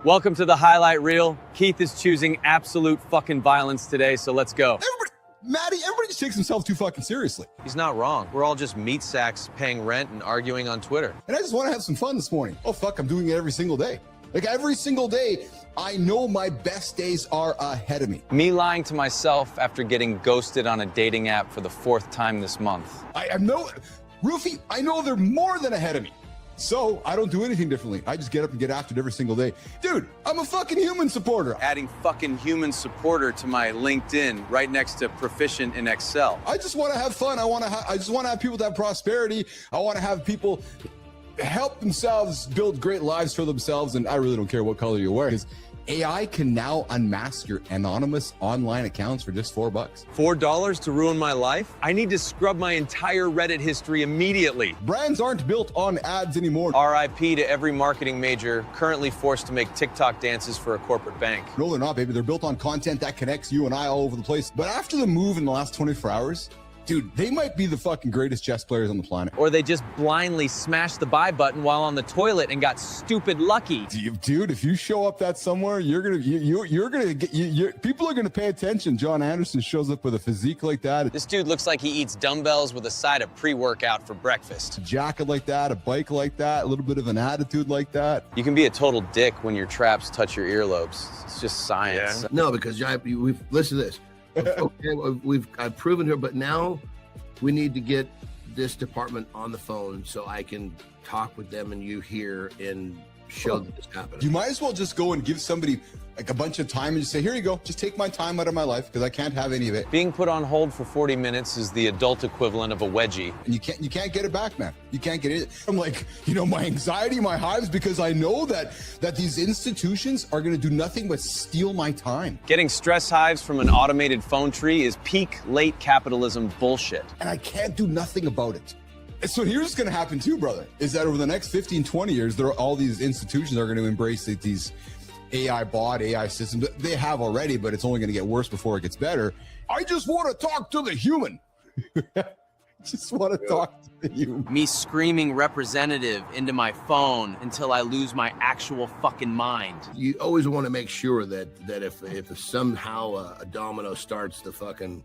Welcome to the highlight reel. Keith is choosing absolute fucking violence today, so let's go. Everybody just takes himself too fucking seriously. He's not wrong. We're all just meat sacks paying rent and arguing on Twitter. And I just want to have some fun this morning. Oh, fuck, I'm doing it every single day. Like, every single day, I know my best days are ahead of me. Me lying to myself after getting ghosted on a dating app for the 4th time this month. I know, Rufy, I know they're more than ahead of me. So I don't do anything differently. I just get up and get after it every single day. Dude, I'm a fucking human supporter. Adding fucking human supporter to my LinkedIn right next to proficient in Excel. I just want to have fun. I just want to have people to have prosperity. I want to have people help themselves build great lives for themselves. And I really don't care what color you wear, because AI can now unmask your anonymous online accounts for just $4. $4 to ruin my life? I need to scrub my entire Reddit history immediately. Brands aren't built on ads anymore. RIP to every marketing major currently forced to make TikTok dances for a corporate bank. No, they're not, baby. They're built on content that connects you and I all over the place. But after the move in the last 24 hours, dude, they might be the fucking greatest chess players on the planet. Or they just blindly smashed the buy button while on the toilet and got stupid lucky. Dude, if you show up that somewhere, you're gonna get people are gonna pay attention. John Anderson shows up with a physique like that. This dude looks like he eats dumbbells with a side of pre-workout for breakfast. A jacket like that, a bike like that, a little bit of an attitude like that. You can be a total dick when your traps touch your earlobes. It's just science. Yeah. No, because we've listen to this. Okay, I've proven here, but now we need to get this department on the phone so I can talk with them and you here and show that this happened. You might as well just go and give somebody like a bunch of time and just say, here you go, just take my time out of my life because I can't have any of it. Being put on hold for 40 minutes is the adult equivalent of a wedgie. And you can't get it back, man. You can't get it. I'm like, my anxiety, my hives, because I know that these institutions are going to do nothing but steal my time. Getting stress hives from an automated phone tree is peak late capitalism bullshit. And I can't do nothing about it. So here's what's going to happen too, brother, is that over the next 15, 20 years, all these institutions are going to embrace these AI systems. They have already, but it's only going to get worse before it gets better. I just want to talk to the human. Just want to talk to the human. Me screaming representative into my phone until I lose my actual fucking mind. You always want to make sure that if somehow a domino starts the fucking,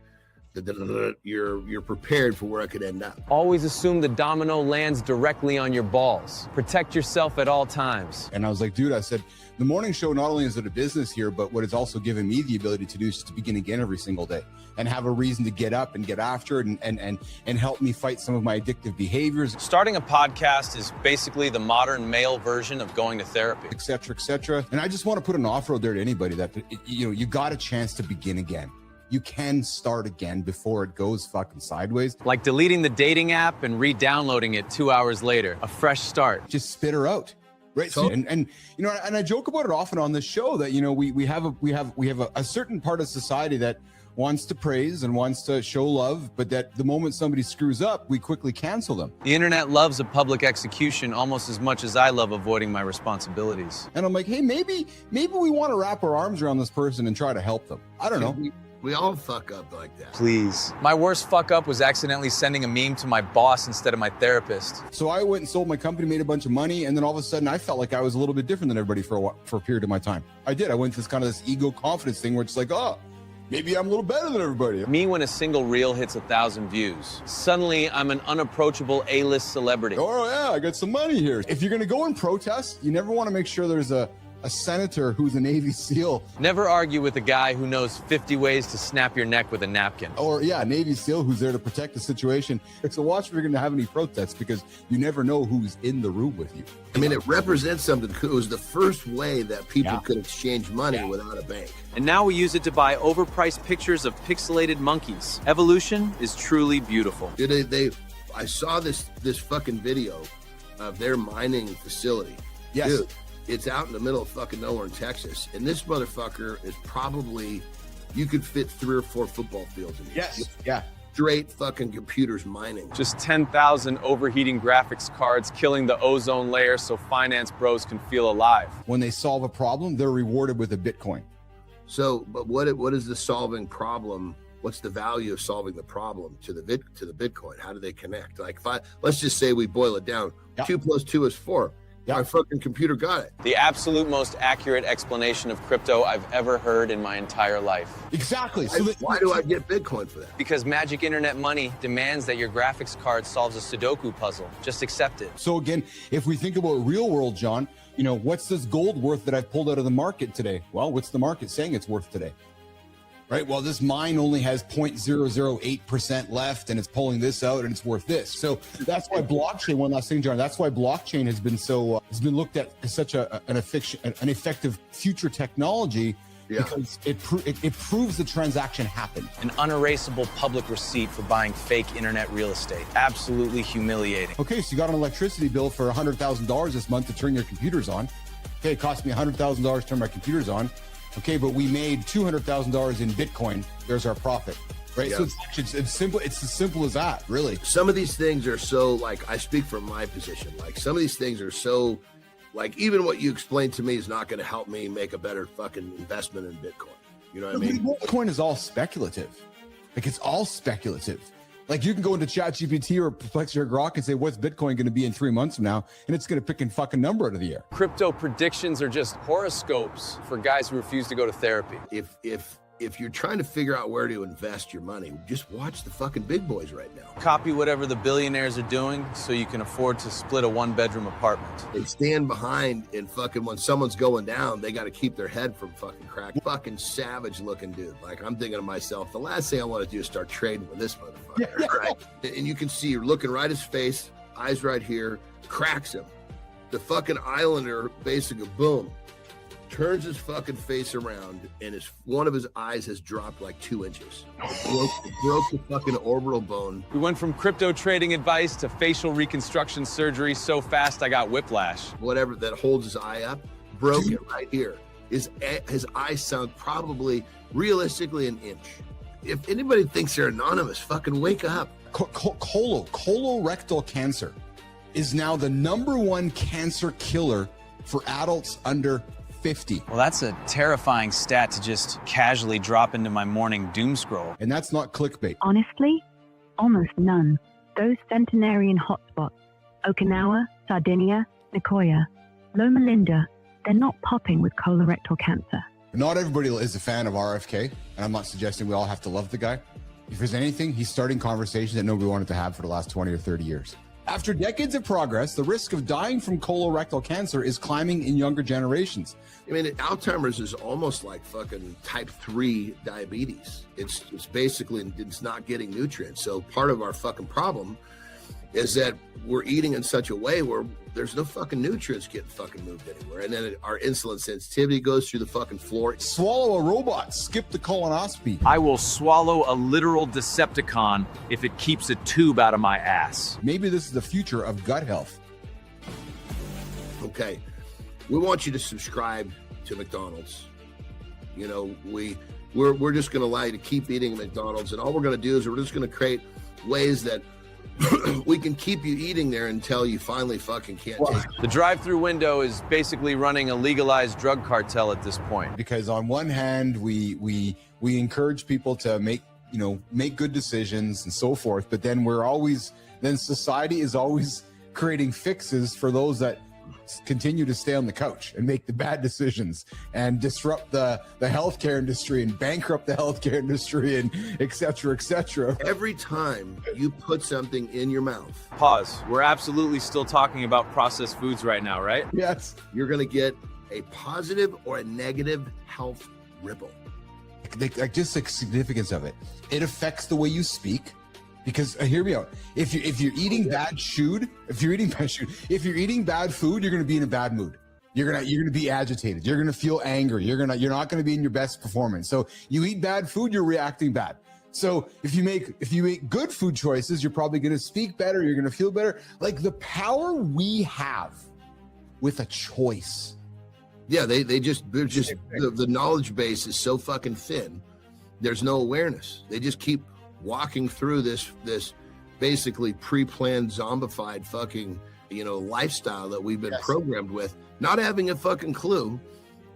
you're prepared for where it could end up. Always assume the domino lands directly on your balls. Protect yourself at all times. And I was like, dude, I said, the morning show, not only is it a business here, but what it's also given me the ability to do is to begin again every single day and have a reason to get up and get after it and help me fight some of my addictive behaviors. Starting a podcast is basically the modern male version of going to therapy. Et cetera, et cetera. And I just want to put an offer out there to anybody that, you got a chance to begin again. You can start again before it goes fucking sideways. Like deleting the dating app and re-downloading it 2 hours later. A fresh start. Just spit her out. Right. So, and I joke about it often on this show that, we have a certain part of society that wants to praise and wants to show love, but that the moment somebody screws up, we quickly cancel them. The internet loves a public execution almost as much as I love avoiding my responsibilities. And I'm like, hey, maybe we want to wrap our arms around this person and try to help them. I don't know. We all fuck up like that. Please. My worst fuck up was accidentally sending a meme to my boss instead of my therapist. So I went and sold my company, made a bunch of money, and then all of a sudden I felt like I was a little bit different than everybody for a period of my time. I did. I went to this ego confidence thing where it's like, oh, maybe I'm a little better than everybody. Me when a single reel hits 1,000 views. Suddenly, I'm an unapproachable A-list celebrity. Oh yeah, I got some money here. If you're gonna go and protest, you never want to make sure there's a senator who's a Navy SEAL. Never argue with a guy who knows 50 ways to snap your neck with a napkin. Or yeah, a Navy SEAL who's there to protect the situation. So watch if you're gonna have any protests, because you never know who's in the room with you. I mean, it represents something. It was the first way that people could exchange money without a bank. And now we use it to buy overpriced pictures of pixelated monkeys. Evolution is truly beautiful. I saw this fucking video of their mining facility. Yes. Dude, it's out in the middle of fucking nowhere in Texas. And this motherfucker is probably, you could fit 3 or 4 football fields in here. Yes. Yeah. Straight fucking computers mining. Just 10,000 overheating graphics cards killing the ozone layer so finance bros can feel alive. When they solve a problem, they're rewarded with a Bitcoin. So, but what is the solving problem? What's the value of solving the problem to the Bitcoin? How do they connect? Like, let's just say we boil it down. 2 + 2 is 4. My fucking computer got it. The absolute most accurate explanation of crypto I've ever heard in my entire life. Exactly. Why do I get Bitcoin for that? Because magic internet money demands that your graphics card solves a Sudoku puzzle. Just accept it. So again, if we think about real world, John, what's this gold worth that I've pulled out of the market today? Well, what's the market saying it's worth today? Right? Well, this mine only has 0.008% left and it's pulling this out and it's worth this. So that's why blockchain, one last thing, John, that's why blockchain has been looked at as such an effective future technology. Yeah. Because it proves the transaction happened. An unerasable public receipt for buying fake internet real estate. Absolutely humiliating. Okay, so you got an electricity bill for $100,000 this month to turn your computers on. Okay, it cost me $100,000 to turn my computers on. Okay, but we made $200,000 in Bitcoin. There's our profit, right? Yeah. So it's simple. It's as simple as that, really. Some of these things are so, like, I speak from my position. Like, some of these things are so, like, even what you explained to me is not going to help me make a better fucking investment in Bitcoin. You know what I mean? Bitcoin is all speculative. Like, it's all speculative. Like, you can go into ChatGPT or Perplexity or Grok and say, what's Bitcoin going to be in 3 months from now? And it's going to pick a fucking number out of the air. Crypto predictions are just horoscopes for guys who refuse to go to therapy. If you're trying to figure out where to invest your money, just watch the fucking big boys right now. Copy whatever the billionaires are doing so you can afford to split a 1-bedroom apartment. They stand behind and fucking, when someone's going down, they got to keep their head from fucking crack. Fucking savage looking dude. Like, I'm thinking to myself, the last thing I want to do is start trading with this motherfucker, right? And you can see, you're looking right at his face, eyes right here, cracks him. The fucking Islander basically, boom, turns his fucking face around, and one of his eyes has dropped like 2 inches. It broke the fucking orbital bone. We went from crypto trading advice to facial reconstruction surgery so fast I got whiplash. Whatever that holds his eye up, broke it right here. His eye sunk probably, realistically, an inch. If anybody thinks they're anonymous, fucking wake up. Colorectal cancer is now the #1 cancer killer for adults under 50. Well, that's a terrifying stat to just casually drop into my morning doom scroll. And that's not clickbait. Honestly, almost none. Those centenarian hotspots, Okinawa, Sardinia, Nicoya, Loma Linda, they're not popping with colorectal cancer. Not everybody is a fan of RFK, and I'm not suggesting we all have to love the guy. If there's anything, he's starting conversations that nobody wanted to have for the last 20 or 30 years. After decades of progress, the risk of dying from colorectal cancer is climbing in younger generations. I mean, Alzheimer's is almost like fucking type 3 diabetes. It's basically, it's not getting nutrients. So part of our fucking problem is that we're eating in such a way where there's no fucking nutrients getting fucking moved anywhere. And then our insulin sensitivity goes through the fucking floor. Swallow a robot, skip the colonoscopy. I will swallow a literal Decepticon if it keeps a tube out of my ass. Maybe this is the future of gut health. Okay, we want you to subscribe to McDonald's. You know, we're just going to allow you to keep eating McDonald's, and all we're going to do is we're just going to create ways that we can keep you eating there until you finally fucking can't take it. The drive-through window is basically running a legalized drug cartel at this point. Because on one hand, we encourage people to make good decisions and so forth, but then society is always creating fixes for those that continue to stay on the couch and make the bad decisions and disrupt the healthcare industry and bankrupt the healthcare industry and et cetera. Every time you put something in your mouth. Pause. We're absolutely still talking about processed foods right now, right? Yes. You're going to get a positive or a negative health ripple. Like just the significance of it. It affects the way you speak. Because hear me out. If you're eating bad food, you're going to be in a bad mood. You're going to be agitated. You're going to feel angry. You're not going to be in your best performance. So you eat bad food, you're reacting bad. So if you make good food choices, you're probably going to speak better. You're going to feel better. Like the power we have with a choice. Yeah, they're just the knowledge base is so fucking thin. There's no awareness. They just keep walking through this basically pre-planned zombified fucking lifestyle that we've been programmed with, not having a fucking clue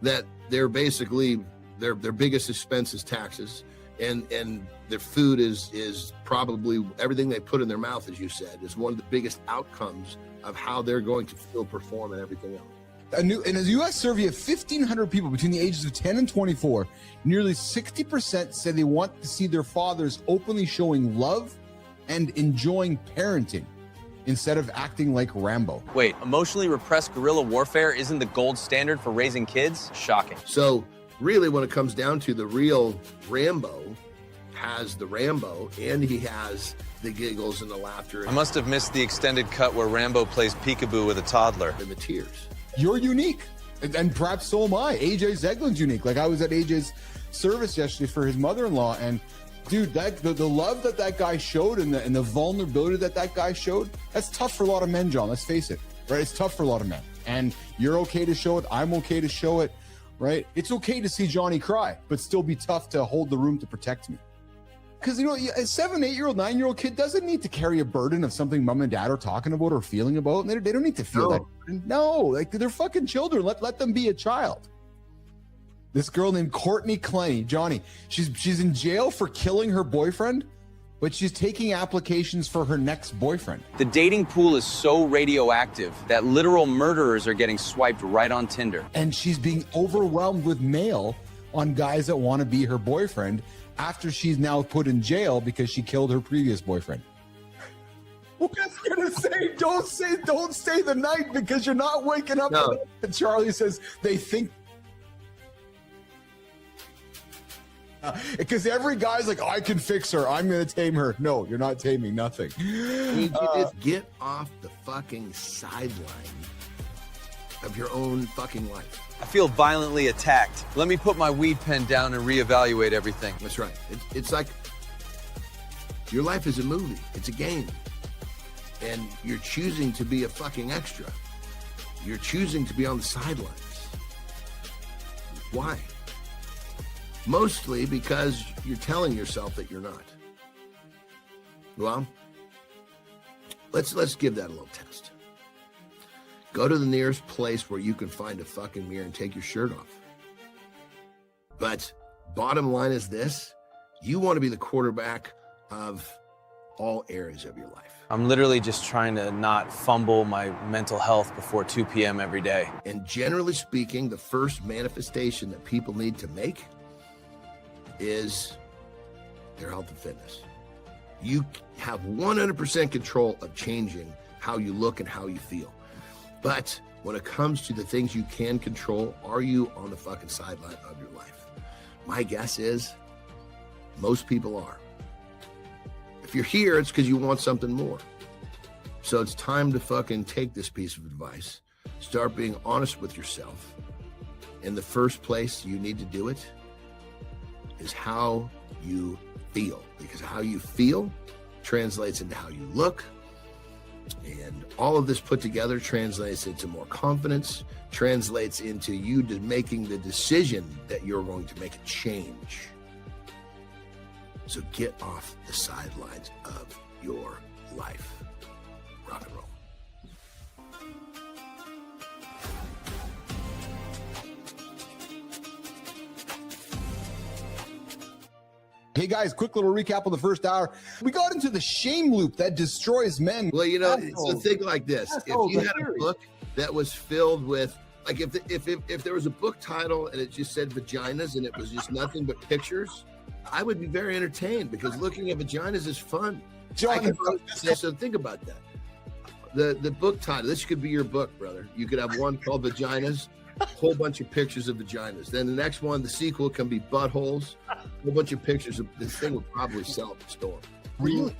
that they're basically their biggest expense is taxes, and their food is probably everything they put in their mouth, as you said, is one of the biggest outcomes of how they're going to still perform and everything else. In a U.S. survey of 1,500 people between the ages of 10 and 24, nearly 60% said they want to see their fathers openly showing love and enjoying parenting instead of acting like Rambo. Wait, emotionally repressed guerrilla warfare isn't the gold standard for raising kids? Shocking. So really, when it comes down to the real Rambo, has the Rambo and he has the giggles and the laughter. I must have missed the extended cut where Rambo plays peekaboo with a toddler. And the tears. You're unique, and perhaps so am I. AJ Zeglin's unique. Like, I was at AJ's service yesterday for his mother-in-law, and dude, the love that guy showed and the vulnerability that guy showed, that's tough for a lot of men, John. Let's face it, right? It's tough for a lot of men, and you're okay to show it. I'm okay to show it, right? It's okay to see Johnny cry, but still be tough to hold the room to protect me. Because, you know, a 7, 8-year-old, 9-year-old kid doesn't need to carry a burden of something mom and dad are talking about or feeling about. And they don't need to feel that burden. No, like, they're fucking children. Let them be a child. This girl named Courtney Clenny, Johnny, she's in jail for killing her boyfriend, but she's taking applications for her next boyfriend. The dating pool is so radioactive that literal murderers are getting swiped right on Tinder. And she's being overwhelmed with mail on guys that want to be her boyfriend after she's now put in jail because she killed her previous boyfriend. Well, I was gonna say, don't stay the night because you're not waking up. No. And Charlie says they think because every guy's like, I can fix her. I'm gonna tame her. No, you're not taming nothing. You just get off the fucking sideline of your own fucking life. I feel violently attacked. Let me put my weed pen down and reevaluate everything. That's right. It's like your life is a movie. It's a game. And you're choosing to be a fucking extra. You're choosing to be on the sidelines. Why? Mostly because you're telling yourself that you're not. Well, let's give that a little test. Go to the nearest place where you can find a fucking mirror and take your shirt off. But bottom line is this: you want to be the quarterback of all areas of your life. I'm literally just trying to not fumble my mental health before 2 p.m. every day. And generally speaking, the first manifestation that people need to make is their health and fitness. You have 100% control of changing how you look and how you feel. But when it comes to the things you can control, are you on the fucking sideline of your life? My guess is most people are. If you're here, it's because you want something more. So it's time to fucking take this piece of advice. Start being honest with yourself. In the first place, you need to do it is how you feel, because how you feel translates into how you look. And all of this put together translates into more confidence, translates into you making the decision that you're going to make a change. So get off the sidelines of your life. Rock and roll. Hey guys, quick little recap on the first hour. We got into the shame loop that destroys men. Well, you know, so think like this. If you had a book that was filled with, like if there was a book title and it just said vaginas and it was just nothing but pictures, I would be very entertained because looking at vaginas is fun. John, so think about that. The book title, this could be your book, brother. You could have one called Vaginas, a whole bunch of pictures of vaginas. Then the next one, the sequel can be buttholes, a whole bunch of pictures of this thing would probably sell at the store. Really?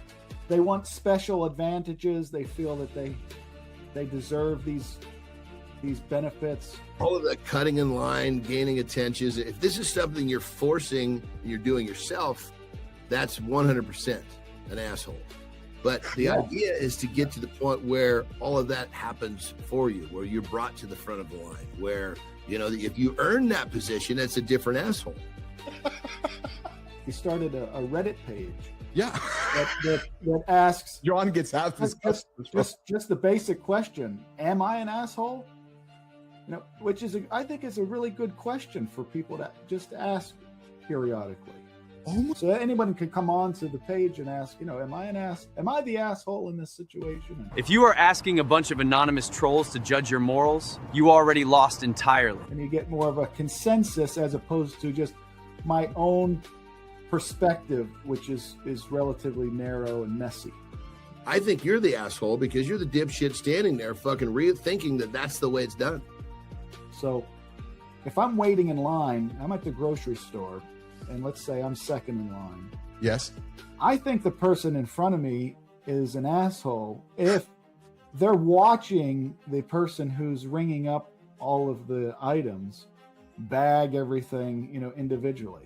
They want special advantages. They feel that they deserve these benefits. All of that cutting in line, gaining attention. If this is something you're forcing, you're doing yourself, that's 100% an asshole. But the idea is to get to the point where all of that happens for you, where you're brought to the front of the line, where, you know, if you earn that position, that's a different asshole. He started a Reddit page. Yeah. that asks, John gets half his just the basic question: am I an asshole? You know, which is I think is a really good question for people to just ask periodically. So anyone can come on to the page and ask, am I the asshole in this situation? If you are asking a bunch of anonymous trolls to judge your morals, you already lost entirely. And you get more of a consensus as opposed to just my own perspective, which is relatively narrow and messy. I think you're the asshole because you're the dipshit standing there fucking thinking that that's the way it's done. So if I'm waiting in line, I'm at the grocery store, and let's say I'm second in line. Yes. I think the person in front of me is an asshole if they're watching the person who's ringing up all of the items bag everything, individually.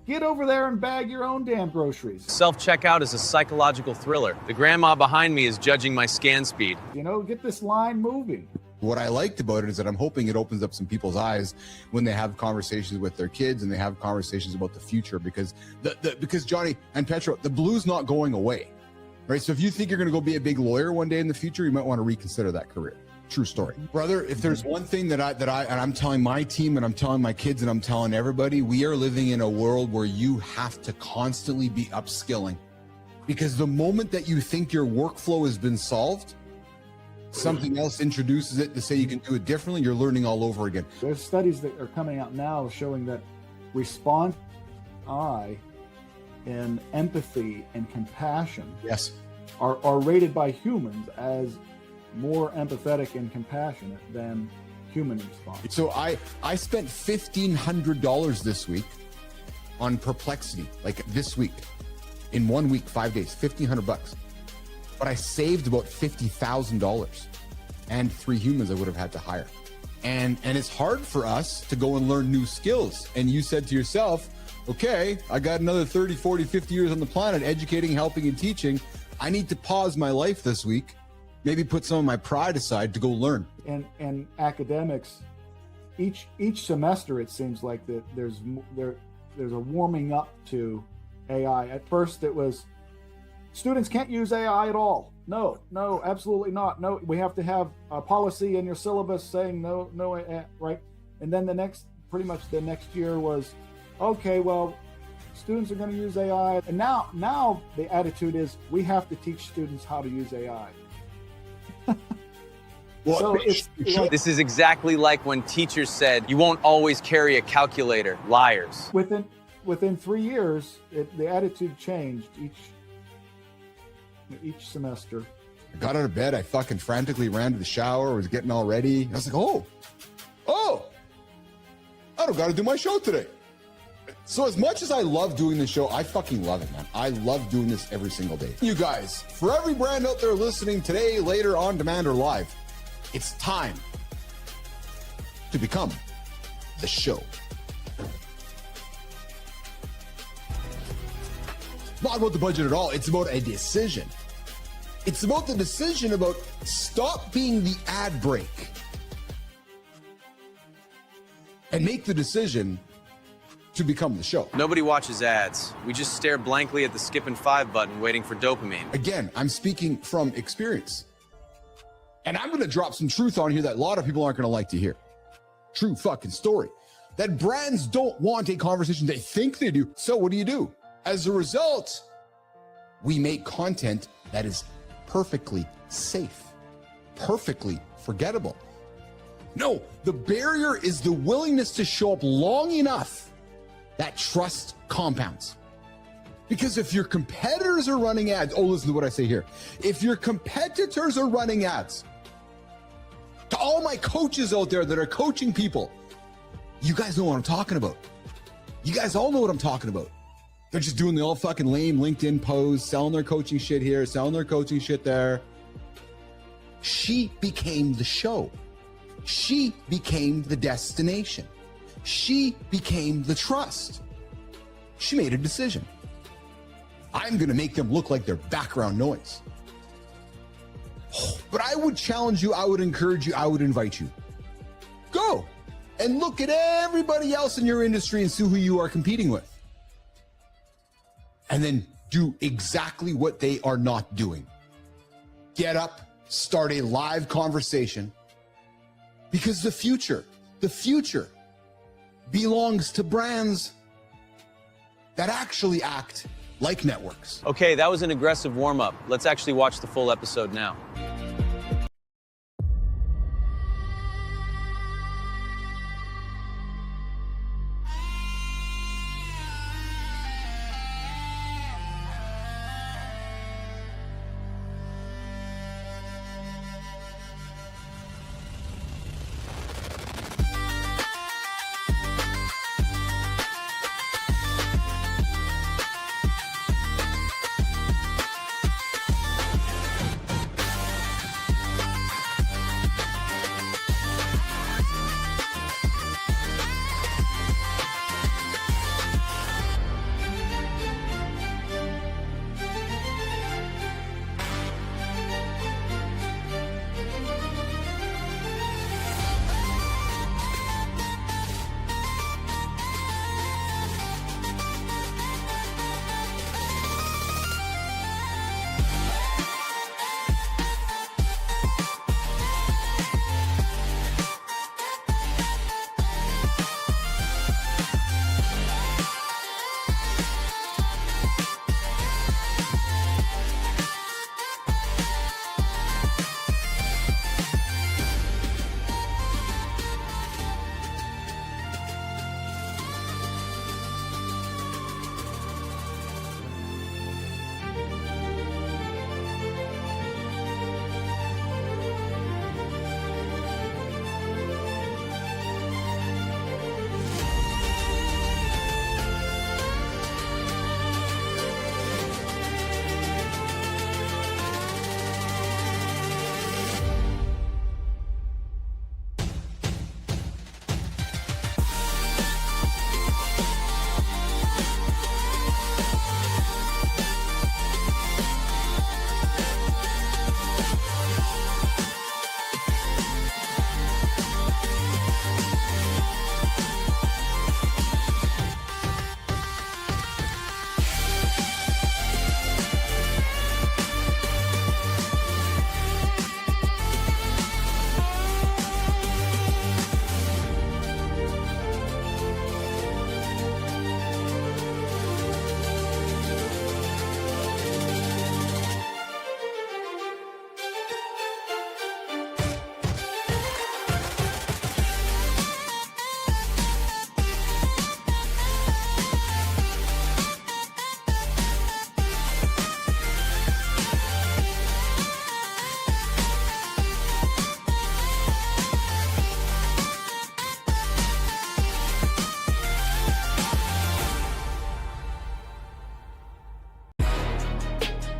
Get over there and bag your own damn groceries. Self-checkout is a psychological thriller. The grandma behind me is judging my scan speed. Get this line moving. What I liked about it is that I'm hoping it opens up some people's eyes when they have conversations with their kids and they have conversations about the future, because because Johnny and Petro, the blue's not going away, right? So if you think you're going to go be a big lawyer one day in the future, you might want to reconsider that career. True story. Brother, if there's one thing that I'm telling my team and I'm telling my kids and I'm telling everybody, we are living in a world where you have to constantly be upskilling, because the moment that you think your workflow has been solved, something else introduces it to say you can do it differently. You're learning all over again. There's studies that are coming out now showing that response and empathy and compassion Yes. are rated by humans as more empathetic and compassionate than human response. So I spent $1,500 this week on Perplexity, like this week, in 1 week, 5 days, $1,500. But I saved about $50,000 and 3 humans I would have had to hire. And it's hard for us to go and learn new skills. And you said to yourself, okay, I got another 30, 40, 50 years on the planet, educating, helping, and teaching. I need to pause my life this week, maybe put some of my pride aside to go learn. And academics, each semester, it seems like that there's a warming up to AI. At first it was, students can't use AI at all. No, absolutely not. No, we have to have a policy in your syllabus saying no, right? And then pretty much the next year was, okay, well, students are going to use AI. And now the attitude is we have to teach students how to use AI. Well, So it's like, This is exactly like when teachers said, you won't always carry a calculator. Liars. within 3 years, the attitude changed each semester. I got out of bed. I fucking frantically ran to the shower, was getting all ready. I was like, oh, I don't got to do my show today. So as much as I love doing this show, I fucking love it, man. I love doing this every single day. You guys, for every brand out there listening today, later, on demand, or live, it's time to become the show. Not about the budget at all. It's about a decision. It's about the decision about stop being the ad break and make the decision to become the show. Nobody watches ads. We just stare blankly at the skip and 5 button waiting for dopamine. Again, I'm speaking from experience. And I'm going to drop some truth on here that a lot of people aren't going to like to hear. True fucking story. That brands don't want a conversation. They think they do. So what do? As a result, we make content that is perfectly safe, perfectly forgettable. No, the barrier is the willingness to show up long enough that trust compounds. Because if your competitors are running ads, listen to what I say here. If your competitors are running ads, to all my coaches out there that are coaching people, you guys know what I'm talking about. You guys all know what I'm talking about. They're just doing the all fucking lame LinkedIn posts, selling their coaching shit here, selling their coaching shit there. She became the show. She became the destination. She became the trust. She made a decision. I'm going to make them look like they're background noise. But I would challenge you, I would encourage you, I would invite you. Go and look at everybody else in your industry and see who you are competing with. And then do exactly what they are not doing. Get up, start a live conversation, because the future belongs to brands. that actually act like networks. Okay, that was an aggressive warm-up. Let's actually watch the full episode now.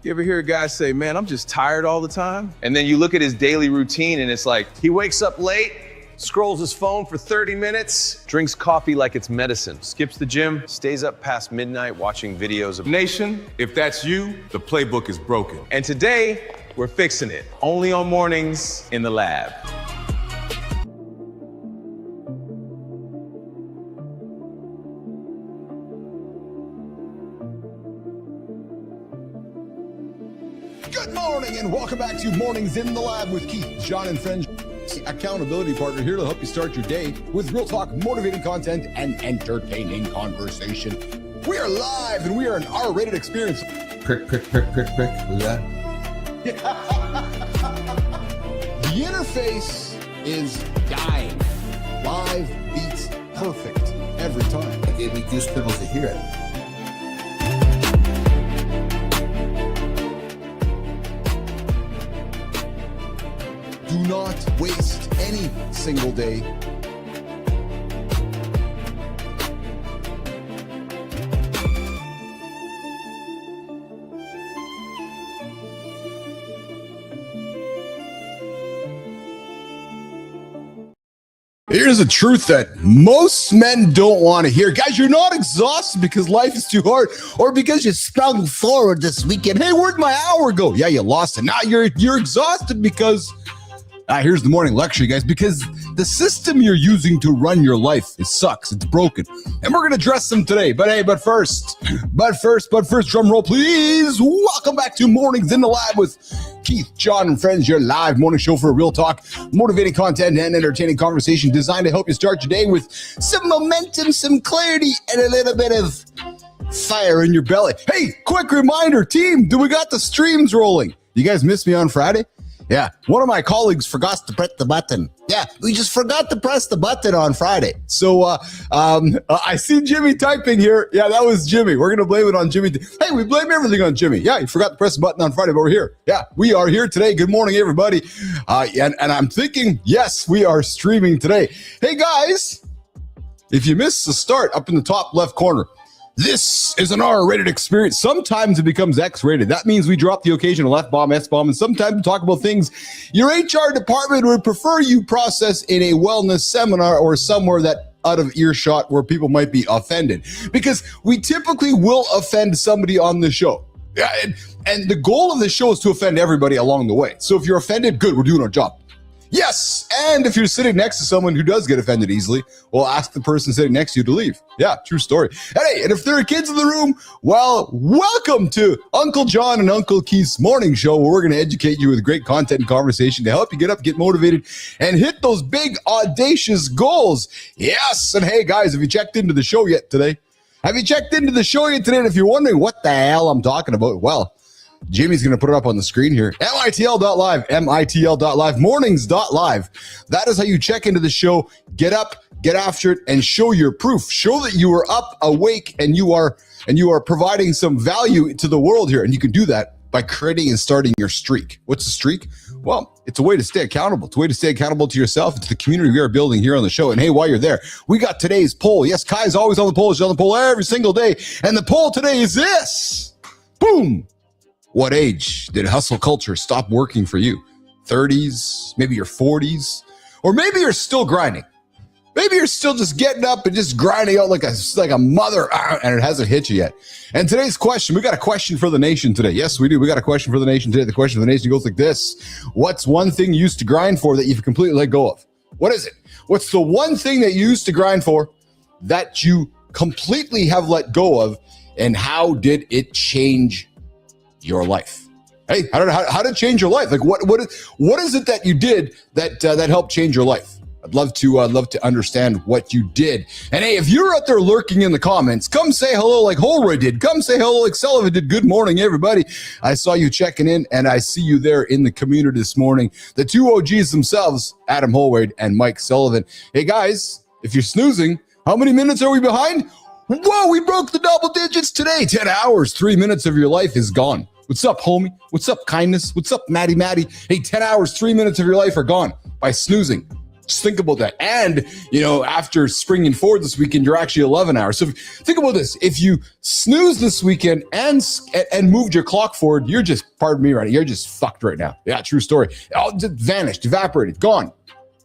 You ever hear a guy say, man, I'm just tired all the time? And then you look at his daily routine and it's like, he wakes up late, scrolls his phone for 30 minutes, drinks coffee like it's medicine, skips the gym, stays up past midnight watching videos of Nation, if that's you, the playbook is broken. And today, we're fixing it. Only on mornings in the lab. Good morning and welcome back to Mornings in the Lab with Keith, John, and friends. Accountability partner here to help you start your day with real talk, motivating content, and entertaining conversation. We are live and we are an R-rated experience. Prick. Who's that? The interface is dying. Live beats perfect every time. It gave me goose pimples to hear it. Do not waste any single day. Here's a truth that most men don't want to hear. Guys, you're not exhausted because life is too hard or because you sprung forward this weekend. Hey, where'd my hour go? Yeah, you lost it. Now you're exhausted because here's the morning lecture, you guys, because the system you're using to run your life, it sucks, it's broken. And we're going to address them today. But first, drum roll, please. Welcome back to Mornings in the Lab with Keith, John, and friends, your live morning show for real talk, motivating content, and entertaining conversation designed to help you start your day with some momentum, some clarity, and a little bit of fire in your belly. Hey, quick reminder, team, do we got the streams rolling? You guys missed me on Friday? Yeah, one of my colleagues forgot to press the button. Yeah, we just forgot to press the button on Friday. So I see Jimmy typing here. Yeah, that was Jimmy. We're going to blame it on Jimmy. Hey, we blame everything on Jimmy. Yeah, he forgot to press the button on Friday, but we're here. Yeah, we are here today. Good morning, everybody. And I'm thinking, yes, we are streaming today. Hey, guys, if you missed the start up in the top left corner, this is an R-rated experience. Sometimes it becomes X-rated. That means we drop the occasional F-bomb, S-bomb, and sometimes we talk about things your HR department would prefer you process in a wellness seminar or somewhere that out of earshot where people might be offended. Because we typically will offend somebody on the show. Yeah, and the goal of the show is to offend everybody along the way. So if you're offended, good, we're doing our job. Yes, and if you're sitting next to someone who does get offended easily, well, ask the person sitting next to you to leave. Yeah, true story. Hey, and if there are kids in the room, well, welcome to Uncle John and Uncle Keith's morning show, where we're going to educate you with great content and conversation to help you get up, get motivated, and hit those big, audacious goals. Yes, and hey, guys, have you checked into the show yet today? Have you checked into the show yet today? And if you're wondering what the hell I'm talking about, well, Jimmy's going to put it up on the screen here. MITL.live, MITL.live, mornings.live. That is how you check into the show, get up, get after it, and show your proof. Show that you are up, awake, and you are providing some value to the world here. And you can do that by creating and starting your streak. What's a streak? Well, it's a way to stay accountable. It's a way to stay accountable to yourself and to the community we are building here on the show. And hey, while you're there, we got today's poll. Yes, Kai's always on the poll. She's on the poll every single day. And the poll today is this. Boom. What age did hustle culture stop working for you? 30s, maybe your 40s, or maybe you're still grinding. Maybe you're still just getting up and just grinding out like a mother, and it hasn't hit you yet. And today's question, we got a question for the nation today. Yes, we do. We got a question for the nation today. The question for the nation goes like this. What's one thing you used to grind for that you've completely let go of? What is it? What's the one thing that you used to grind for that you completely have let go of, and how did it change your life? Hey, how did it change your life? Like what is it that you did that helped change your life? I'd love to understand what you did. And hey, if you're out there lurking in the comments, come say hello like Holroyd did. Come say hello like Sullivan did. Good morning, everybody. I saw you checking in, and I see you there in the community this morning. The two OGs themselves, Adam Holroyd and Mike Sullivan. Hey guys, if you're snoozing, how many minutes are we behind? Whoa, we broke the double digits today. 10 hours, 3 minutes of your life is gone. What's up, homie? What's up, kindness? What's up, Maddie? Hey, 10 hours, 3 minutes of your life are gone by snoozing. Just think about that. And, after springing forward this weekend, you're actually 11 hours. So think about this. If you snooze this weekend and moved your clock forward, you're just, pardon me, right? You're just fucked right now. Yeah, true story. All just vanished, evaporated, gone.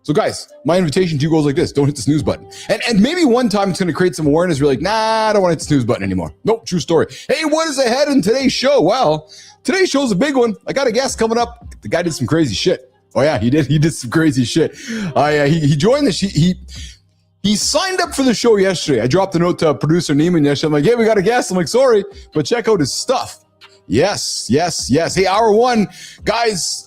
So guys, my invitation to you goes like this. Don't hit the snooze button. And maybe one time it's going to create some awareness. You're like, nah, I don't want to hit the snooze button anymore. Nope, true story. Hey, what is ahead in today's show? Well, today's show is a big one. I got a guest coming up. The guy did some crazy shit. Oh yeah, he did. He did some crazy shit. He joined the he signed up for the show yesterday. I dropped a note to producer Neiman yesterday. I'm like, hey, we got a guest. I'm like, sorry, but check out his stuff. Yes. Hey, hour one, guys,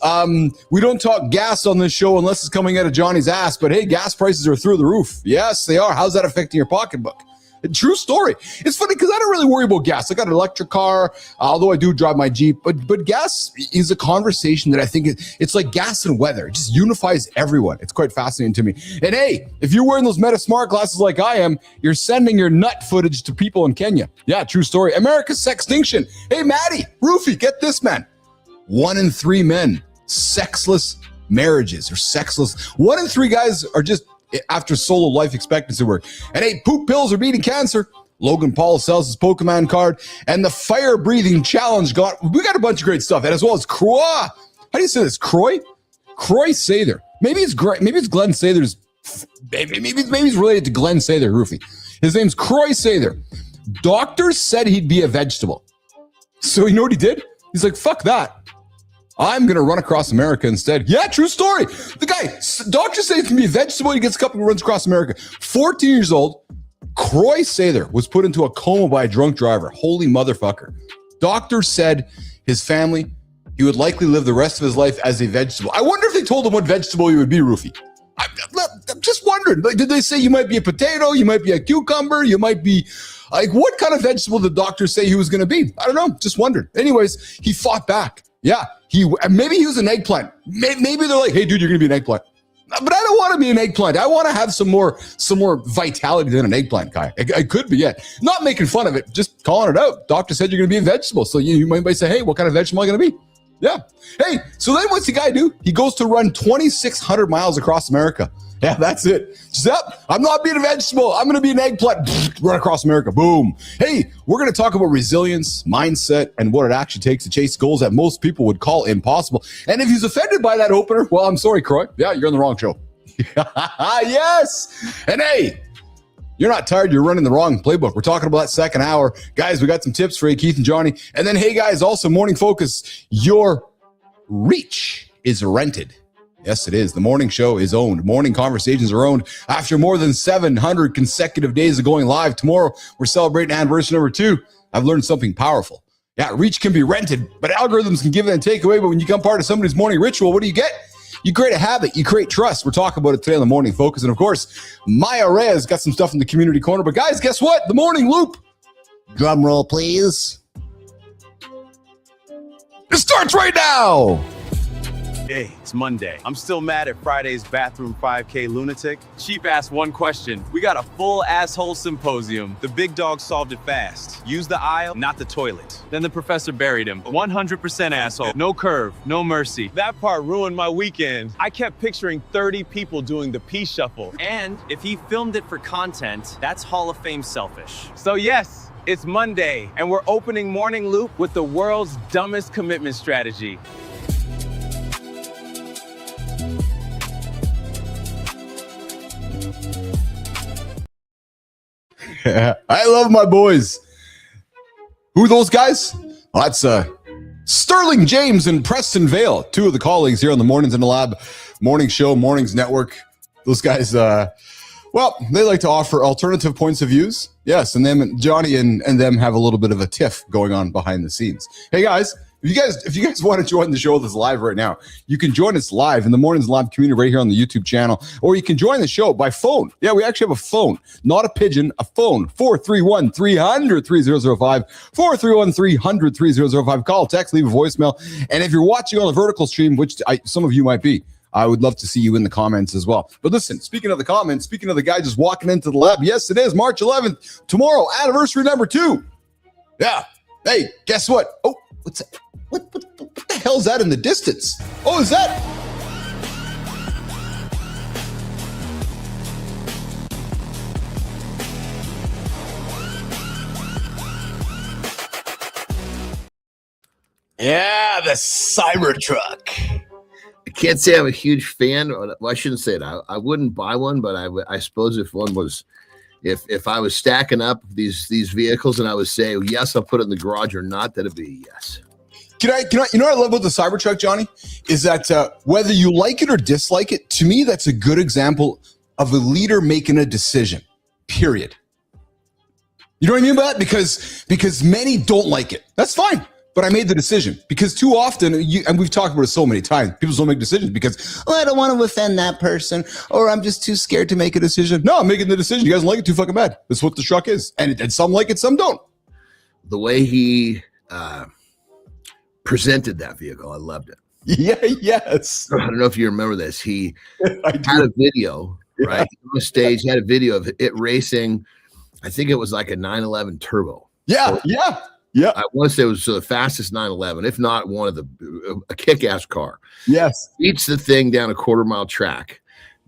we don't talk gas on this show unless it's coming out of Johnny's ass, but hey, gas prices are through the roof. Yes, they are. How's that affecting your pocketbook? True story. It's funny because I don't really worry about gas. I got an electric car, although I do drive my Jeep, but gas is a conversation that I think it's like gas and weather. It just unifies everyone. It's quite fascinating to me. And hey, if you're wearing those Meta Smart glasses like I am, you're sending your nut footage to people in Kenya. Yeah, true story. America's sextinction. Hey, Maddie, Roofy, get this, man. 1 in 3 men, sexless marriages or sexless. 1 in 3 guys are just after solo life expectancy work. And hey, poop pills are beating cancer. Logan Paul sells his Pokemon card, and the fire breathing challenge we got a bunch of great stuff, and as well as Croy. How do you say this? Croy Sather. Maybe it's Glenn Sather's. Maybe he's related to Glenn Sather, Roofy. His name's Croy Sather. Doctors said he'd be a vegetable. So you know what he did? He's like, fuck that. I'm going to run across America instead. Yeah, true story. The guy, doctors say he can be a vegetable. He gets a cup and runs across America. 14 years old, Croy Sather was put into a coma by a drunk driver. Holy motherfucker. Doctors said his family, he would likely live the rest of his life as a vegetable. I wonder if they told him what vegetable he would be, Roofy. I'm just wondering. Like, did they say you might be a potato? You might be a cucumber? You might be Like, what kind of vegetable did the doctor say he was going to be? I don't know. Just wondered. Anyways, he fought back. Yeah, maybe he was an eggplant. Maybe they're like, hey, dude, you're going to be an eggplant. But I don't want to be an eggplant. I want to have some more vitality than an eggplant, Kai. I could be, yeah. Not making fun of it, just calling it out. Doctor said you're going to be a vegetable. So you might say, hey, what kind of vegetable am I going to be? Yeah. Hey, so then what's the guy do? He goes to run 2,600 miles across America. Yeah, that's it. I'm not being a vegetable. I'm going to be an eggplant. Run across America. Boom. Hey, we're going to talk about resilience, mindset, and what it actually takes to chase goals that most people would call impossible. And if he's offended by that opener, well, I'm sorry, Croy. Yeah, you're on the wrong show. Yes. And hey, you're not tired. You're running the wrong playbook. We're talking about that second hour. Guys, we got some tips for you, Keith and Johnny. And then, hey, guys, also morning focus. Your reach is rented. Yes, it is. The morning show is owned. Morning conversations are owned. After more than 700 consecutive days of going live, tomorrow we're celebrating anniversary number 2. I've learned something powerful. Yeah, reach can be rented, but algorithms can give it and take away. But when you become part of somebody's morning ritual, what do you get? You create a habit. You create trust. We're talking about it today on the Morning Focus. And of course, Maya Reyes got some stuff in the community corner. But guys, guess what? The Morning Loop. Drum roll, please. It starts right now. Hey, it's Monday. I'm still mad at Friday's bathroom 5K lunatic. Chief asked one question. We got a full asshole symposium. The big dog solved it fast. Use the aisle, not the toilet. Then the professor buried him. 100% asshole. No curve, no mercy. That part ruined my weekend. I kept picturing 30 people doing the pee shuffle. And if he filmed it for content, that's Hall of Fame selfish. So yes, it's Monday, and we're opening Morning Loop with the world's dumbest commitment strategy. I love my boys. Who are those guys? Well, that's Sterling James and Preston Vale, 2 of the colleagues here on the Mornings in the Lab morning show, Mornings Network. Those guys, well, they like to offer alternative points of views. Yes, and them, Johnny and them have a little bit of a tiff going on behind the scenes. Hey guys, if you guys want to join the show that's live right now, you can join us live in the Mornings Live community right here on the YouTube channel, or you can join the show by phone. Yeah, we actually have a phone, not a pigeon, a phone. 431-300-3005, 431-300-3005. Call, text, leave a voicemail. And if you're watching on the vertical stream, which some of you might be, I would love to see you in the comments as well. But listen, speaking of the comments, speaking of the guy just walking into the lab, yes, it is March 11th. Tomorrow, anniversary number 2. Yeah. Hey, guess what? Oh, what's that? What the hell's that in the distance? Oh, is that? Yeah, the Cybertruck. I can't say I'm a huge fan. Well, I shouldn't say it. I wouldn't buy one, but I suppose if one was, if I was stacking up these vehicles and I would say, yes, I'll put it in the garage or not, that'd be a yes. You know what I love about the Cybertruck, Johnny, is that whether you like it or dislike it, to me, that's a good example of a leader making a decision, period. You know what I mean by that? Because many don't like it. That's fine. But I made the decision because too often, and we've talked about it so many times, people don't make decisions because, I don't want to offend that person, or I'm just too scared to make a decision. No, I'm making the decision. You guys don't like it too fucking bad. That's what the truck is. And some like it, some don't. The way he presented that vehicle, I loved it. Yeah, yes. I don't know if you remember this. He had a video, right? On the stage, he had a video of it racing. I think it was like a 911 turbo. Yeah, yeah. Yeah, I want to say it was the fastest 911, if not one of a kick-ass car. Yes, beats the thing down a quarter-mile track.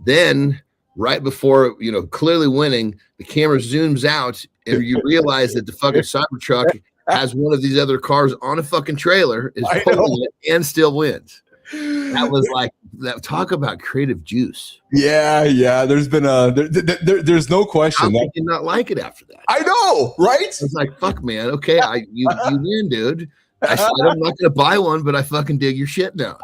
Then, right before clearly winning, the camera zooms out, and you realize that the fucking Cybertruck has one of these other cars on a fucking trailer, is pulling it, and still wins. That was like that. Talk about creative juice. Yeah. There's been there's no question. How could you not like it after that? I know, right? It's like, fuck, man. Okay, you win, dude. I said I'm not gonna buy one, but I fucking dig your shit now.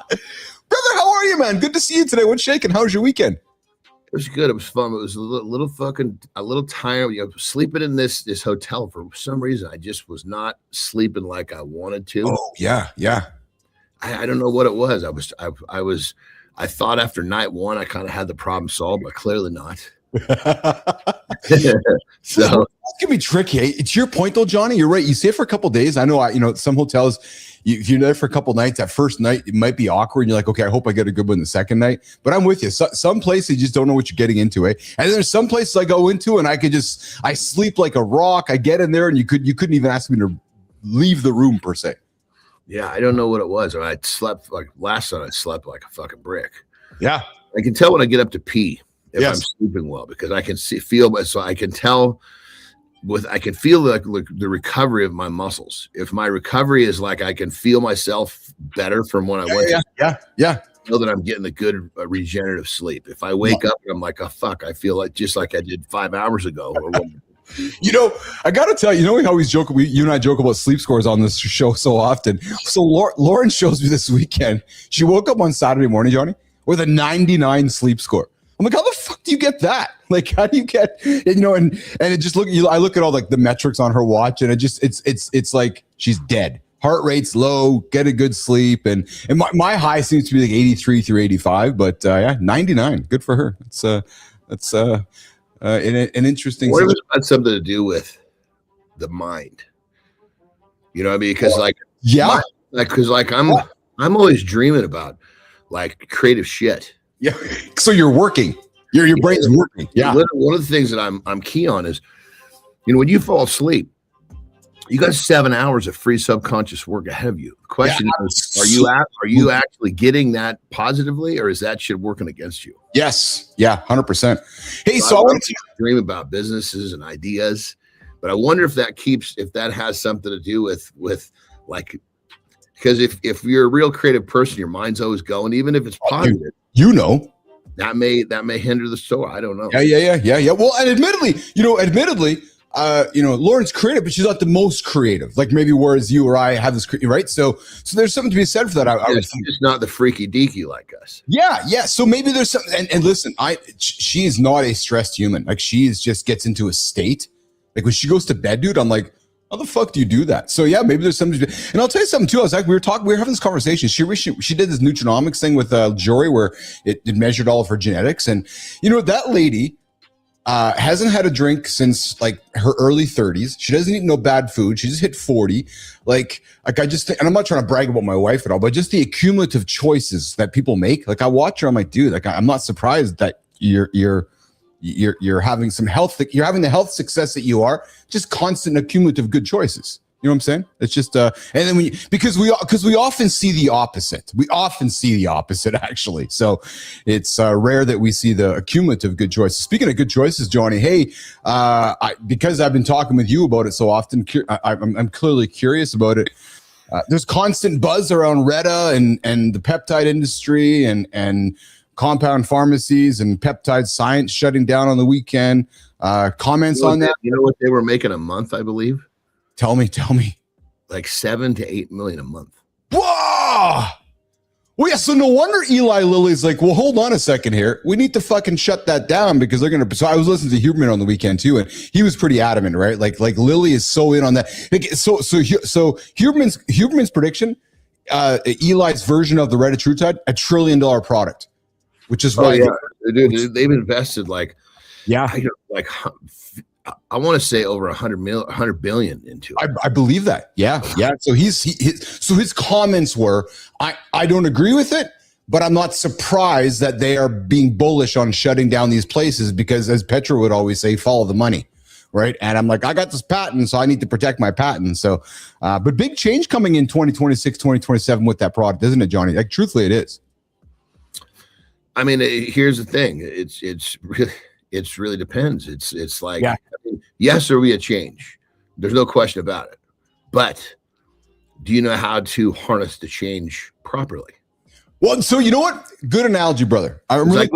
Brother, how are you, man? Good to see you today. What's shaking? How was your weekend? It was good. It was fun. It was a little tired. Sleeping in this hotel for some reason, I just was not sleeping like I wanted to. Oh yeah. I don't know what it was. I thought after night 1, I kind of had the problem solved, but clearly not. So It's gonna be tricky. It's your point though, Johnny. You're right. You stay for a couple of days. I know. Some hotels, if you're there for a couple of nights, that first night it might be awkward. And you're like, okay, I hope I get a good one the second night. But I'm with you. Some places you just don't know what you're getting into, eh? And then there's some places I go into and I sleep like a rock. I get in there and you couldn't even ask me to leave the room per se. yeah, I don't know what it was. I slept like last night. I slept like a fucking brick. Yeah. I can tell when I get up to pee if Yes. I'm sleeping well because I can feel. So I can tell. I can feel the recovery of my muscles. If my recovery is like I can feel myself better from when I went to Yeah. I know that I'm getting a good regenerative sleep. If I wake up and I'm like, oh fuck, I feel like just like I did 5 hours ago. Or I got to tell you, we always joke, you and I joke about sleep scores on this show so often. So Lauren shows me this weekend. She woke up on Saturday morning, Johnny, with a 99 sleep score. I'm like, how the fuck do you get that? Like, how do you get, and it just I look at all like the metrics on her watch and it's like she's dead. Heart rate's low, get a good sleep. And my high seems to be like 83 through 85, but 99. Good for her. That's an interesting. What if it's got something to do with the mind? You know what I mean? Because I'm always dreaming about like creative shit. Yeah. So you're working. Your brain's working. Yeah. One of the things that I'm key on is, when you fall asleep, you got 7 hours of free subconscious work ahead of you. The question is, are you actually getting that positively, or is that shit working against you? Yes. Yeah. 100%. Hey, so I want to dream about businesses and ideas, but I wonder if that has something to do with like, because if you're a real creative person, your mind's always going, even if it's positive. That may hinder the store. I don't know. Yeah. Well, and admittedly, Lauren's creative, but she's not the most creative. Like maybe whereas you or I have this, right? So there's something to be said for that. She's not the freaky deaky like us. Yeah. So maybe there's something. And listen, she is not a stressed human. Like she just gets into a state. Like when she goes to bed, dude, I'm like, how the fuck do you do that? So yeah, maybe there's something. And I'll tell you something too. We were having this conversation. She did this nutrigenomics thing with Jory where it measured all of her genetics, and that lady hasn't had a drink since like her early 30s. She doesn't eat no bad food. She just hit 40. Like I just think, and I'm not trying to brag about my wife at all, but just the accumulative choices that people make. Like I watch her, I'm like, dude, like I'm not surprised that you're having some health. You're having the health success that you are. Just constant accumulative good choices. You know what I'm saying? It's just and then because we often see the opposite. We often see the opposite actually. So it's rare that we see the accumulative good choices. Speaking of good choices, Johnny, hey, because I've been talking with you about it so often, I'm clearly curious about it. There's constant buzz around Retta and the peptide industry and compound pharmacies and peptide science shutting down on the weekend. Comments on that? You know what they were making a month, I believe? Tell me. Like 7 to 8 million a month. Whoa! Well, yeah, so no wonder Eli Lilly's like, well, hold on a second here. We need to fucking shut that down because they're going to. So I was listening to Huberman on the weekend too, and he was pretty adamant, right? Like Lilly is so in on that. Like, so Huberman's prediction, Eli's version of the retatrutide, $1 trillion product, which is why dude, they've invested I want to say over 100 billion into it. I believe that. Yeah. So so his comments were, I don't agree with it, but I'm not surprised that they are being bullish on shutting down these places because, as Petra would always say, follow the money, right? And I'm like, I got this patent, so I need to protect my patent. So, but big change coming in 2026, 2027 with that product, isn't it, Johnny? Like, truthfully, it is. I mean, here's the thing. It really depends. It's like, I mean, yes, there will be a change. There's no question about it. But do you know how to harness the change properly? Well, so you know what? Good analogy, brother. It's like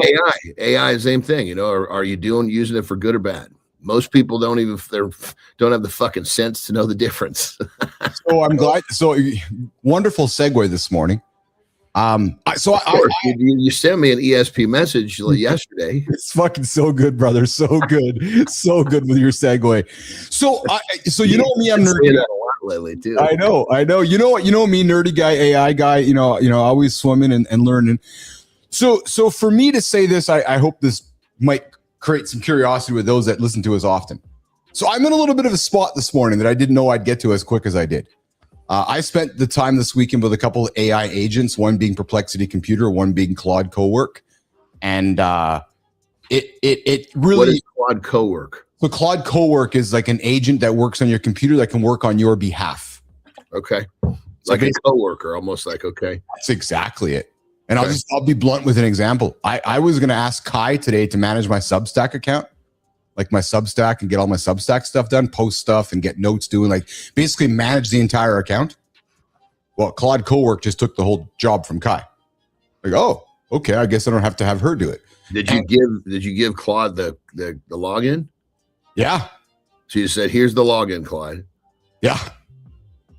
AI is the same thing. Are you using it for good or bad? Most people don't have the fucking sense to know the difference. So I'm glad. So wonderful segue this morning. You sent me an ESP message yesterday. It's fucking so good, brother. So good. So good with your segue. So you know me, I'm nerdy. A lot lately too. I know. You know what? You know me, nerdy guy, AI guy, always swimming and learning. So for me to say this, I hope this might create some curiosity with those that listen to us often. So I'm in a little bit of a spot this morning that I didn't know I'd get to as quick as I did. I spent the time this weekend with a couple of AI agents, one being Perplexity Computer, one being Claude Cowork. And it really... What is Claude Cowork? So Claude Cowork is like an agent that works on your computer that can work on your behalf. Okay. Like a coworker, almost like, okay. That's exactly it. And I'll be blunt with an example. I was going to ask Kai today to manage my Substack account, like my Substack, and get all my Substack stuff done, post stuff and get notes doing, like basically manage the entire account. Well, Claude Cowork just took the whole job from Kai. Like, oh, okay, I guess I don't have to have her do it. Did you give Claude the login? Yeah. So you said, here's the login, Claude. Yeah.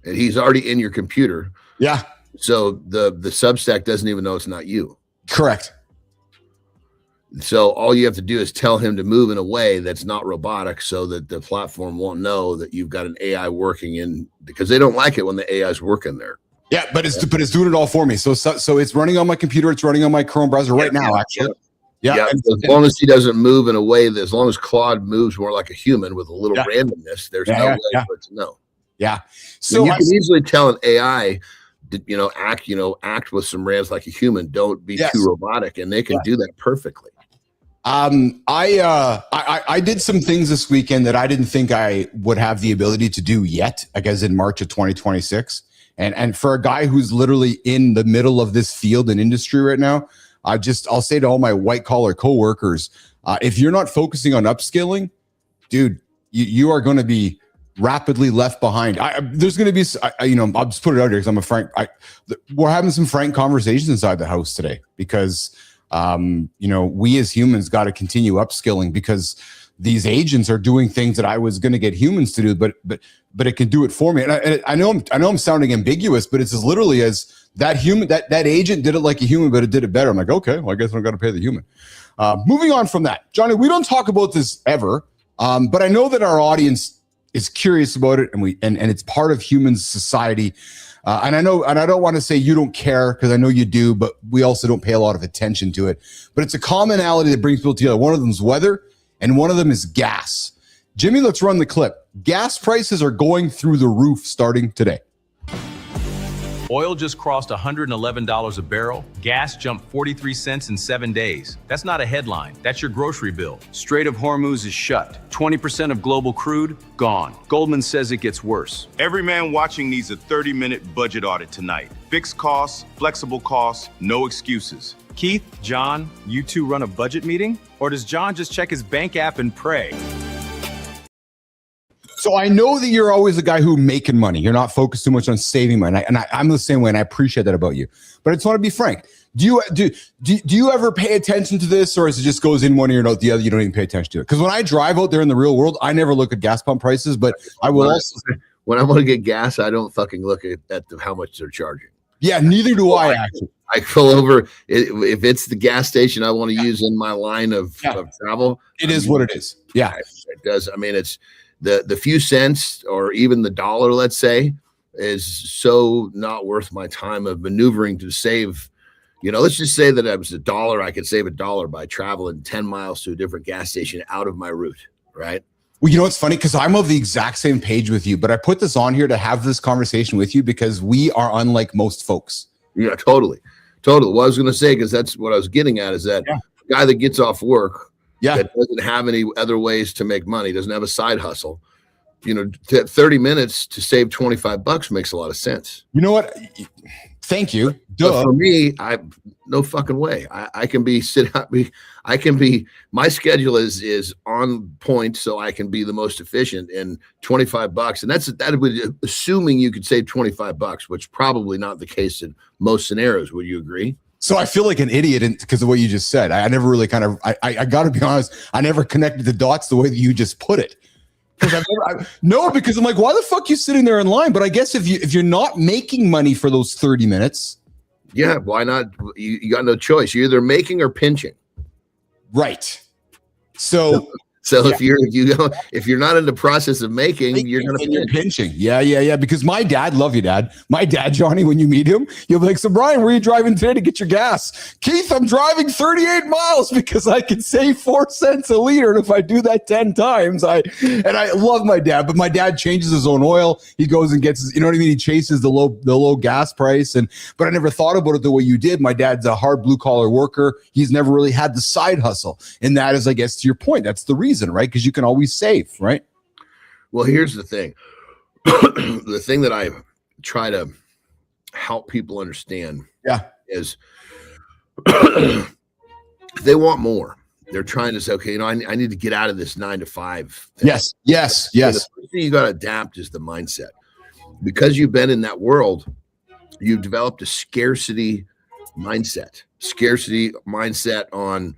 And he's already in your computer. Yeah. So the Substack doesn't even know it's not you. Correct. So all you have to do is tell him to move in a way that's not robotic so that the platform won't know that you've got an AI working in, because they don't like it when the AI is working there. Yeah, but it's doing it all for me. So it's running on my computer. It's running on my Chrome browser right now, actually. Yeah. As long as he doesn't move in a way that, as long as Claude moves more like a human with a little randomness, there's no way for it to know. Yeah. So you can easily tell an AI, act with some rands like a human. Don't be too robotic, and they can do that perfectly. I did some things this weekend that I didn't think I would have the ability to do yet, I guess in March of 2026. And for a guy who's literally in the middle of this field and industry right now, I'll say to all my white collar coworkers, if you're not focusing on upskilling, dude, you are going to be rapidly left behind. There's going to be, I'll just put it out here because I'm a frank. We're having some frank conversations inside the house today because, we as humans got to continue upskilling because these agents are doing things that I was going to get humans to do, but it can do it for me. And I know I'm sounding ambiguous, but it's as literally as that human, that agent did it like a human, but it did it better. I'm like, okay, well, I guess I don't got to pay the human. Moving on from that, Johnny, we don't talk about this ever, but I know that our audience is curious about it, and it's part of human society. And I don't want to say you don't care because I know you do, but we also don't pay a lot of attention to it. But it's a commonality that brings people together. One of them is weather, and one of them is gas. Jimmy, let's run the clip. Gas prices are going through the roof starting today. Oil just crossed $111 a barrel. Gas jumped 43 cents in 7 days. That's not a headline. That's your grocery bill. Strait of Hormuz is shut. 20% of global crude, gone. Goldman says it gets worse. Every man watching needs a 30-minute budget audit tonight. Fixed costs, flexible costs, no excuses. Keith, John, you two run a budget meeting? Or does John just check his bank app and pray? So I know that you're always the guy who making money. You're not focused too much on saving money, and I'm the same way, and I appreciate that about you. But I just want to be frank. Do you ever pay attention to this, or is it just goes in one ear and out the other? You don't even pay attention to it. Because when I drive out there in the real world, I never look at gas pump prices. But I will also when I want to get gas, I don't fucking look at how much they're charging. Yeah, neither do I actually. I pull over if it's the gas station I want to use in my line of travel. It is what it is. Yeah, it does. I mean, it's. The few cents or even the dollar, let's say, is so not worth my time of maneuvering to save. Let's just say that it was $1. I could save $1 by traveling 10 miles to a different gas station out of my route, right? Well, it's funny because I'm of the exact same page with you, but I put this on here to have this conversation with you because we are unlike most folks. Yeah, totally. What I was going to say, because that's what I was getting at, is that the guy that gets off work, that doesn't have any other ways to make money, doesn't have a side hustle. 30 minutes to save $25 makes a lot of sense. You know what? Thank you. But for me, no fucking way. I can be my schedule is on point so I can be the most efficient, and $25. And that would assuming you could save $25, which probably not the case in most scenarios. Would you agree? So I feel like an idiot because of what you just said. I never really I got to be honest. I never connected the dots the way that you just put it. Because I'm like, why the fuck you sitting there in line? But I guess if you're not making money for those 30 minutes. Yeah, why not? You got no choice. You're either making or pinching. Right. So So if you're not in the process of making, you're gonna you're pinching. Yeah. Because my dad, love you, Dad. My dad, Johnny, when you meet him, you'll be like, so Brian, where are you driving today to get your gas? Keith, I'm driving 38 miles because I can save 4 cents a liter. And if I do that 10 times, I love my dad, but my dad changes his own oil. He goes and gets his, you know what I mean? He chases the low gas price. But I never thought about it the way you did. My dad's a hard blue collar worker. He's never really had the side hustle. And that is, I guess, to your point, that's the reason, right? Because you can always save, right? Well, here's the thing. The thing that I try to help people understand is they want more. They're trying to say, okay, I need to get out of this 9 to 5 thing. Yes. The first thing you got to adapt is the mindset. Because you've been in that world, you've developed a scarcity mindset on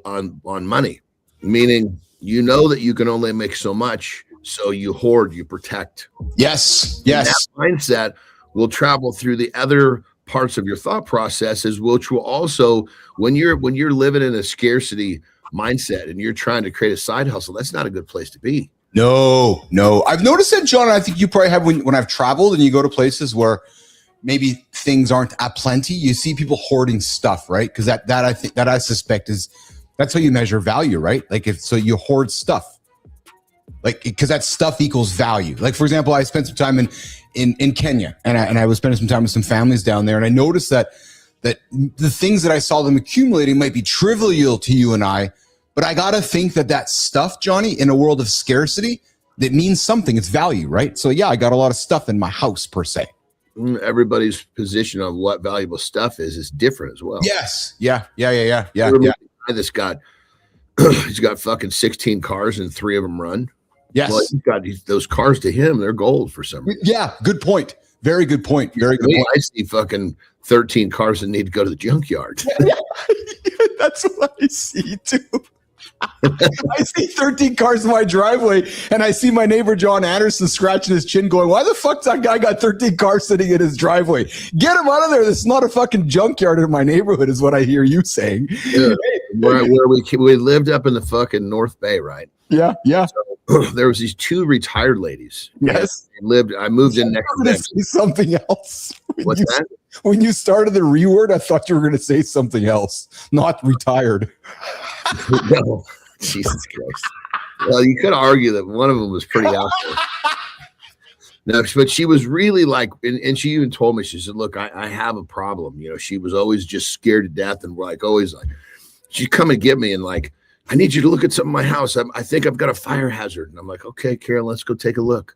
on money. Meaning, you know that you can only make so much, so you hoard, you protect. Yes. And that mindset will travel through the other parts of your thought processes, which will also, when you're living in a scarcity mindset and you're trying to create a side hustle, that's not a good place to be. No. I've noticed that, John. I think you probably have when I've traveled and you go to places where maybe things aren't aplenty. You see people hoarding stuff, right? Because I suspect that's how you measure value, right? Like so you hoard stuff, like because that stuff equals value. Like for example, I spent some time in Kenya, and I was spending some time with some families down there, and I noticed that the things that I saw them accumulating might be trivial to you and I, but I gotta think that stuff, Johnny, in a world of scarcity, that means something. It's value, right? So yeah, I got a lot of stuff in my house per se. Everybody's position on what valuable stuff is different as well. Yes. Yeah. This got he's got fucking 16 cars and 3 of them run. Yes. Well, he's got those cars to him, they're gold for some reason. Yeah, good point. Very good point. Very good point. I see fucking 13 cars that need to go to the junkyard. That's what I see too. I see 13 cars in my driveway, and I see my neighbor John Anderson scratching his chin going, why the fuck's that guy got 13 cars sitting in his driveway? Get him out of there. This is not a fucking junkyard in my neighborhood is what I hear you saying. Yeah. Where we lived up in the fucking North Bay, right? Yeah. So, there was these 2 retired ladies. Yes. I moved in next to them. Say something else. What's that? When you started the reword, I thought you were going to say something else, not retired. No, Jesus Christ. Well, you could argue that one of them was pretty out there. No, but she was really like, and she even told me, she said, look, I have a problem. She was always just scared to death and always like, she'd come and get me and like, I need you to look at something in my house. I think I've got a fire hazard. And I'm like, okay, Karen, let's go take a look.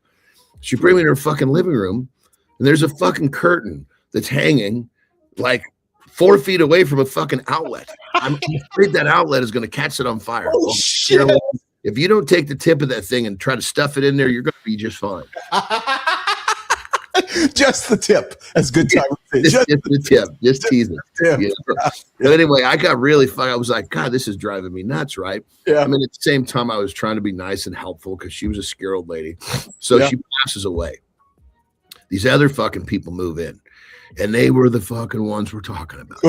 She bring me in her fucking living room, and there's a fucking curtain that's hanging like 4 feet away from a fucking outlet. I'm afraid that outlet is going to catch it on fire. Oh, shit. If you don't take the tip of that thing and try to stuff it in there, you're going to be just fine. Just the tip. That's good time. Just the tip. Just teasing. But anyway, I got really fun. I was like, God, this is driving me nuts, right? Yeah. I mean, at the same time, I was trying to be nice and helpful because she was a scare old lady. So she passes away. These other fucking people move in, and they were the fucking ones we're talking about.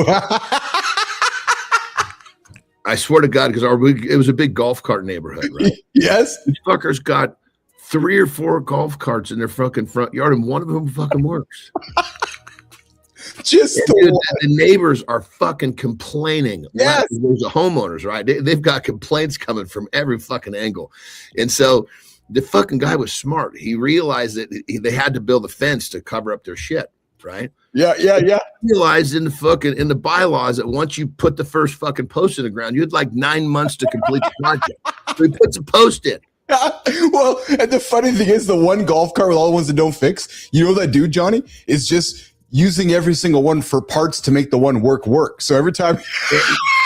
I swear to God, because it was a big golf cart neighborhood, right? Yes. These fuckers got 3 or 4 golf carts in their fucking front yard, and one of them fucking works. Just the neighbors are fucking complaining. Yes. There's a homeowners, right? They've got complaints coming from every fucking angle. And so the fucking guy was smart. He realized that they had to build a fence to cover up their shit, right? Yeah. He realized in the bylaws that once you put the first fucking post in the ground, you had like 9 months to complete the project. So he puts a post in. Well, and the funny thing is, the one golf cart with all the ones that don't fix, you know that dude, Johnny, is just using every single one for parts to make the one work. So every time, and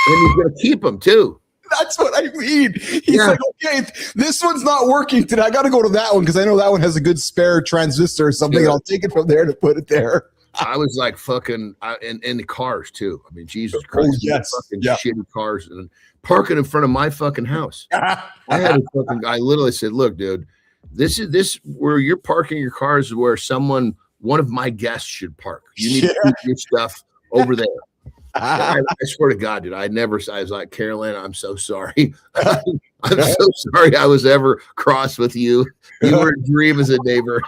he's gonna keep them too. That's what I mean. He's like, okay, this one's not working today. I got to go to that one because I know that one has a good spare transistor or something. Yeah. I'll take it from there to put it there. I was like fucking, and the cars too. I mean, Jesus Christ. Oh, yes. Fucking shitty cars and parking in front of my fucking house. I had a fucking guy literally said, look, dude, this where you're parking your cars is where one of my guests should park. You need to keep your stuff over there. I swear to God, dude, I was like, Carolyn, I'm so sorry. I'm so sorry I was ever cross with you. You were a dream as a neighbor.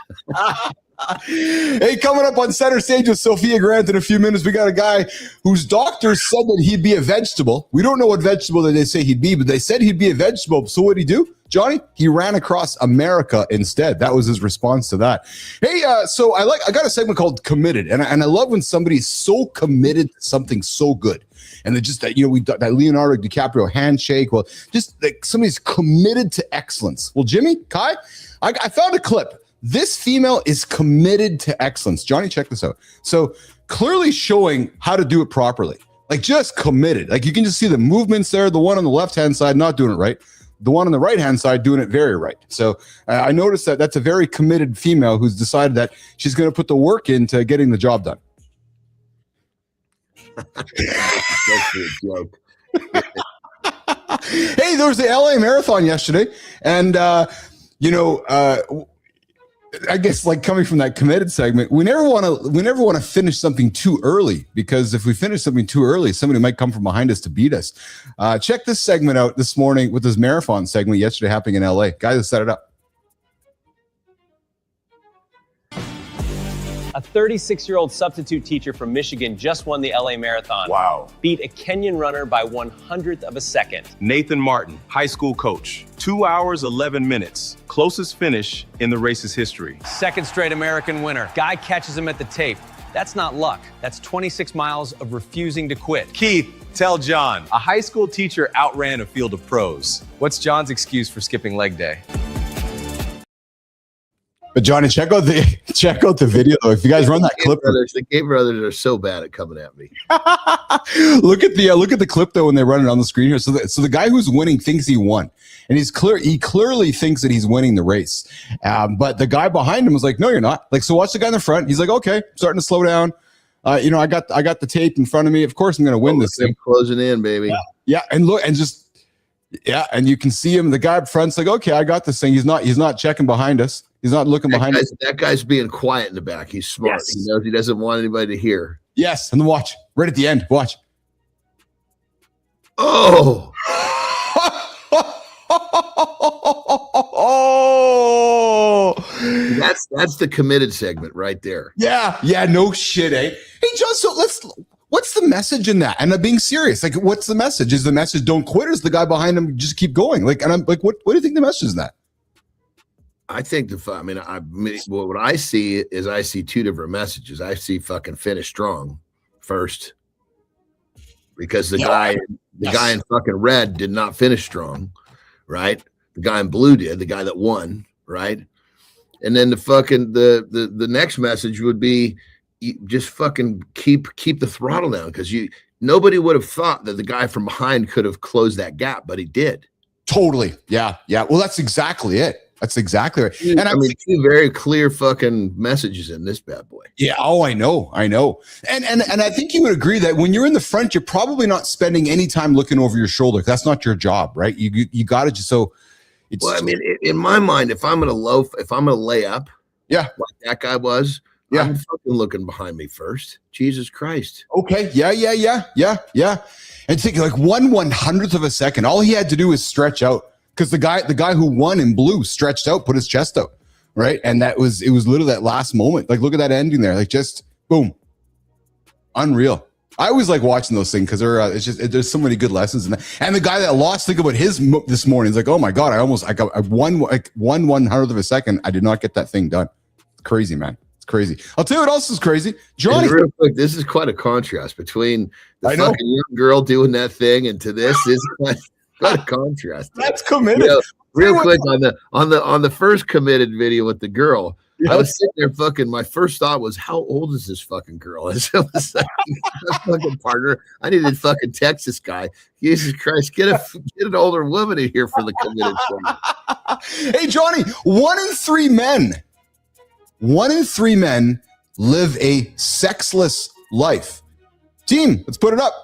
Hey, coming up on Center Stage with Sophia Grant in a few minutes, we got a guy whose doctors said that he'd be a vegetable. We don't know what vegetable that they say he'd be, but they said he'd be a vegetable. So what'd he do, Johnny? He ran across America instead. That was his response to that. Hey, so I got a segment called Committed, and I love when somebody's so committed to something so good. And just that, we got that Leonardo DiCaprio handshake. Well, just like somebody's committed to excellence. Well, Jimmy, Kai, I found a clip. This female is committed to excellence. Johnny, check this out. So clearly showing how to do it properly, like just committed. Like you can just see the movements there. The one on the left-hand side, not doing it right. The one on the right-hand side doing it very right. So I noticed that that's a very committed female who's decided that she's going to put the work into getting the job done. That's a joke. Hey, there was the LA Marathon yesterday, and I guess like coming from that committed segment, we never want to finish something too early, because if we finish something too early, somebody might come from behind us to beat us. Check this segment out this morning with this marathon segment yesterday happening in LA. Guys that set it up. A 36-year-old substitute teacher from Michigan just won the LA Marathon. Wow. Beat a Kenyan runner by 1/100th of a second. Nathan Martin, high school coach. 2 hours, 11 minutes. Closest finish in the race's history. Second straight American winner. Guy catches him at the tape. That's not luck. That's 26 miles of refusing to quit. Keith, tell John. A high school teacher outran a field of pros. What's John's excuse for skipping leg day? But Johnny, check out the video. If you guys run that clip, The Gay Brothers are so bad at coming at me. look at the clip though when they run it on the screen here. So the guy who's winning thinks he won, and he clearly thinks that he's winning the race. But the guy behind him was like, "No, you're not." Like, so watch the guy in the front. He's like, "Okay, starting to slow down. I got the tape in front of me. Of course, I'm going to win this thing." Closing in, baby. Yeah, and look, and just and you can see him. The guy up front's like, "Okay, I got this thing." He's not checking behind us. He's not looking behind us. That guy's being quiet in the back. He's smart. Yes. He knows he doesn't want anybody to hear. Yes, and then watch right at the end. Watch. Oh. That's the committed segment right there. Yeah, no shit, eh? Hey, John, so what's the message in that? And I'm being serious. Like, what's the message? Is the message don't quit, or is the guy behind him just keep going? Like, and I'm like, what do you think the message is in that? I think what I see is I see two different messages. I see fucking finish strong first, because the guy in fucking red did not finish strong, right? The guy in blue did, the guy that won, right? And then the next message would be, you just fucking keep the throttle down, because nobody would have thought that the guy from behind could have closed that gap, but he did. Totally. Yeah. Well, that's exactly it. That's exactly right. And I mean, two very clear fucking messages in this bad boy. Yeah. Oh, I know. And I think you would agree that when you're in the front, you're probably not spending any time looking over your shoulder. That's not your job, right? You got to just so. Well, I mean, in my mind, if I'm gonna lay up, yeah, like that guy was, yeah, I'm fucking looking behind me first. Jesus Christ. Okay. Yeah. And think like 1/100th of a second. All he had to do was stretch out. Because the guy who won in blue stretched out, put his chest out, right? And it was literally that last moment. Like, look at that ending there. Like, just boom, unreal. I always like watching those things because there's so many good lessons in that. And the guy that lost, think about his this morning. He's like, oh my god, I won like 1/100th of a second. I did not get that thing done. It's crazy, man. It's crazy. I'll tell you what else is crazy, Johnny. And real quick, this is quite a contrast between the fucking young girl doing that thing and to this. What a contrast. That's committed. Real quick on the first committed video with the girl, yes. I was sitting there fucking. My first thought was, how old is this fucking girl? And so I was like, fucking partner, I need to fucking text this guy. Jesus Christ, get an older woman in here for the committed thing. Hey Johnny, 1 in 3 men live a sexless life. Team, let's put it up.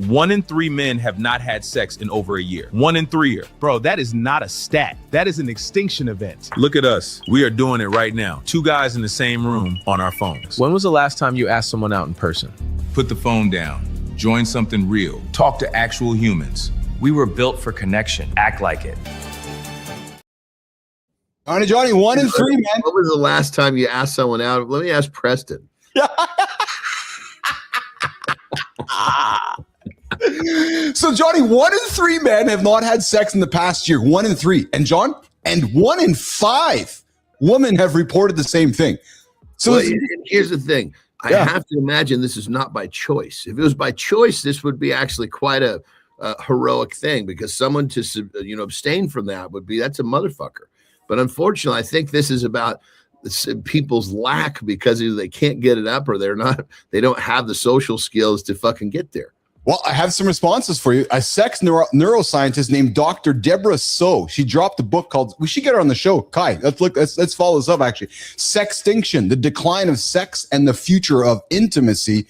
1 in 3 men have not had sex in over a year. 1 in 3 year. Bro, that is not a stat. That is an extinction event. Look at us. We are doing it right now. 2 guys in the same room on our phones. When was the last time you asked someone out in person? Put the phone down. Join something real. Talk to actual humans. We were built for connection. Act like it. Johnny, 1 in 3, man. What was the last time you asked someone out? Let me ask Preston. So, Johnny, 1 in 3 men have not had sex in the past year. 1 in 3. And John, and 1 in 5 women have reported the same thing. So well, here's the thing. I have to imagine this is not by choice. If it was by choice, this would be actually quite a heroic thing, because someone to abstain from that's a motherfucker. But unfortunately, I think this is about people's lack, because either they can't get it up or they don't have the social skills to fucking get there. Well, I have some responses for you. A sex neuroscientist named Dr. Deborah So. She dropped a book called, we should get her on the show. Kai, let's follow this up actually. Sextinction, the decline of sex and the future of intimacy.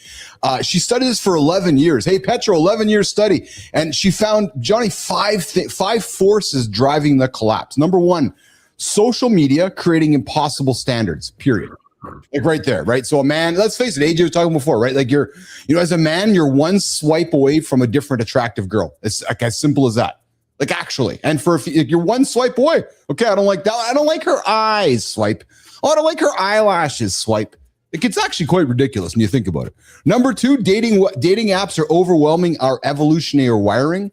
She studied this for 11 years. Hey, Petra, 11-year study. And she found, Johnny, five forces driving the collapse. Number 1, social media creating impossible standards, period. Like right there, right? So a man, let's face it, AJ was talking before, right? Like as a man, you're one swipe away from a different attractive girl. It's like as simple as that. Like actually, and if you're one swipe away, okay, I don't like that. I don't like her eyes, swipe. Oh, I don't like her eyelashes, swipe. It's actually quite ridiculous when you think about it. Number 2, dating apps are overwhelming our evolutionary wiring.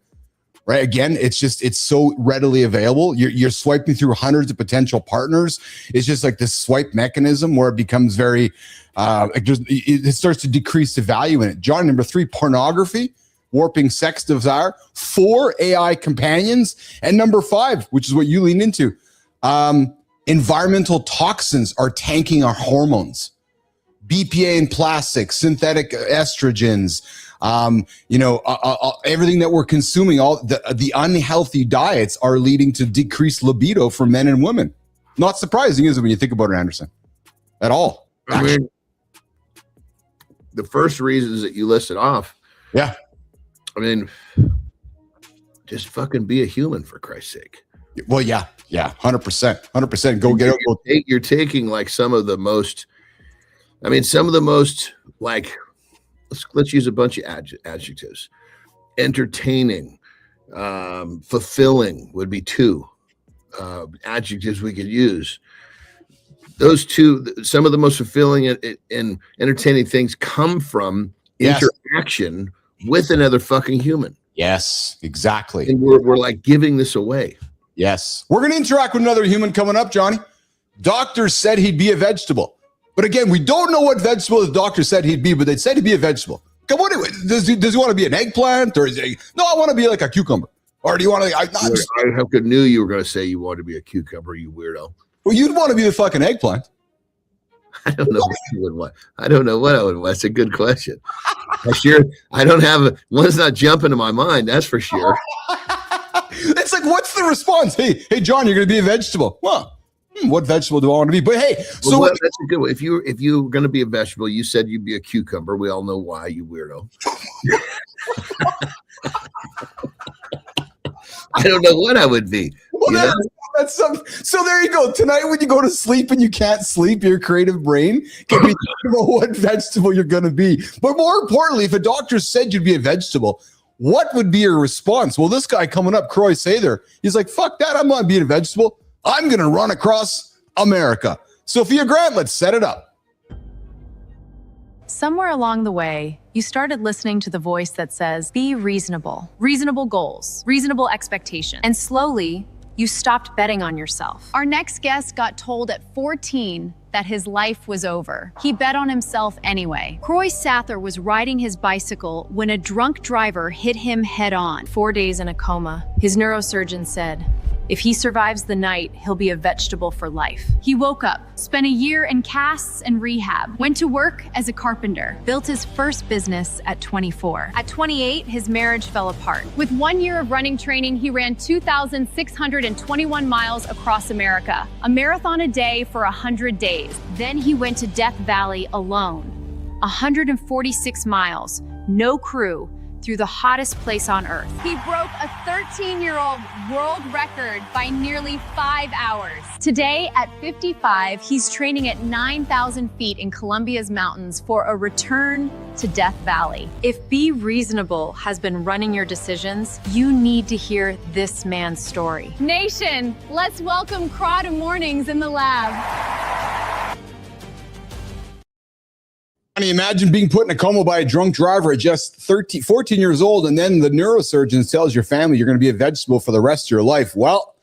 Right. Again, it's so readily available. You're swiping through hundreds of potential partners. It's just like this swipe mechanism where it becomes very, it starts to decrease the value in it. John, number 3, pornography, warping sex desire. 4, AI companions. And number 5, which is what you lean into, environmental toxins are tanking our hormones. BPA in plastic, synthetic estrogens, everything that we're consuming, all the unhealthy diets are leading to decreased libido for men and women. Not surprising, is it, when you think about it, Anderson? At all. I mean, the first reasons that you listed off. Yeah. I mean, just fucking be a human, for Christ's sake. Well, yeah. 100%. Go. You're taking like some of the most like, let's use a bunch of adjectives. Entertaining, fulfilling would be 2 adjectives we could use. Those 2, some of the most fulfilling and entertaining things come from interaction with another fucking human. Yes, exactly. And we're like giving this away. Yes. We're going to interact with another human coming up, Johnny. Doctors said he'd be a vegetable. But again, we don't know what vegetable the doctor said he'd be, but they said he'd be a vegetable. Come on, does he want to be an eggplant, or is he? No, I want to be like a cucumber. Or do you want to? I knew you were going to say you wanted to be a cucumber, you weirdo. Well, you'd want to be the fucking eggplant. I don't know what you would want. I don't know what I would want. That's a good question. I don't have one's not jumping to my mind. That's for sure. It's like, what's the response? Hey, John, you're going to be a vegetable. Well, what vegetable do I want to be? But hey, so that's a good one. If you were going to be a vegetable, you said you'd be a cucumber. We all know why, you weirdo. I don't know what I would be. Well, that's something. So there you go. Tonight, when you go to sleep and you can't sleep, your creative brain can be thinking about what vegetable you're going to be. But more importantly, if a doctor said you'd be a vegetable, what would be your response? Well, this guy coming up, Croy Sather, he's like, fuck that. I'm not being a vegetable. I'm going to run across America. Sophia Grant, let's set it up. Somewhere along the way, you started listening to the voice that says, be reasonable, reasonable goals, reasonable expectation. And slowly, you stopped betting on yourself. Our next guest got told at 14 that his life was over. He bet on himself anyway. Croy Sather was riding his bicycle when a drunk driver hit him head on. 4 days in a coma. His neurosurgeon said, if he survives the night, he'll be a vegetable for life. He woke up, spent a year in casts and rehab, went to work as a carpenter, built his first business at 24. At 28, his marriage fell apart. With 1 year of running training, he ran 2,621 miles across America, a marathon a day for 100 days. Then he went to Death Valley alone, 146 miles, no crew, through the hottest place on earth. He broke a 13-year-old world record by nearly 5 hours. Today, at 55, he's training at 9,000 feet in Colombia's mountains for a return to Death Valley. If Be Reasonable has been running your decisions, you need to hear this man's story. Nation, let's welcome Crowd Mornings in the lab. Imagine being put in a coma by a drunk driver at just 14 years old, and then the neurosurgeon tells your family you're going to be a vegetable for the rest of your life. Well,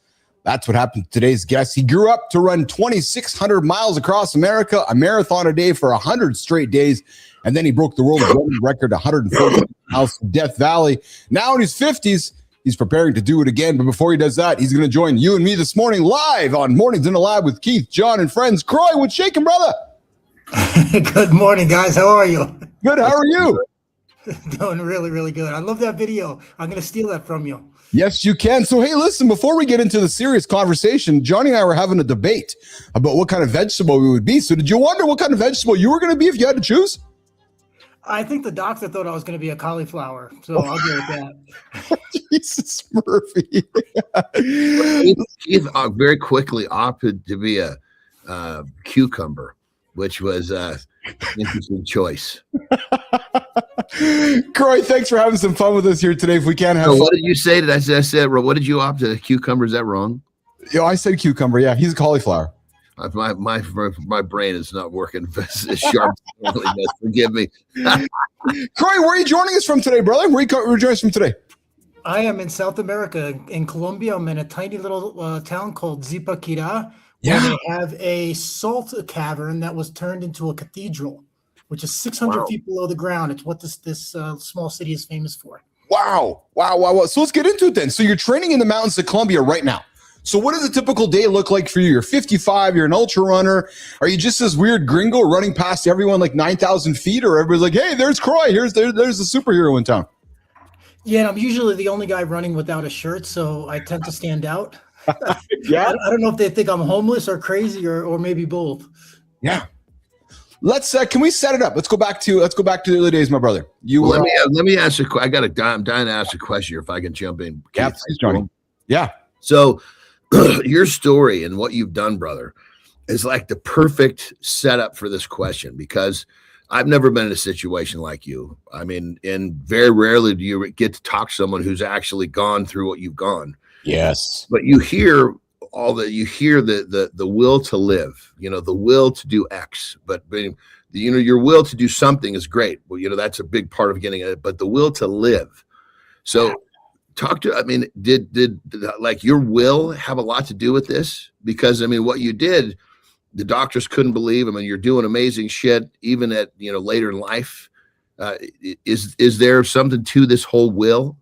that's what happened to today's guest. He grew up to run 2,600 miles across America, a marathon a day for 100 straight days, and then he broke the world record 140 miles from Death Valley. Now in his 50s, he's preparing to do it again. But before he does that, he's going to join you and me this morning live on Mornings in the Lab with Keith, John, and friends. Croy, what's shaking, brother? Good morning, guys. How are you? Good. How are you? Doing really, really good. I love that video. I'm going to steal that from you. Yes, you can. So, hey, listen, before we get into the serious conversation, Johnny and I were having a debate about what kind of vegetable we would be. So did you wonder what kind of vegetable you were going to be if you had to choose? I think the doctor thought I was going to be a cauliflower, so I'll go with that. Jesus, Murphy. Keith very quickly opted to be a cucumber, which was an interesting choice. Croy, thanks for having some fun with us here today. If we can have fun. What did you say? Did I say what did you opt to? Cucumber? Is that wrong? Yeah, I said cucumber. Yeah, he's a cauliflower. My brain is not working as sharp. Forgive me. Croy, where are you joining us from today, brother? Where are you joining us from today? I am in South America, in Colombia. I'm in a tiny little town called Zipaquirá, where they have a salt cavern that was turned into a cathedral, which is 600 feet below the ground. It's what this small city is famous for. Wow. So let's get into it then. So you're training in the mountains of Colombia right now. So what does a typical day look like for you? You're 55, you're an ultra runner. Are you just this weird gringo running past everyone like 9,000 feet, or everybody's like, hey, there's Croy, there's a superhero in town? Yeah, and I'm usually the only guy running without a shirt, so I tend to stand out. Yeah. I don't know if they think I'm homeless or crazy or maybe both. Yeah. Let's can we set it up? Let's go back to the other days, my brother. Let me ask you. I'm dying to ask a question if I can jump in. Yeah, please, Johnny. Yeah. So your story and what you've done, brother, is like the perfect setup for this question, because I've never been in a situation like you. I mean, and very rarely do you get to talk to someone who's actually gone through what you've gone. Yes. But you hear the will to live, the will to do X, but your will to do something is great. Well, that's a big part of getting it, but the will to live. So did like your will have a lot to do with this? Because what you did, the doctors couldn't believe. You're doing amazing shit even at, later in life. Is there something to this whole will?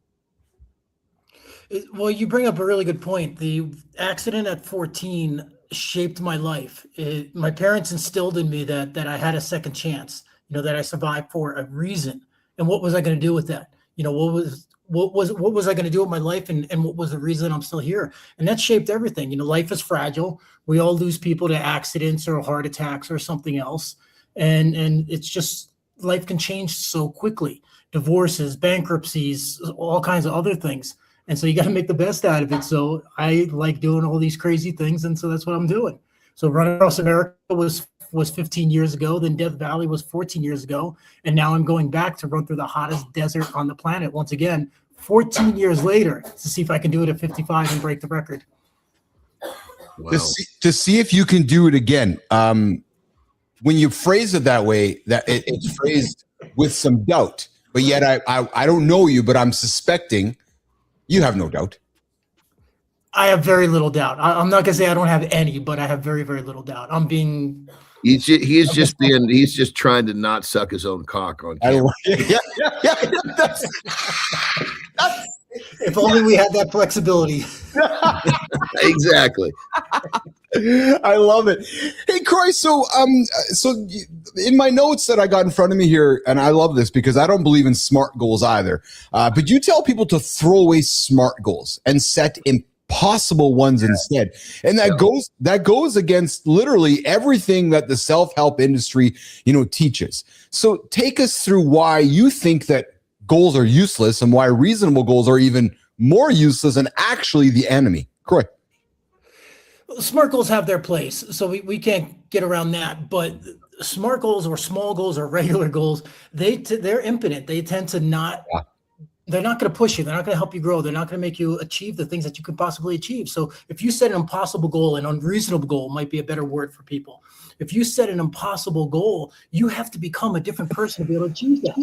Well, you bring up a really good point. The accident at 14 shaped my life. My parents instilled in me that I had a second chance, that I survived for a reason. And what was I going to do with that? What was I going to do with my life, and what was the reason I'm still here? And that shaped everything. Life is fragile. We all lose people to accidents or heart attacks or something else. And it's just, life can change so quickly. Divorces, bankruptcies, all kinds of other things. And so you got to make the best out of it. So I like doing all these crazy things. And so that's what I'm doing. So running across America was 15 years ago. Then Death Valley was 14 years ago. And now I'm going back to run through the hottest desert on the planet once again, 14 years later, to see if I can do it at 55 and break the record. Wow. To see if you can do it again. When you phrase it that way, that it's phrased with some doubt, but yet I don't know you, but I'm suspecting you have no doubt. I have very little doubt. I'm not gonna say I don't have any, but I have very, very little doubt. He's just trying to not suck his own cock on camera. If only we had that flexibility. Exactly. I love it. Hey, Croy, so in my notes that I got in front of me here, and I love this because I don't believe in SMART goals either, but you tell people to throw away SMART goals and set impossible ones instead. And that goes against literally everything that the self-help industry, teaches. So take us through why you think that goals are useless and why reasonable goals are even more useless and actually the enemy. Croy. Smart goals have their place, so we can't get around that. But smart goals or small goals or regular goals, they're impotent. They tend to not. Yeah. They're not going to push you. They're not going to help you grow. They're not going to make you achieve the things that you could possibly achieve. So if you set an impossible goal, an unreasonable goal might be a better word for people. If you set an impossible goal, you have to become a different person to be able to achieve that.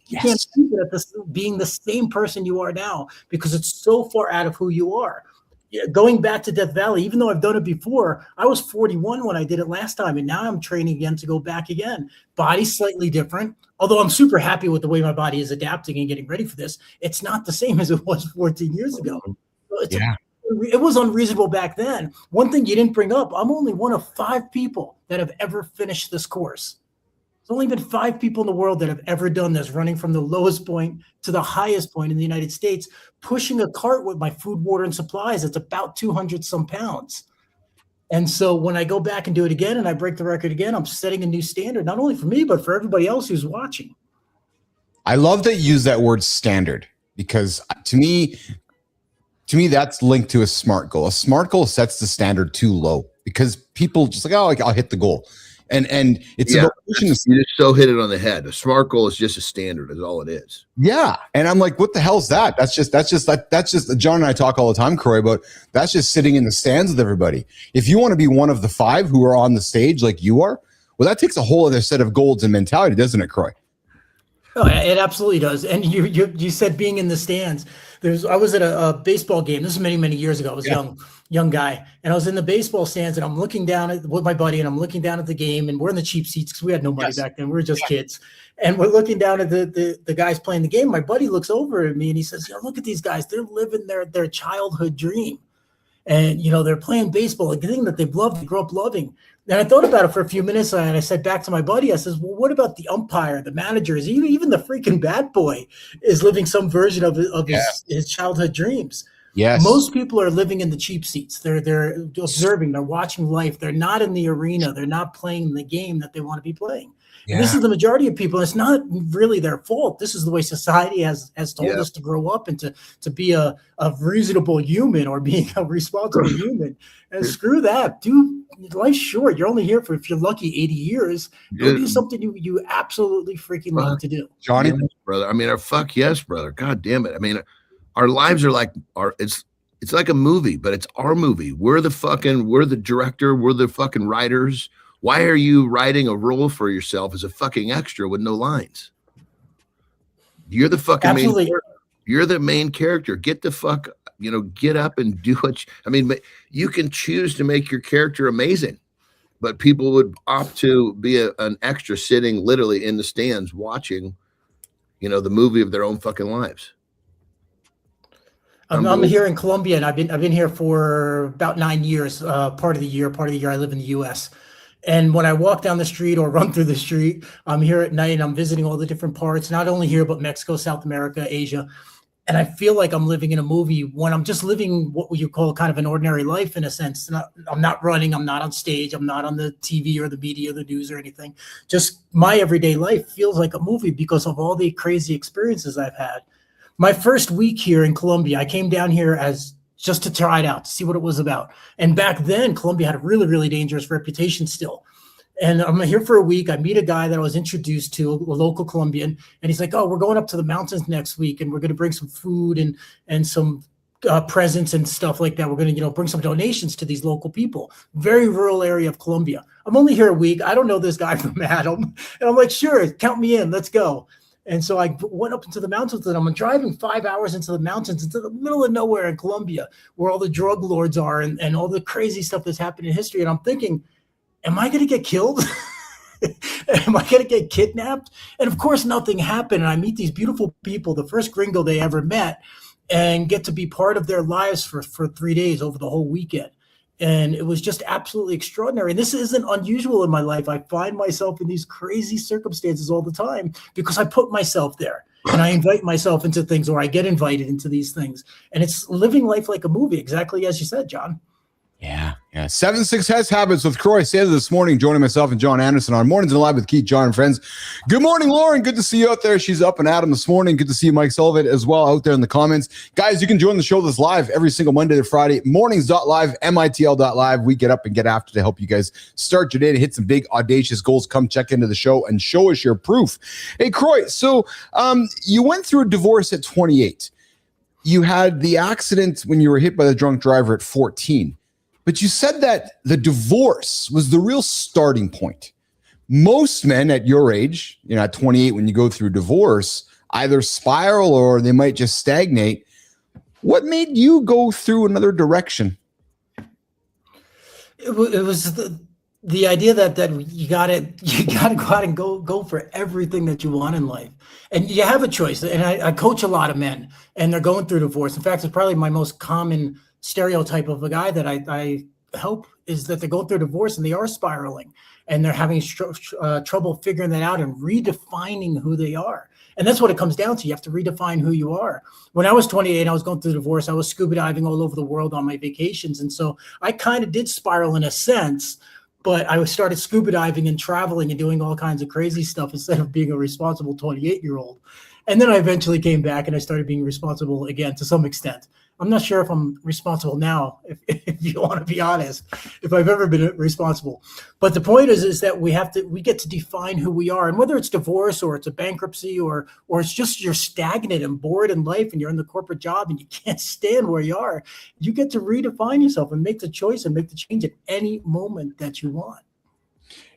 You can't achieve it at being the same person you are now because it's so far out of who you are. Going back to Death Valley, even though I've done it before, I was 41 when I did it last time, and now I'm training again to go back again. Body's slightly different, although I'm super happy with the way my body is adapting and getting ready for this. It's not the same as it was 14 years ago. So it was unreasonable back then. One thing you didn't bring up, I'm only one of 5 people that have ever finished this course. There's only been 5 people in the world that have ever done this, running from the lowest point to the highest point in the United States, pushing a cart with my food, water, and supplies. It's about 200 some pounds. And so when I go back and do it again and I break the record again, I'm setting a new standard, not only for me, but for everybody else who's watching. I love that you use that word standard because to me, that's linked to a smart goal. A smart goal sets the standard too low because people just like, oh, I'll hit the goal. And it's about pushing you just so hit it on the head. A SMART goal is just a standard, is all it is. Yeah. And I'm like, what the hell is that? That's just John and I talk all the time, Croy, about that's just sitting in the stands with everybody. If you want to be one of the 5 who are on the stage like you are, well, that takes a whole other set of goals and mentality, doesn't it, Croy? Oh, it absolutely does. And you said being in the stands. I was at a baseball game. This is many, many years ago. I was a young guy, and I was in the baseball stands, and I'm looking down with my buddy, and I'm looking down at the game, and we're in the cheap seats because we had no money back then. We were just kids, and we're looking down at the guys playing the game. My buddy looks over at me and he says, "Look at these guys. They're living their childhood dream, and they're playing baseball, a thing that they've loved, they grew up loving." And I thought about it for a few minutes, and I said back to my buddy, I says, well, what about the umpire, the managers, even the freaking bat boy is living some version of his childhood dreams. Yes. Most people are living in the cheap seats. They're observing, they're watching life. They're not in the arena. They're not playing the game that they want to be playing. Yeah. And this is the majority of people. It's not really their fault. This is the way society has told us to grow up and to be a reasonable human or being a responsible human. And screw that. Dude, life's short. You're only here for, if you're lucky, 80 years. Go do something you absolutely freaking love to do. Johnny? Yes, brother. I mean, fuck yes, brother. God damn it. I mean, our lives are like it's like a movie, but it's our movie. We're the director. We're the fucking writers. Why are you writing a role for yourself as a fucking extra with no lines? You're the fucking main character. You're the main character. Get the fuck, get up and do what you can choose to make your character amazing, but people would opt to be an extra sitting literally in the stands watching, the movie of their own fucking lives. I'm here in Colombia, and I've been here for about 9 years. Part of the year I live in the U.S. And when I walk down the street or run through the street, I'm here at night and I'm visiting all the different parts, not only here, but Mexico, South America, Asia. And I feel like I'm living in a movie when I'm just living what you call kind of an ordinary life in a sense. I'm not running. I'm not on stage. I'm not on the TV or the media or the news or anything. Just my everyday life feels like a movie because of all the crazy experiences I've had. My first week here in Colombia, I came down here as just to try it out, to see what it was about. And back then, Colombia had a really, really dangerous reputation still. And I'm here for a week. I meet a guy that I was introduced to, a local Colombian, and he's like, "Oh, we're going up to the mountains next week, and we're going to bring some food and some presents and stuff like that. We're going to, bring some donations to these local people." Very rural area of Colombia. I'm only here a week. I don't know this guy from Adam, and I'm like, "Sure, count me in. Let's go." And so I went up into the mountains, and I'm driving 5 hours into the mountains, into the middle of nowhere in Colombia, where all the drug lords are and all the crazy stuff that's happened in history. And I'm thinking, am I going to get killed? Am I going to get kidnapped? And of course, nothing happened. And I meet these beautiful people, the first gringo they ever met, and get to be part of their lives for 3 days over the whole weekend. And it was just absolutely extraordinary. And this isn't unusual in my life. I find myself in these crazy circumstances all the time because I put myself there and I invite myself into things, or I get invited into these things. And it's living life like a movie, exactly as you said, John. Yeah. Yeah, 7-6 has habits with Croy Saylor this morning, joining myself and John Anderson on Mornings and Live with Keith, John, and friends. Good morning, Lauren. Good to see you out there. She's up and at 'em this morning. Good to see you, Mike Sullivan, as well out there in the comments. Guys, you can join the show that's live every single Monday to Friday, mornings.live, mitl.live. We get up and get after to help you guys start your day to hit some big, audacious goals. Come check into the show and show us your proof. Hey, Croy, so you went through a divorce at 28. You had the accident when you were hit by the drunk driver at 14. But you said that the divorce was the real starting point. Most men at your age, at 28, when you go through divorce, either spiral or they might just stagnate. What made you go through another direction? It was the idea that you gotta go out and go for everything that you want in life, and you have a choice. And I coach a lot of men, and they're going through divorce. In fact, it's probably my most common stereotype of a guy that I help is that they're going through divorce and they are spiraling and they're having trouble figuring that out and redefining who they are. And that's what it comes down to. You have to redefine who you are. When I was 28, I was going through divorce. I was scuba diving all over the world on my vacations. And so I kind of did spiral in a sense, but I started scuba diving and traveling and doing all kinds of crazy stuff instead of being a responsible 28-year-old. And then I eventually came back and I started being responsible again to some extent. I'm not sure if I'm responsible now, if you want to be honest, if I've ever been responsible. But the point is that we get to define who we are. And whether it's divorce or it's a bankruptcy or it's just you're stagnant and bored in life and you're in the corporate job and you can't stand where you are, you get to redefine yourself and make the choice and make the change at any moment that you want.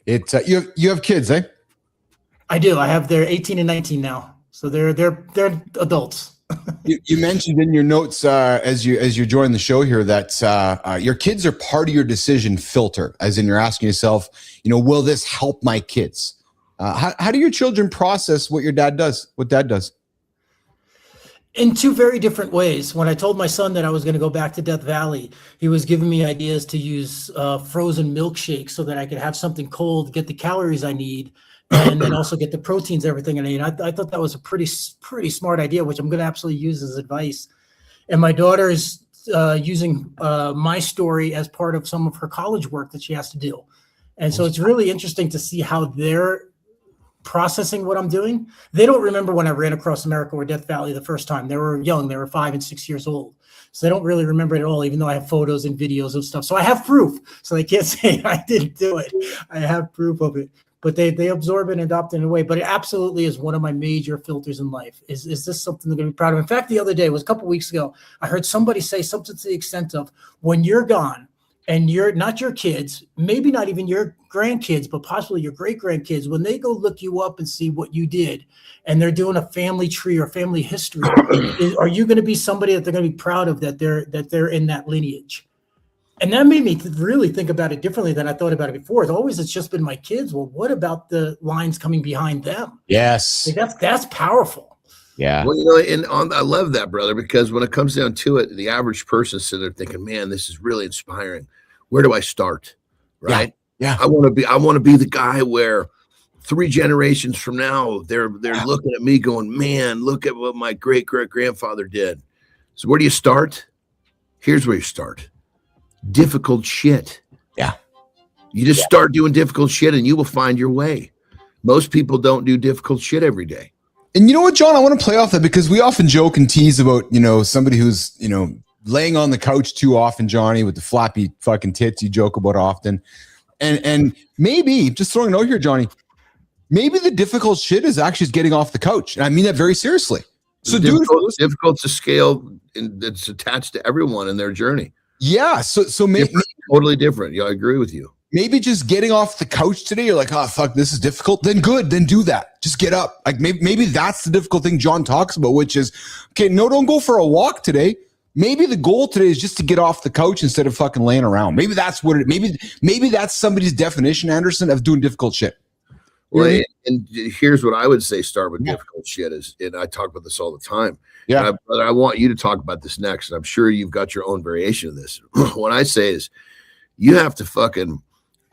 You have kids, eh? I do. They're 18 and 19 now. So they're adults. You mentioned in your notes as you joined the show here that your kids are part of your decision filter, as in you're asking yourself, will this help my kids? How do your children process what dad does? In two very different ways. When I told my son that I was going to go back to Death Valley, he was giving me ideas to use frozen milkshakes so that I could have something cold, get the calories I need, and then also get the proteins, everything I need. I thought that was a pretty smart idea, which I'm going to absolutely use as advice. And my daughter is using my story as part of some of her college work that she has to do. And so it's really interesting to see how they're processing what I'm doing. They don't remember when I ran across America or Death Valley the first time. They were young. They were 5 and 6 years old. So they don't really remember it at all, even though I have photos and videos of stuff. So I have proof. So they can't say I didn't do it. I have proof of it. But they absorb it and adopt it in a way. But it absolutely is one of my major filters in life. Is this something they're going to be proud of? In fact, the other day, it was a couple of weeks ago, I heard somebody say something to the extent of, when you're gone and you're not your kids, maybe not even your grandkids, but possibly your great-grandkids, when they go look you up and see what you did, and they're doing a family tree or family history, are you going to be somebody that they're going to be proud of, that they're in that lineage? And that made me really think about it differently than I thought about it before. It's just been my kids. Well, what about the lines coming behind them? Yes. That's powerful. Yeah. Well, I love that, brother, because when it comes down to it, the average person sitting there thinking, man, this is really inspiring. Where do I start? Right. Yeah. I want to be the guy where 3 generations from now, they're looking at me going, man, look at what my great-great-grandfather did. So where do you start? Here's where you start. Difficult shit. Yeah. You just start doing difficult shit and you will find your way. Most people don't do difficult shit every day. And you know what, John, I want to play off that because we often joke and tease about, somebody who's, laying on the couch too often, Johnny, with the flappy fucking tits you joke about often. And maybe, just throwing a note here, Johnny, maybe the difficult shit is actually getting off the couch. And I mean that very seriously. So difficult to scale, and it's attached to everyone in their journey. Yeah. So maybe totally different. Yeah, I agree with you. Maybe just getting off the couch today, you're like, oh, fuck, this is difficult. Then good. Then do that. Just get up. Like maybe that's the difficult thing John talks about, which is, okay, no, don't go for a walk today. Maybe the goal today is just to get off the couch instead of fucking laying around. Maybe that's what maybe that's somebody's definition, Anderson, of doing difficult shit. Well, and here's what I would say, start with difficult shit is, and I talk about this all the time. Yeah. But I want you to talk about this next. And I'm sure you've got your own variation of this. What I say is you have to fucking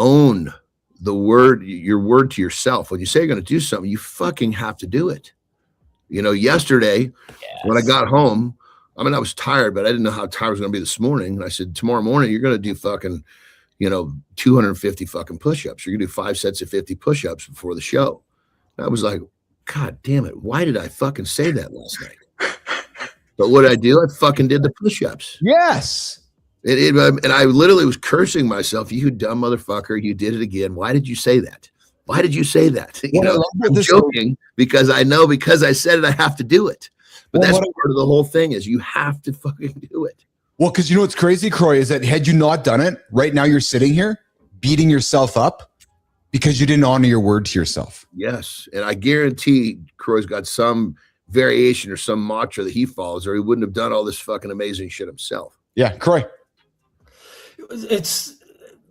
own your word to yourself. When you say you're going to do something, you fucking have to do it. Yesterday when I got home, I was tired, but I didn't know how tired I was going to be this morning. And I said, tomorrow morning, you're going to do fucking 250 fucking push-ups. You're gonna do 5 sets of 50 push-ups before the show. And I was like, God damn it, why did I fucking say that last night? But what did I do? I fucking did the push-ups. Yes. And I literally was cursing myself. You dumb motherfucker, you did it again. Why did you say that? Why did you say that? I'm joking because I know because I said it, I have to do it. But that's part of the whole thing is you have to fucking do it. Well, because you know what's crazy, Croy, is that had you not done it, right now you're sitting here beating yourself up because you didn't honor your word to yourself. Yes. And I guarantee Croy's got some variation or some mantra that he follows, or he wouldn't have done all this fucking amazing shit himself. Yeah, Croy. It's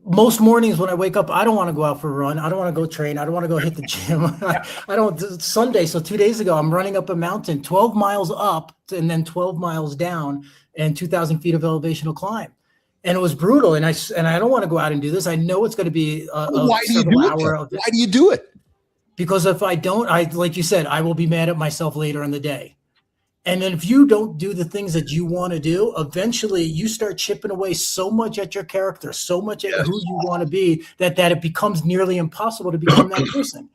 most mornings when I wake up, I don't want to go out for a run. I don't want to go train. I don't want to go hit the gym. I don't. It's Sunday, so 2 days ago, I'm running up a mountain, 12 miles up and then 12 miles down, and 2,000 feet of elevational climb. And it was brutal. And I don't want to go out and do this. I know it's going to be why do you do it? Why do you do it? Because if I don't, like you said, I will be mad at myself later in the day. And then if you don't do the things that you want to do, eventually you start chipping away so much at your character, so much at who you want to be, that it becomes nearly impossible to become that person.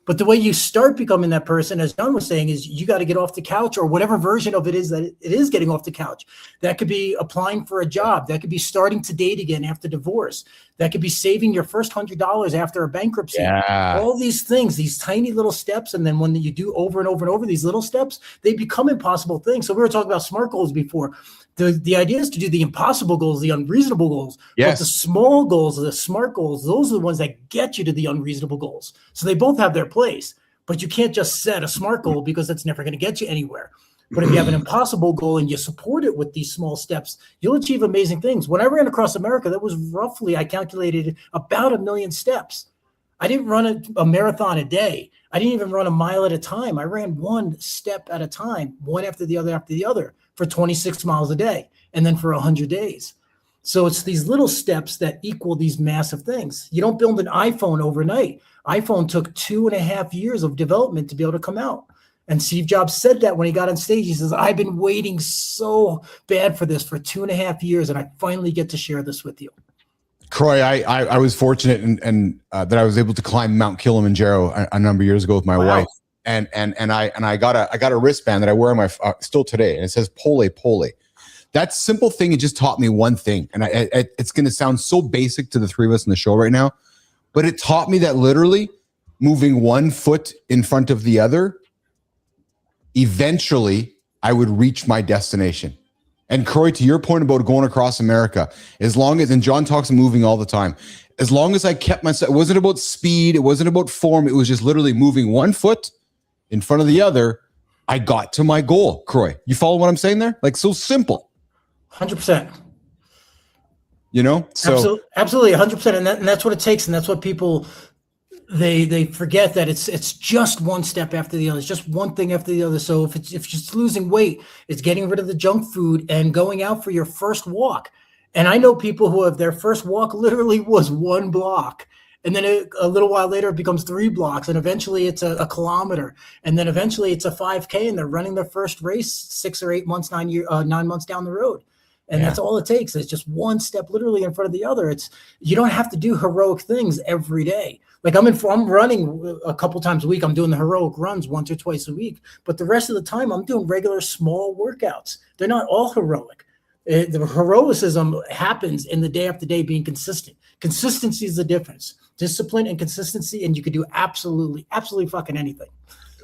But the way you start becoming that person, as John was saying, is you got to get off the couch, or whatever version of it is that it is getting off the couch. That could be applying for a job. That could be starting to date again after divorce. That could be saving your first $100 after a bankruptcy. Yeah. All these things, these tiny little steps. And then when you do over and over and over these little steps, they become impossible things. So we were talking about SMART goals before. The idea is to do the impossible goals, the unreasonable goals. Yes. But the small goals, the SMART goals, those are the ones that get you to the unreasonable goals. So they both have their place, but you can't just set a SMART goal because that's never going to get you anywhere. But if you have an impossible goal and you support it with these small steps, you'll achieve amazing things. When I ran across America, that was roughly, I calculated, about 1 million steps. I didn't run a marathon a day. I didn't even run a mile at a time. I ran one step at a time, one after the other, for 26 miles a day, and then for 100 days. So it's these little steps that equal these massive things. You don't build an iPhone overnight. iPhone took 2.5 years of development to be able to come out. And Steve Jobs said that when he got on stage. He says, I've been waiting so bad for this for 2.5 years, and I finally get to share this with you. Croy, I was fortunate and that I was able to climb Mount Kilimanjaro a number of years ago with my wife, and I got a wristband that I wear on my still today, and it says Pole Pole. That simple thing, it just taught me one thing, and it's going to sound so basic to the three of us in the show right now, but it taught me that literally moving one foot in front of the other, eventually I would reach my destination. And Croy, to your point about going across America, as long as, and John talks moving all the time, as long as I kept myself, it wasn't about speed, it wasn't about form, it was just literally moving one foot in front of the other, I got to my goal. Croy, you follow what I'm saying there? Like, so simple. 100%. You know? So absolutely 100%. And that's what it takes. And that's what people, they forget, that it's just one step after the other. It's just one thing after the other. So if it's just losing weight, it's getting rid of the junk food and going out for your first walk. And I know people who have their first walk literally was 1 block. And then a little while later, it becomes 3 blocks. And eventually it's a kilometer. And then eventually it's a 5K, and they're running their first race 6 or 8 months, 9 months down the road. And that's all it takes. It's just one step literally in front of the other. You don't have to do heroic things every day. Like I'm running a couple times a week. I'm doing the heroic runs once or twice a week. But the rest of the time, I'm doing regular small workouts. They're not all heroic. The heroicism happens in the day after day being consistent. Consistency is the difference. Discipline and consistency, and you could do absolutely fucking anything.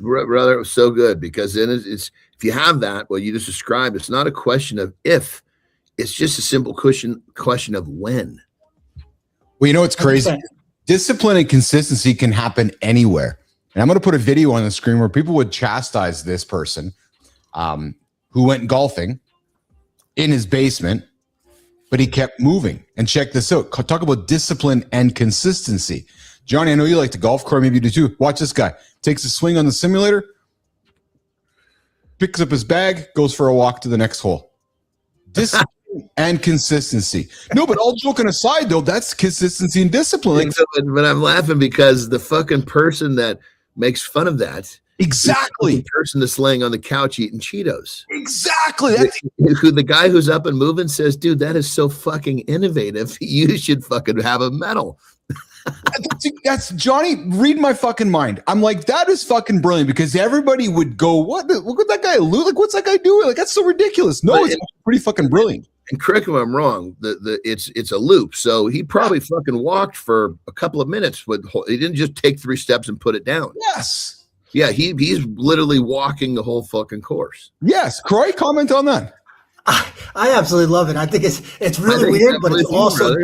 Brother, it was so good, because then it's if you have that, well, you just described, it's not a question of if, it's just a simple question of when. Well, you know, it's crazy. 100%. Discipline and consistency can happen anywhere. And I'm going to put a video on the screen where people would chastise this person who went golfing in his basement, but he kept moving. And check this out. Talk about discipline and consistency. Johnny, I know you like to golf. Croy, maybe you do too. Watch this guy. Takes a swing on the simulator, picks up his bag, goes for a walk to the next hole. Discipline and consistency. No, but all joking aside, though, that's consistency and discipline. But I'm laughing because the fucking person that makes fun of that Exactly. The person that's laying on the couch eating Cheetos. Exactly. The guy who's up and moving says, dude, that is so fucking innovative. You should fucking have a medal. That's Johnny, read my fucking mind. I'm like, that is fucking brilliant, because everybody would go, what? Look at that guy. Like, what's that guy doing? Like, that's so ridiculous. No, it's pretty fucking brilliant. And correct me if I'm wrong. It's a loop. So he probably fucking walked for a couple of minutes. He didn't just take 3 steps and put it down. Yes. Yeah, he's literally walking the whole fucking course. Yes. Croy, comment on that. I absolutely love it. I think it's really weird, but it's also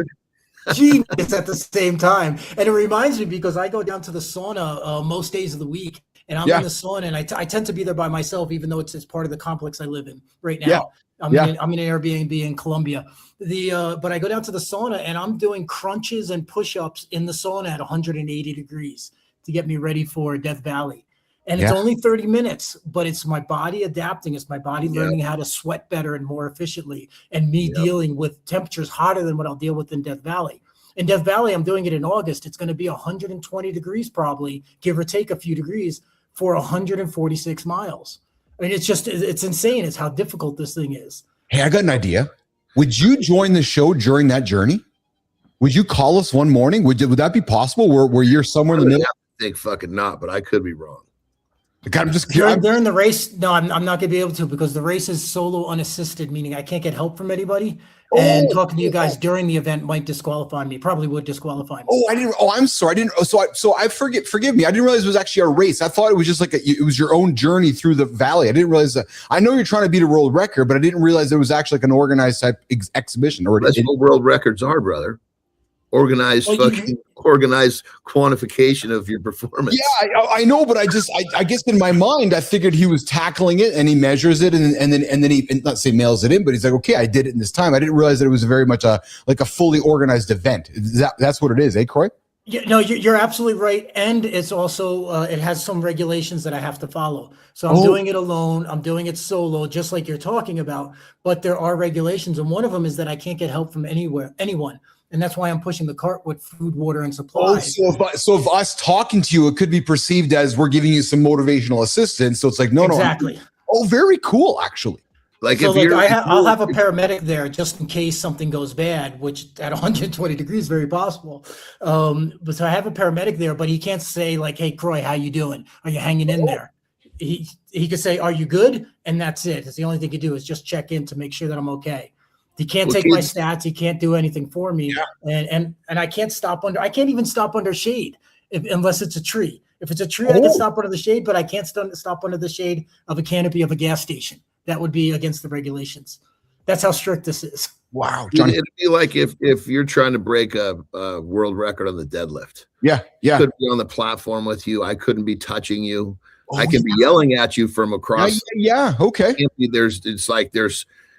genius at the same time. And it reminds me, because I go down to the sauna most days of the week, and I'm in the sauna, and I tend to be there by myself, even though it's part of the complex I live in right now. Yeah. I'm in an Airbnb in Colombia. But I go down to the sauna, and I'm doing crunches and push-ups in the sauna at 180 degrees to get me ready for Death Valley. And it's only 30 minutes, but it's my body adapting. It's my body learning how to sweat better and more efficiently, and me dealing with temperatures hotter than what I'll deal with in Death Valley. In Death Valley, I'm doing it in August. It's going to be 120 degrees, probably, give or take a few degrees, for 146 miles. I mean, it's insane. It's how difficult this thing is. Hey, I got an idea. Would you join the show during that journey? Would you call us one morning? Would that be possible, where you're somewhere in the middle? I think fucking not, but I could be wrong. God, I'm just during the race. No, I'm not going to be able to, because the race is solo unassisted, meaning I can't get help from anybody. And talking to you guys during the event might disqualify me. Probably would disqualify me. I'm sorry. I didn't. So I forgive me. I didn't realize it was actually a race. I thought it was just like it was your own journey through the valley. I didn't realize that. I know you're trying to beat a world record, but I didn't realize it was actually like an organized type exhibition. Or that's what world records are, brother. Organized quantification of your performance. Yeah, I know, but I guess in my mind I figured he was tackling it, and he measures it, and then he, not say mails it in, but he's like, okay, I did it in this time. I didn't realize that it was very much a fully organized event. That's what it is, Croy? Yeah, no, you're absolutely right, and it's also it has some regulations that I have to follow. So I'm doing it alone. I'm doing it solo, just like you're talking about. But there are regulations, and one of them is that I can't get help from anyone. And that's why I'm pushing the cart with food, water, and supplies. So if us talking to you, it could be perceived as we're giving you some motivational assistance. So it's like, no. Oh, very cool, actually. I'll have a paramedic there just in case something goes bad, which at 120 degrees is very possible. But so I have a paramedic there, but he can't say like, hey, Croy, how you doing? Are you hanging in there? He could say, are you good? And that's it. It's the only thing he can do is just check in to make sure that I'm okay. He can't take my stats. He can't do anything for me. Yeah. And I can't even stop under shade unless it's a tree. If it's a tree, I can stop under the shade, but I can't stop under the shade of a canopy of a gas station. That would be against the regulations. That's how strict this is. Wow. Johnny. It'd be like if you're trying to break a world record on the deadlift. Yeah. I couldn't be on the platform with you. I couldn't be touching you. I can be yelling at you from across. Yeah. Okay.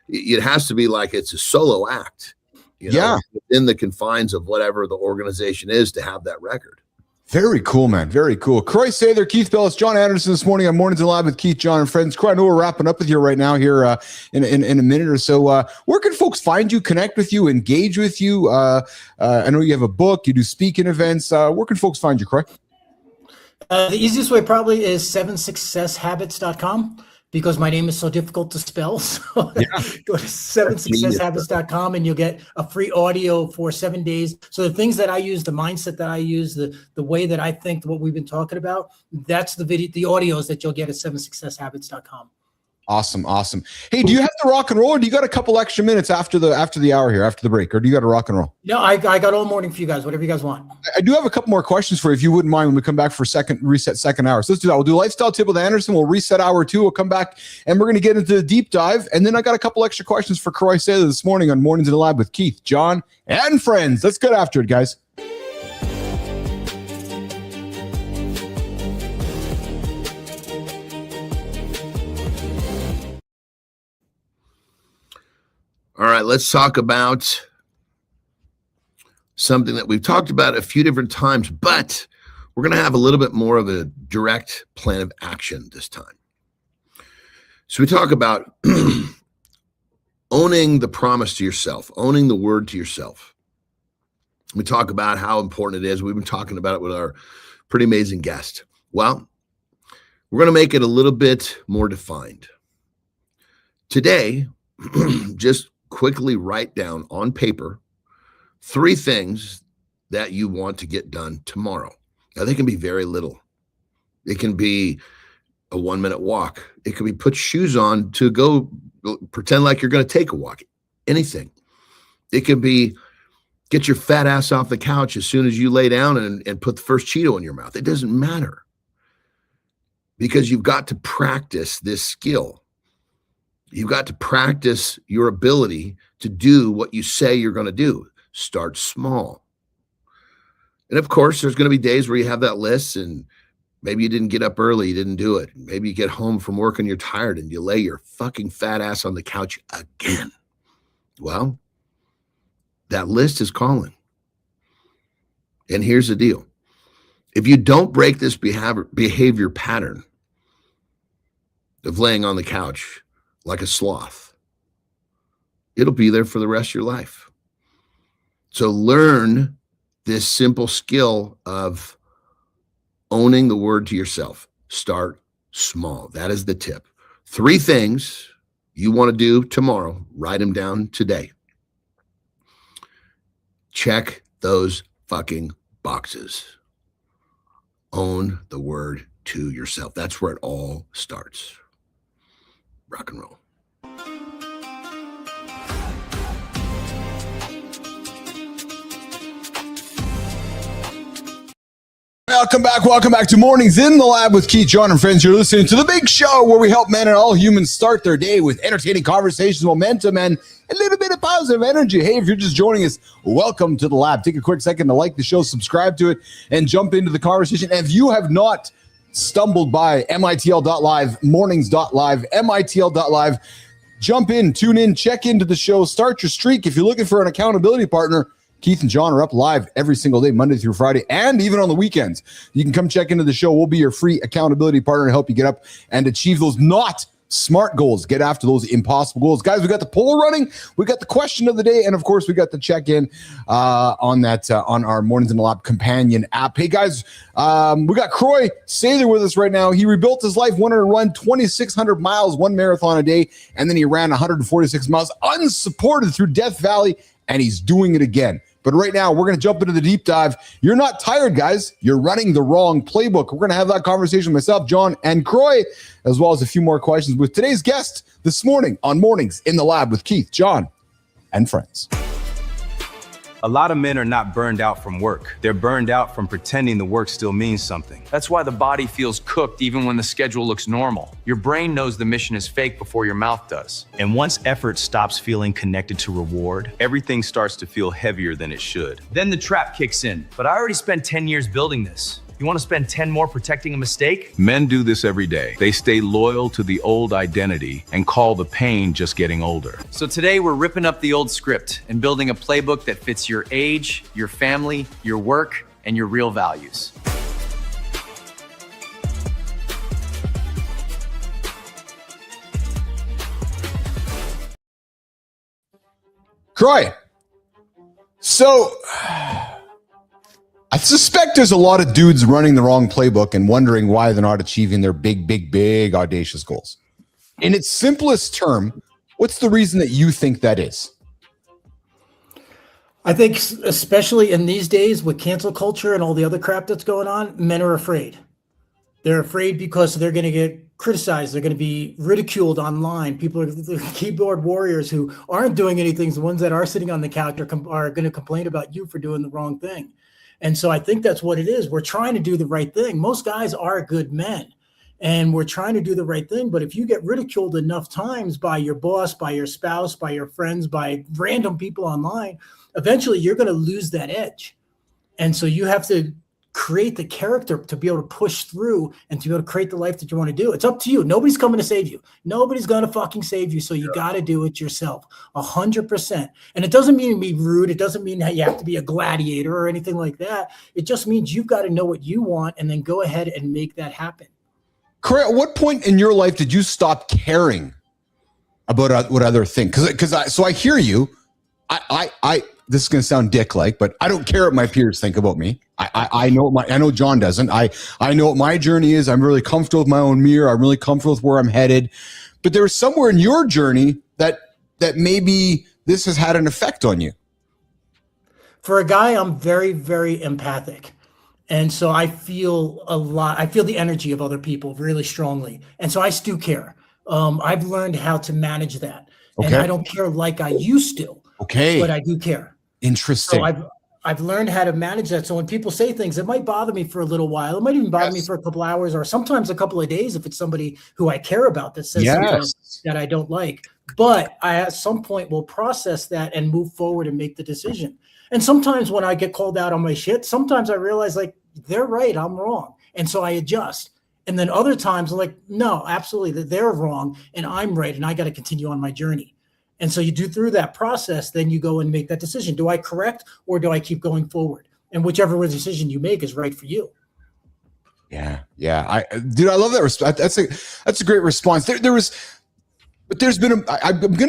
It has to be like it's a solo act, within the confines of whatever the organization is to have that record. Very cool, man. Very cool. Croy Sather, Keith Bellis, John Anderson this morning on Mornings in Live with Keith, John, and friends. Croy, I know we're wrapping up with you right now here in a minute or so. Where can folks find you, connect with you, engage with you? I know you have a book, you do speaking events. Where can folks find you, Croy? The easiest way probably is 7successhabits.com. Because my name is so difficult to spell. So go to 7successhabits.com and you'll get a free audio for 7 days. So the things that I use, the mindset that I use, the way that I think, what we've been talking about, that's the audios that you'll get at 7successhabits.com. Awesome. Hey, do you have to rock and roll, or do you got a couple extra minutes after the hour here, after the break, or do you got to rock and roll? No, I got all morning for you guys, whatever you guys want. I do have a couple more questions for you, if you wouldn't mind, when we come back for reset second hour. So let's do that. We'll do lifestyle tip with Anderson. We'll reset hour 2. We'll come back and we're going to get into the deep dive. And then I got a couple extra questions for Croy Sather this morning on Mornings in the Lab with Keith, John, and friends. Let's get after it, guys. All right, let's talk about something that we've talked about a few different times, but we're going to have a little bit more of a direct plan of action this time. So we talk about owning the promise to yourself, owning the word to yourself. We talk about how important it is. We've been talking about it with our pretty amazing guest. Well, We're going to make it a little bit more defined. Today, just quickly write down on paper 3 things that you want to get done tomorrow. Now, they can be very little. It can be a 1-minute walk. It could be put shoes on to go pretend like you're going to take a walk. Anything. It could be get your fat ass off the couch as soon as you lay down and put the first Cheeto in your mouth. It doesn't matter, because you've got to practice this skill. You've got to practice your ability to do what you say you're going to do. Start small. And of course, there's going to be days where you have that list and maybe you didn't get up early, you didn't do it. Maybe you get home from work and you're tired and you lay your fucking fat ass on the couch again. Well, that list is calling. And here's the deal. If you don't break this behavior pattern of laying on the couch like a sloth, it'll be there for the rest of your life. So learn this simple skill of owning the word to yourself. Start small. That is the tip. 3 things you want to do tomorrow. Write them down today. Check those fucking boxes. Own the word to yourself. That's where it all starts. Rock and roll. Welcome back to Mornings in the Lab with Keith, John, and friends. You're listening to the big show where we help men and all humans start their day with entertaining conversations, momentum, and a little bit of positive energy. Hey, if you're just joining us, welcome to the Lab. Take a quick second to like the show, subscribe to it, and jump into the conversation. And if you have not stumbled by mitl.live, mornings.live, mitl.live, jump in, tune in, check into the show, start your streak. If you're looking for an accountability partner, Keith and John are up live every single day, Monday through Friday, and even on the weekends. You can come check into the show. We'll be your free accountability partner to help you get up and achieve those not smart goals. Get after those impossible goals. Guys, we got the poll running. We got the question of the day. And, of course, we got the check-in on our Mornings in the Lab companion app. Hey, guys, we got Croy Sather with us right now. He rebuilt his life, wanted to run 2,600 miles, 1 marathon a day, and then he ran 146 miles unsupported through Death Valley, and he's doing it again. But right now, we're going to jump into the deep dive. You're not tired, guys. You're running the wrong playbook. We're going to have that conversation with myself, John, and Croy, as well as a few more questions with today's guest this morning on Mornings in the Lab with Keith, John, and friends. A lot of men are not burned out from work. They're burned out from pretending the work still means something. That's why the body feels cooked even when the schedule looks normal. Your brain knows the mission is fake before your mouth does. And once effort stops feeling connected to reward, everything starts to feel heavier than it should. Then the trap kicks in. But I already spent 10 years building this. You want to spend 10 more protecting a mistake? Men do this every day. They stay loyal to the old identity and call the pain just getting older. So today we're ripping up the old script and building a playbook that fits your age, your family, your work, and your real values. Croy, so I suspect there's a lot of dudes running the wrong playbook and wondering why they're not achieving their big, audacious goals. In its simplest term, what's the reason that you think that is? I think especially in these days with cancel culture and all the other crap that's going on, men are afraid. They're afraid because they're going to get criticized. They're going to be ridiculed online. People are the keyboard warriors who aren't doing anything. The ones that are sitting on the couch are going to complain about you for doing the wrong thing. And so I think that's what it is. We're trying to do the right thing. Most guys are good men and we're trying to do the right thing. But if you get ridiculed enough times by your boss, by your spouse, by your friends, by random people online, eventually you're going to lose that edge. And so you have to create the character to be able to push through and to be able to create the life that you want to do. It's up to you. Nobody's coming to save you. Nobody's going to fucking save you. So you got to do it yourself 100%. And it doesn't mean be rude. It doesn't mean that you have to be a gladiator or anything like that. It just means you've got to know what you want and then go ahead and make that happen. Correct. At what point in your life did you stop caring about what other think? So I hear you. I this is going to sound dick-like, but I don't care what my peers think about me. I know John doesn't. I know what my journey is. I'm really comfortable with my own mirror. I'm really comfortable with where I'm headed. But there's somewhere in your journey that maybe this has had an effect on you. For a guy, I'm very, very empathic. And so I feel a lot. I feel the energy of other people really strongly. And so I do care. I've learned how to manage that. Okay. And I don't care like I used to. Okay. But I do care. Interesting. So I've learned how to manage that. So when people say things, it might bother me for a little while. It might even bother me for a couple hours or sometimes a couple of days if it's somebody who I care about that says something that I don't like. But I at some point will process that and move forward and make the decision. And sometimes when I get called out on my shit, sometimes I realize like they're right, I'm wrong. And so I adjust. And then other times I'm like, no, absolutely, that they're wrong and I'm right. And I got to continue on my journey. And so you do through that process, then you go and make that decision. Do I correct or do I keep going forward? And whichever decision you make is right for you. Yeah. I love that. That's a great response. I'm going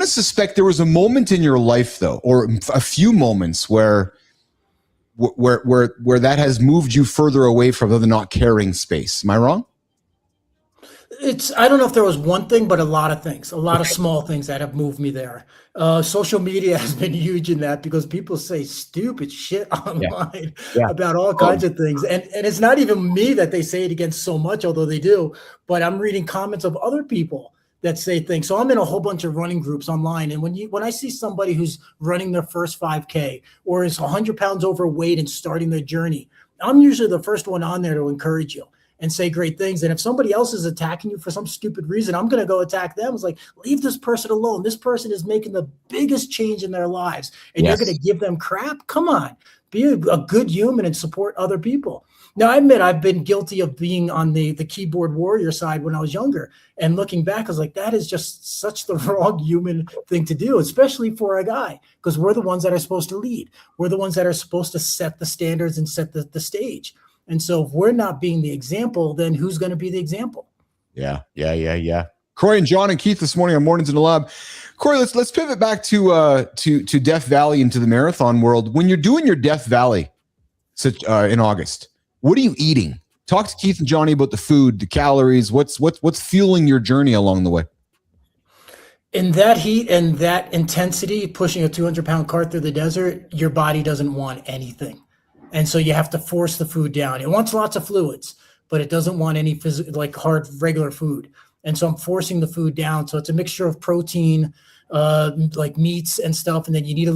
to suspect there was a moment in your life though, or a few moments where that has moved you further away from the not caring space. Am I wrong? I don't know if there was one thing, but a lot of things, a lot of small things that have moved me there. Social media has been huge in that because people say stupid shit online about all kinds of things. And it's not even me that they say it against so much, although they do, but I'm reading comments of other people that say things. So I'm in a whole bunch of running groups online. And when I see somebody who's running their first 5K or is 100 pounds overweight and starting their journey, I'm usually the first one on there to encourage you and say great things. And if somebody else is attacking you for some stupid reason, I'm going to go attack them. It's like, leave this person alone. This person is making the biggest change in their lives. And you're going to give them crap? Come on, be a good human and support other people. Now, I admit I've been guilty of being on the keyboard warrior side when I was younger. And looking back, I was like, that is just such the wrong human thing to do, especially for a guy, because we're the ones that are supposed to lead. We're the ones that are supposed to set the standards and set the stage. And so if we're not being the example, then who's going to be the example? Yeah. Corey and John and Keith this morning on Mornings in the Lab. Corey, let's pivot back to Death Valley into the marathon world. When you're doing your Death Valley in August, what are you eating? Talk to Keith and Johnny about the food, the calories. What's fueling your journey along the way? In that heat and that intensity, pushing a 200-pound cart through the desert, your body doesn't want anything. And so you have to force the food down. It wants lots of fluids, but it doesn't want any like hard, regular food. And so I'm forcing the food down. So it's a mixture of protein, like meats and stuff. And then you need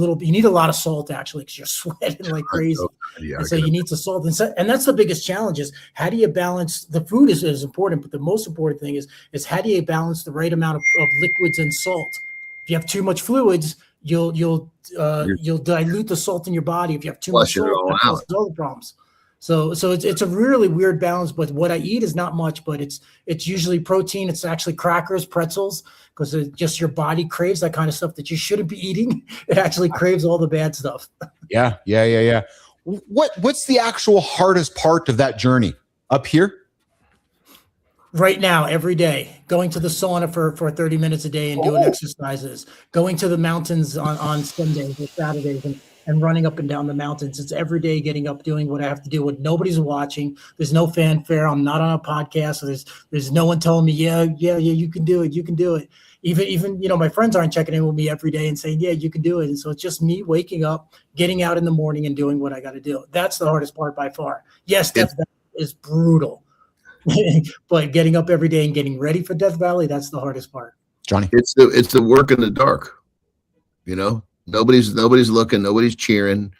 a lot of salt actually, because you're sweating like crazy. And so you need the salt. And that's the biggest challenge is how do you balance the food is important, but the most important thing is how do you balance the right amount of liquids and salt? If you have too much fluids, you'll dilute the salt in your body. If you have too much salt, that causes all the problems. So it's a really weird balance. But what I eat is not much, but it's usually protein. It's actually crackers, pretzels, because just your body craves that kind of stuff that you shouldn't be eating. It actually craves all the bad stuff. Yeah. What's the actual hardest part of that journey up here? Right now, every day, going to the sauna for 30 minutes a day and doing exercises, going to the mountains on Sundays or Saturdays and running up and down the mountains. It's every day getting up, doing what I have to do when nobody's watching. There's no fanfare. I'm not on a podcast. So there's no one telling me, yeah, you can do it. You can do it. Even my friends aren't checking in with me every day and saying, yeah, you can do it. And so it's just me waking up, getting out in the morning and doing what I got to do. That's the hardest part by far. Yes, Death Valley is brutal. But getting up every day and getting ready for Death Valley, that's the hardest part. Johnny, it's the work in the dark. Nobody's looking, nobody's cheering.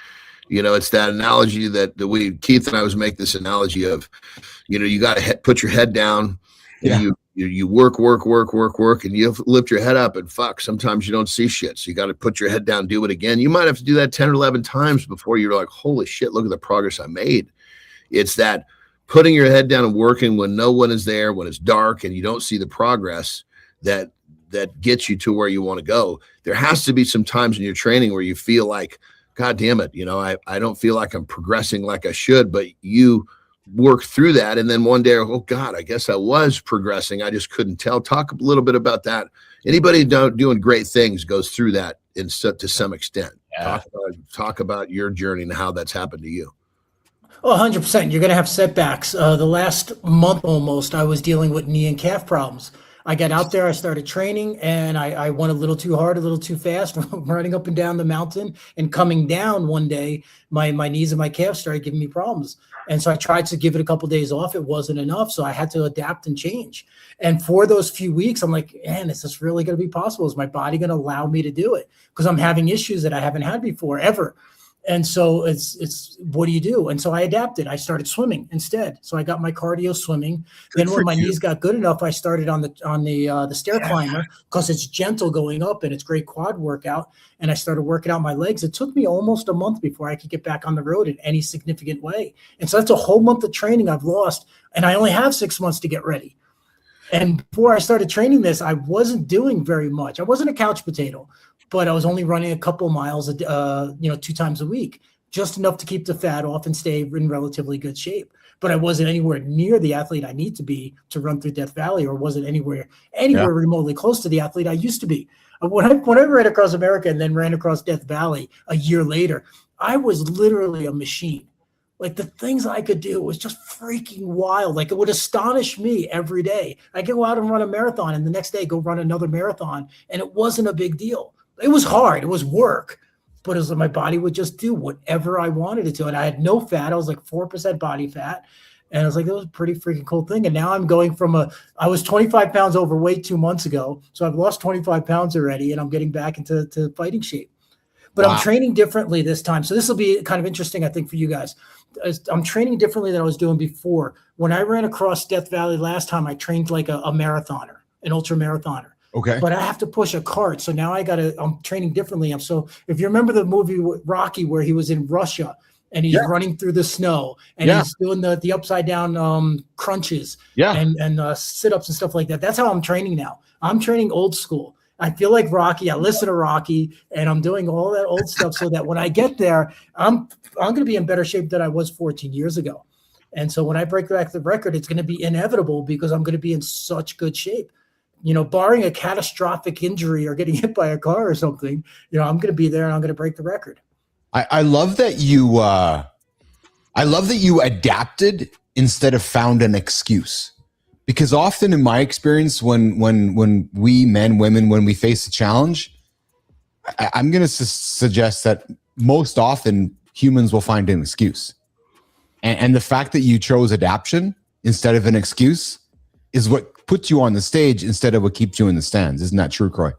It's that analogy that Keith and I was make this analogy of, you got to put your head down and you work, and you lift your head up and sometimes you don't see shit. So you got to put your head down, do it again. You might have to do that 10 or 11 times before you're like, holy shit, look at the progress I made. It's that putting your head down and working when no one is there, when it's dark and you don't see the progress that gets you to where you want to go. There has to be some times in your training where you feel like, God damn it, I don't feel like I'm progressing like I should, but you work through that. And then one day, oh God, I guess I was progressing. I just couldn't tell. Talk a little bit about that. Anybody doing great things goes through that to some extent. Yeah. Talk about your journey and how that's happened to you. Oh, 100%. You're going to have setbacks. The last month almost, I was dealing with knee and calf problems. I got out there, I started training, and I went a little too hard, a little too fast, running up and down the mountain. And coming down one day, my knees and my calves started giving me problems. And so I tried to give it a couple of days off. It wasn't enough. So I had to adapt and change. And for those few weeks, I'm like, man, is this really going to be possible? Is my body going to allow me to do it? Because I'm having issues that I haven't had before, ever. And so it's what do you do? And so I adapted. I started swimming instead. So I got my cardio swimming. Then when my knees got good enough, I started on the stair climber because it's gentle going up and it's great quad workout. And I started working out my legs. It took me almost a month before I could get back on the road in any significant way. And so that's a whole month of training I've lost. And I only have 6 months to get ready. And before I started training this, I wasn't doing very much. I wasn't a couch potato, but I was only running a couple miles, 2 times a week, just enough to keep the fat off and stay in relatively good shape. But I wasn't anywhere near the athlete I need to be to run through Death Valley, or wasn't anywhere remotely close to the athlete I used to be. When I ran across America and then ran across Death Valley a year later, I was literally a machine. Like the things I could do was just freaking wild. Like it would astonish me every day. I could go out and run a marathon and the next day go run another marathon. And it wasn't a big deal. It was hard. It was work, but it was like my body would just do whatever I wanted it to. And I had no fat. I was like 4% body fat. And I was like, that was a pretty freaking cool thing. And now I'm going I was 25 pounds overweight 2 months ago. So I've lost 25 pounds already and I'm getting back into fighting shape. But I'm training differently this time. So this will be kind of interesting, I think, for you guys. I'm training differently than I was doing before. When I ran across Death Valley last time, I trained like a marathoner, an ultra marathoner. Okay. But I have to push a cart. So now I'm training differently. So if you remember the movie Rocky where he was in Russia and he's running through the snow and he's doing the upside down crunches and sit-ups and stuff like that. That's how I'm training now. I'm training old school. I feel like Rocky. I listen to Rocky, and I'm doing all that old stuff so that when I get there, I'm going to be in better shape than I was 14 years ago. And so when I break back the record, it's going to be inevitable because I'm going to be in such good shape. Barring a catastrophic injury or getting hit by a car or something, I'm going to be there and I'm going to break the record. I love that you. I love that you adapted instead of found an excuse. Because often in my experience, when we men, women, when we face a challenge, I'm going to suggest that most often humans will find an excuse. And the fact that you chose adaptation instead of an excuse is what puts you on the stage instead of what keeps you in the stands. Isn't that true, Croy?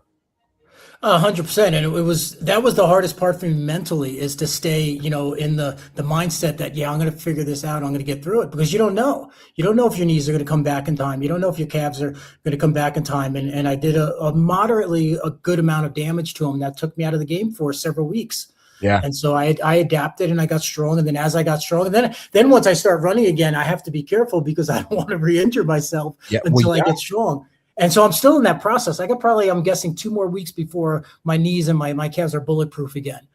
100%. And that was the hardest part for me mentally, is to stay, in the mindset that, I'm going to figure this out. I'm going to get through it, because you don't know if your knees are going to come back in time. You don't know if your calves are going to come back in time. And I did a moderately a good amount of damage to them that took me out of the game for several weeks. Yeah. And so I adapted and I got strong. And then as I got strong, and then once I start running again, I have to be careful because I don't want to re-injure myself until I get strong. And so I'm still in that process. I got I'm guessing 2 more weeks before my knees and my calves are bulletproof again.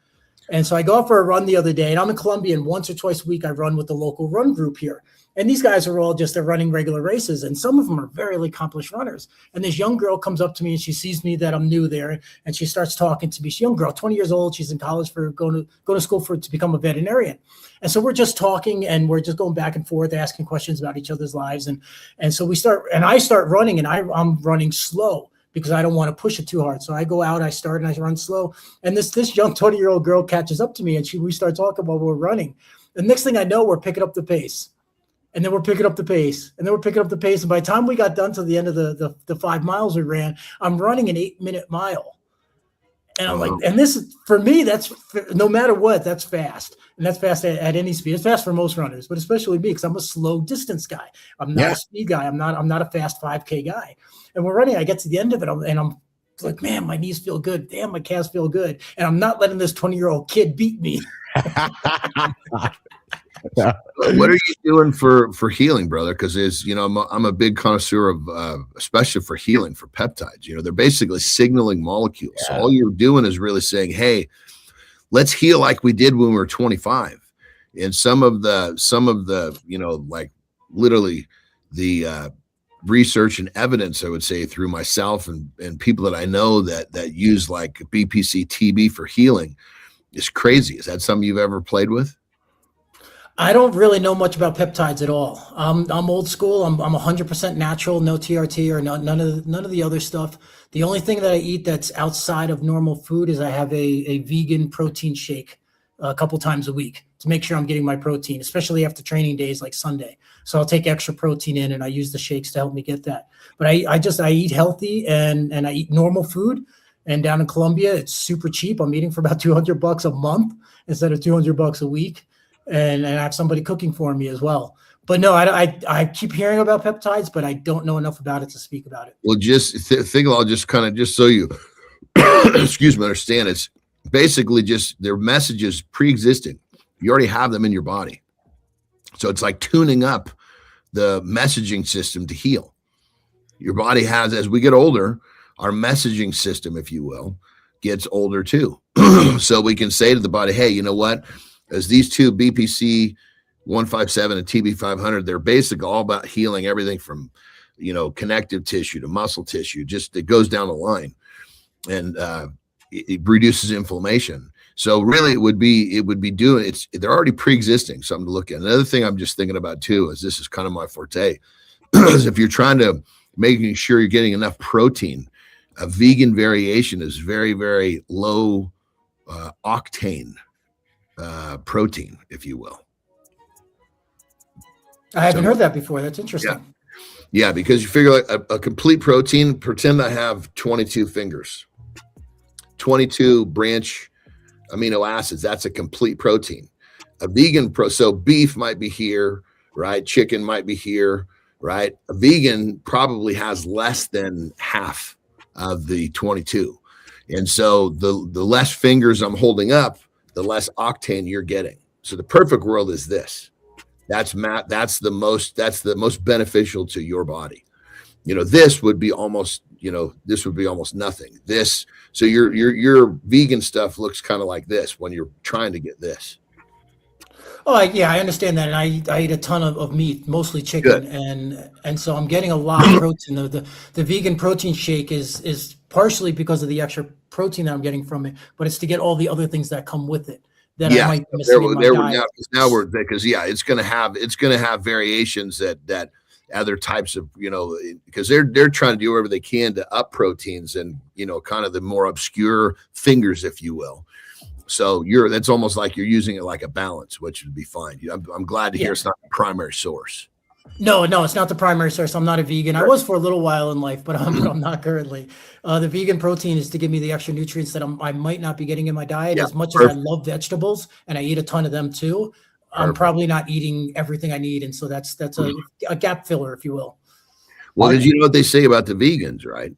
And so I go out for a run the other day, and I'm in Colombia, and once or twice a week I run with the local run group here. And these guys are all they're running regular races, and some of them are very accomplished runners. And this young girl comes up to me and she sees me that I'm new there, and she starts talking to me. She's a young girl, 20 years old. She's in college for going to school to become a veterinarian. And so we're just talking and we're just going back and forth, asking questions about each other's lives. And so I start running, and I'm running slow because I don't want to push it too hard. So I go out, I start, and I run slow. And this young 20-year-old girl catches up to me, and we start talking while we're running. The next thing I know, we're picking up the pace. And then we're picking up the pace. And then we're picking up the pace. And by the time we got done to the end of the 5 miles we ran, I'm running an 8-minute mile. And I'm like, and this is, for me, that's, no matter what, that's fast. And that's fast at any speed. It's fast for most runners, but especially me, because I'm a slow distance guy. I'm not a speed guy. I'm not a fast 5K guy. And we're running. I get to the end of it, and I'm like, man, my knees feel good. Damn, my calves feel good. And I'm not letting this 20-year-old kid beat me. What are you doing for healing, brother? Because I'm a big connoisseur of especially for healing, for peptides. They're basically signaling molecules. So all you're doing is really saying, hey, let's heal like we did when we were 25. And some of the like literally the research and evidence, I would say, through myself and people that I know that use like BPC TB for healing is crazy. Is that something you've ever played with? I don't really know much about peptides at all. I'm old school. I'm 100% natural, no TRT or none of the other stuff. The only thing that I eat that's outside of normal food is I have a vegan protein shake a couple times a week to make sure I'm getting my protein, especially after training days like Sunday. So I'll take extra protein in and I use the shakes to help me get that. But I eat healthy and I eat normal food. And down in Colombia, it's super cheap. I'm eating for about $200 a month instead of $200 a week. And I have somebody cooking for me as well. But no, I keep hearing about peptides, but I don't know enough about it to speak about it. Well, just think I'll just kind of just so you excuse me, understand, it's basically just their messages pre-existing. You already have them in your body. So it's like tuning up the messaging system to heal. Your body has, as we get older, our messaging system, if you will, gets older too. So we can say to the body, hey, you know what? As these two BPC 157 and TB 500, they're basically all about healing everything from, connective tissue to muscle tissue. Just it goes down the line, and it reduces inflammation. So really, it would be doing it's. They're already pre-existing. Something to look at. Another thing I'm just thinking about too is this is kind of my forte. Is if you're trying to making sure you're getting enough protein, a vegan variation is very, very low octane protein, if you will. I haven't heard that before. That's interesting. Yeah, because you figure like a complete protein, pretend I have 22 fingers, 22 branch amino acids. That's a complete protein. A vegan so beef might be here, right? Chicken might be here, right? A vegan probably has less than half of the 22. And so the less fingers I'm holding up, the less octane you're getting. So the perfect world is this. That's the most beneficial to your body. This would be almost nothing. So your vegan stuff looks kind of like this when you're trying to get this. Oh, yeah, I understand that. And I eat a ton of meat, mostly chicken. And so I'm getting a lot of protein. The vegan protein shake is partially because of the extra protein that I'm getting from it, but it's to get all the other things that come with it that I might be missing in my diet. Now we're because it's going to have variations that other types of, because they're trying to do whatever they can to up proteins and, kind of the more obscure fingers, if you will. So that's almost like you're using it like a balance, which would be fine. I'm glad to hear it's not the primary source. No, it's not the primary source. I'm not a vegan. I was for a little while in life, but I'm not currently. The vegan protein is to give me the extra nutrients that I might not be getting in my diet. As much as I love vegetables and I eat a ton of them too, I'm probably not eating everything I need. And so that's a gap filler, if you will. Well, did you know what they say about the vegans, right?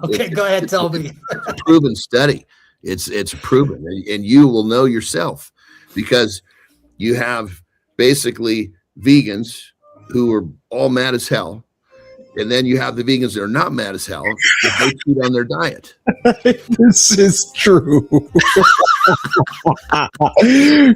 Okay, go ahead, tell me. It's a proven study. It's proven, and you will know yourself because you have basically vegans who are all mad as hell, and then you have the vegans that are not mad as hell if they cheat on their diet. This is true.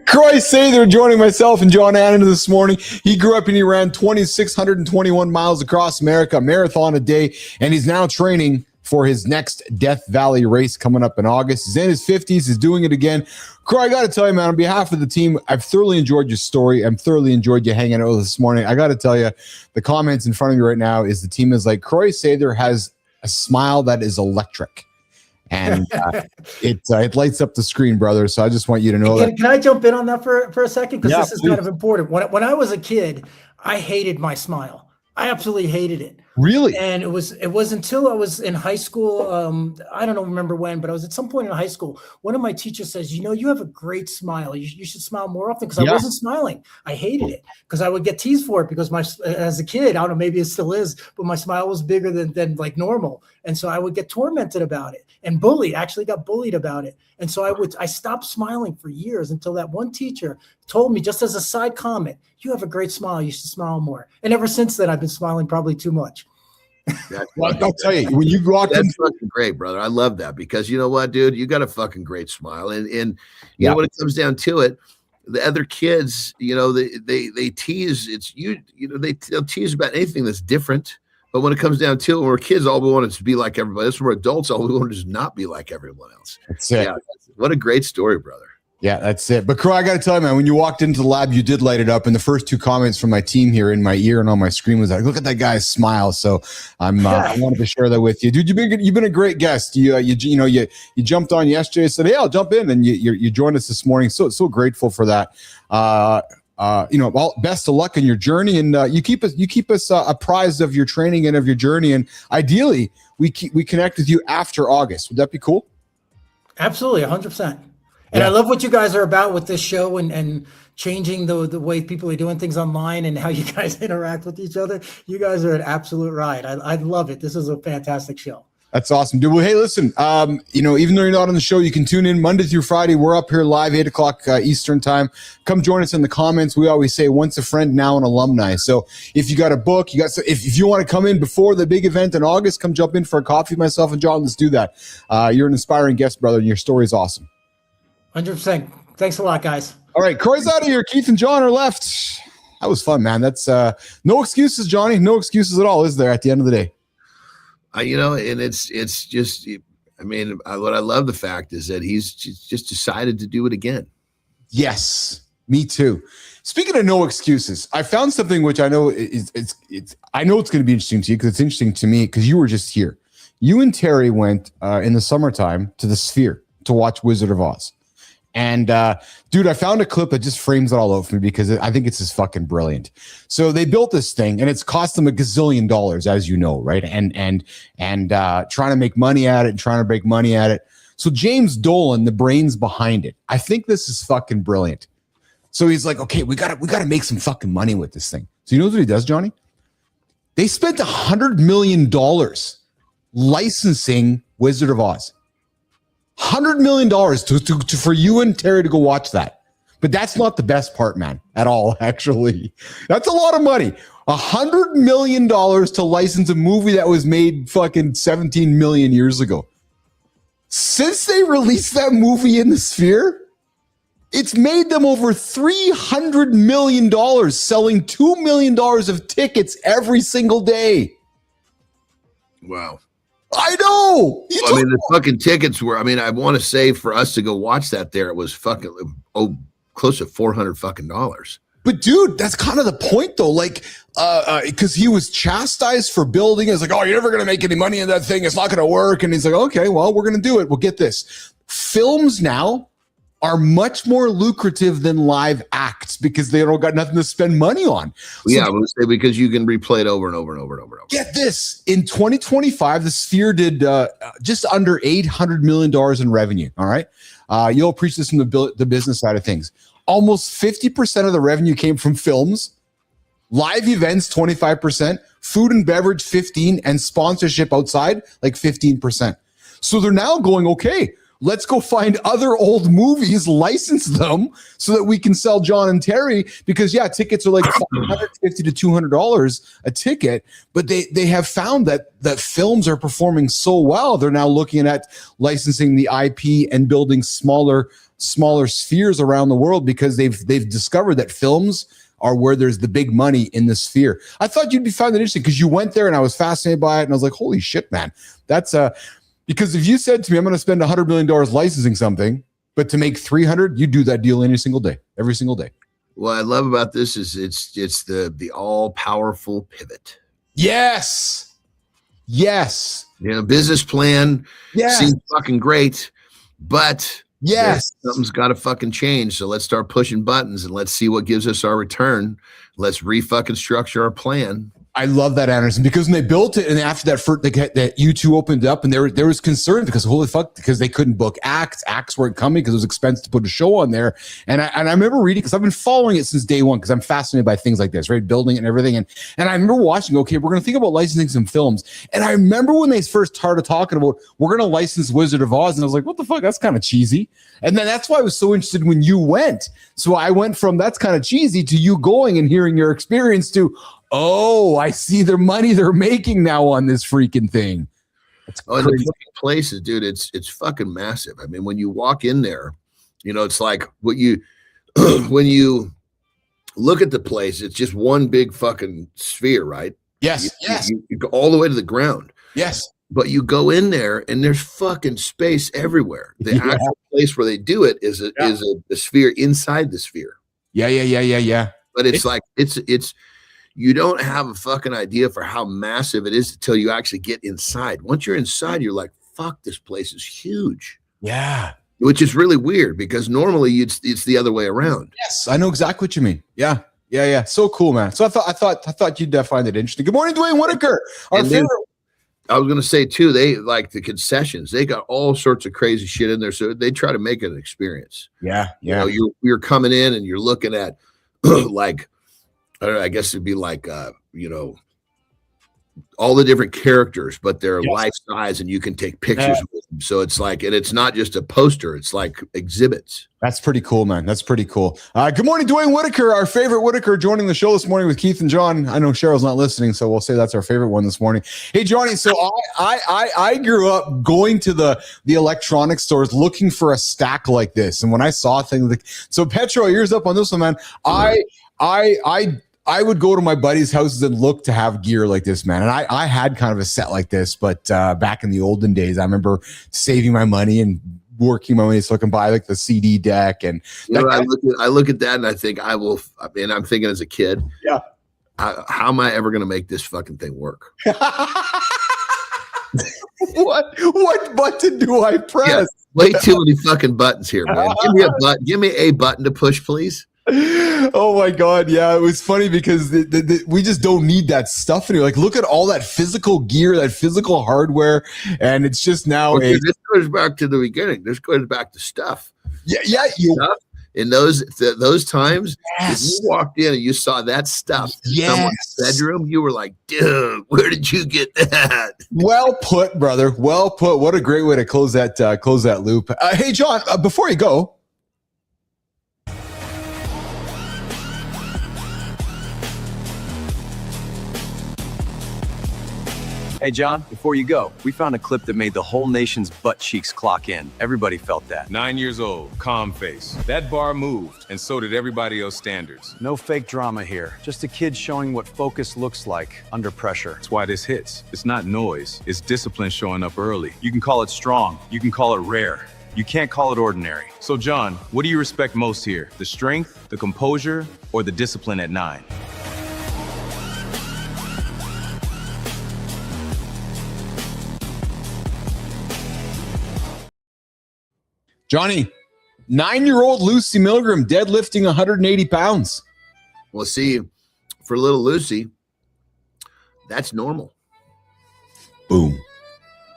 Croy Sather joining myself and John Annan this morning. He grew up and he ran 2,621 miles across America, a marathon a day, and he's now training for his next Death Valley race coming up in August. He's in his 50s. He's doing it again. Croy, I got to tell you, man, on behalf of the team, I've thoroughly enjoyed your story. I've thoroughly enjoyed you hanging out with us this morning. I got to tell you, the comments in front of me right now is the team is like, Croy Sather has a smile that is electric. And it lights up the screen, brother. So I just want you to know that. Can I jump in on that for a second? Because this is kind of important. When I was a kid, I hated my smile. I absolutely hated it. Really? And it was until I was in high school. I don't remember when, but I was at some point in high school. One of my teachers says, you have a great smile. You should smile more often, because I wasn't smiling. I hated it because I would get teased for it because as a kid, I don't know, maybe it still is, but my smile was bigger than like normal. And so I would get tormented about it and actually got bullied about it. And so I stopped smiling for years until that one teacher told me, just as a side comment, you have a great smile. You should smile more. And ever since then, I've been smiling probably too much. I'll tell you, when you walked in, that's fucking great, brother. I love that because you know what, dude, you got a fucking great smile, and you know when it comes down to it, the other kids, they tease. It's they'll tease about anything that's different, but when it comes down to it, when we're kids, all we want is to be like everybody else. When we're adults, all we want is not be like everyone else. That's it. Yeah, what a great story, brother. Yeah, that's it. But Crow, I got to tell you, man, when you walked into the lab, you did light it up. And the first two comments from my team here in my ear and on my screen was like, "Look at that guy's smile." So I wanted to share that with you, dude. You've been a great guest. You jumped on yesterday, said, "Hey, I'll jump in," and you joined us this morning. So grateful for that. Well, best of luck in your journey, and you keep us apprised of your training and of your journey. And ideally, we connect with you after August. Would that be cool? Absolutely, 100%. And I love what you guys are about with this show and changing the way people are doing things online and how you guys interact with each other. You guys are an absolute ride. I love it. This is a fantastic show. That's awesome, dude. Well, hey, listen, even though you're not on the show, you can tune in Monday through Friday. We're up here live, 8 o'clock Eastern time. Come join us in the comments. We always say once a friend, now an alumni. So if you got a book, if you want to come in before the big event in August, come jump in for a coffee, myself and John. Let's do that. You're an inspiring guest, brother, and your story is awesome. 100%. Thanks a lot, guys. All right, Croy's out of here. Keith and John are left. That was fun, man. That's no excuses, Johnny. No excuses at all, is there, at the end of the day? And it's just, what I love the fact is that he's just decided to do it again. Yes, me too. Speaking of no excuses, I found something which I know I know it's going to be interesting to you because it's interesting to me because you were just here. You and Terry went in the summertime to the Sphere to watch Wizard of Oz. And dude, I found a clip that just frames it all out for me because I think it's just fucking brilliant. So they built this thing and it's cost them $1 gazillion, as you know, right? And trying to make money at it and trying to break money at it. So James Dolan, the brains behind it, I think this is fucking brilliant. So he's like, okay, we gotta make some fucking money with this thing. So you know what he does, Johnny? They spent $100 million licensing Wizard of Oz. $100 million for you and Terry to go watch that. But that's not the best part, man, at all, actually. That's a lot of money. $100 million to license a movie that was made fucking 17 million years ago. Since they released that movie in the Sphere, it's made them over $300 million, selling $2 million of tickets every single day. Wow. I know. The fucking tickets were, I want to say for us to go watch that there, it was fucking close to $400 fucking dollars. But dude, that's kind of the point though. Like, because he was chastised for building. It's like, oh, you're never going to make any money in that thing. It's not going to work. And he's like, okay, well, we're going to do it. We'll get this. Films now are much more lucrative than live acts because they don't got nothing to spend money on. Yeah, I would say because you can replay it over and over and over and over and over. Get this. In 2025, the Sphere did just under $800 million in revenue. All right. You'll appreciate this from the business side of things. Almost 50% of the revenue came from films, live events, 25%, food and beverage, 15%, and sponsorship outside, like 15%. So they're now going, okay, let's go find other old movies, license them so that we can sell John and Terry because, tickets are like $150 to $200 a ticket. But they have found that films are performing so well. They're now looking at licensing the IP and building smaller spheres around the world because they've discovered that films are where there's the big money in the Sphere. I thought you'd find that interesting because you went there and I was fascinated by it. And I was like, holy shit, man, that's because if you said to me, I'm going to spend $100 million licensing something, but to make 300, you do that deal every single day. What I love about this is it's the all powerful pivot. Yes. Business plan seems fucking great, but something's got to fucking change. So let's start pushing buttons and let's see what gives us our return. Let's re-fucking structure our plan. I love that, Anderson, because when they built it and after that U2 opened up and there was concern because holy fuck, because they couldn't book acts weren't coming because it was expensive to put a show on there. And I remember reading, because I've been following it since day one because I'm fascinated by things like this, right? Building it and everything. And I remember watching, okay, we're going to think about licensing some films. And I remember when they first started talking about, we're going to license Wizard of Oz. And I was like, what the fuck? That's kind of cheesy. And then that's why I was so interested when you went. So I went from that's kind of cheesy to you going and hearing your experience to, oh, I see their money they're making now on this freaking thing. The fucking places, dude, it's fucking massive. I mean, when you walk in there, it's like what you when you look at the place, it's just one big fucking sphere, right? Yes. You go all the way to the ground. Yes. But you go in there and there's fucking space everywhere. The actual place where they do it is a sphere inside the sphere. Yeah. But it's like it's you don't have a fucking idea for how massive it is until you actually get inside. Once you're inside, you're like, fuck, this place is huge. Yeah. Which is really weird because normally it's the other way around. Yes, I know exactly what you mean. Yeah. So cool, man. So I thought you'd find it interesting. Good morning, Dwayne Whitaker. Our favorite. I was going to say too, they like the concessions. They got all sorts of crazy shit in there, so they try to make it an experience. Yeah. You know, you're coming in and you're looking at like, I don't know, I guess it'd be like you know, all the different characters, but they're life size and you can take pictures with them. So it's like, and it's not just a poster, it's like exhibits. That's pretty cool, man. That's pretty cool. Good morning, Dwayne Whitaker, our favorite Whitaker, joining the show this morning with Keith and John. I know Cheryl's not listening, so we'll say that's our favorite one this morning. Hey, Johnny, so I grew up going to the electronics stores looking for a stack like this. And when I saw things like, so Petro, ears up on this one, man. I would go to my buddies' houses and look to have gear like this, man. And I had kind of a set like this, but back in the olden days, I remember saving my money and working my money so I can buy like the CD deck. And I look at that and I think and I'm thinking as a kid, how am I ever going to make this fucking thing work? What button do I press? Yeah, way too many fucking buttons here, man. Give me a button to push, please. Oh my God. Yeah. It was funny because we just don't need that stuff anymore. Like, look at all that physical gear, that physical hardware. And it's just now. This goes back to the beginning. This goes back to stuff. Yeah. Stuff in those times, if you walked in and you saw that stuff in someone's bedroom, you were like, dude, where did you get that? Well put, brother. Well put. What a great way to close that loop. Hey, John, before you go, Hey, John, before you go, we found a clip that made the whole nation's butt cheeks clock in. Everybody felt that. 9 years old, calm face. That bar moved, and so did everybody else's standards. No fake drama here. Just a kid showing what focus looks like under pressure. That's why this hits. It's not noise. It's discipline showing up early. You can call it strong. You can call it rare. You can't call it ordinary. So, John, what do you respect most here? The strength, the composure, or the discipline at 9? Johnny, 9-year-old Lucy Milgram deadlifting 180 pounds. Well, see, for little Lucy, that's normal. Boom,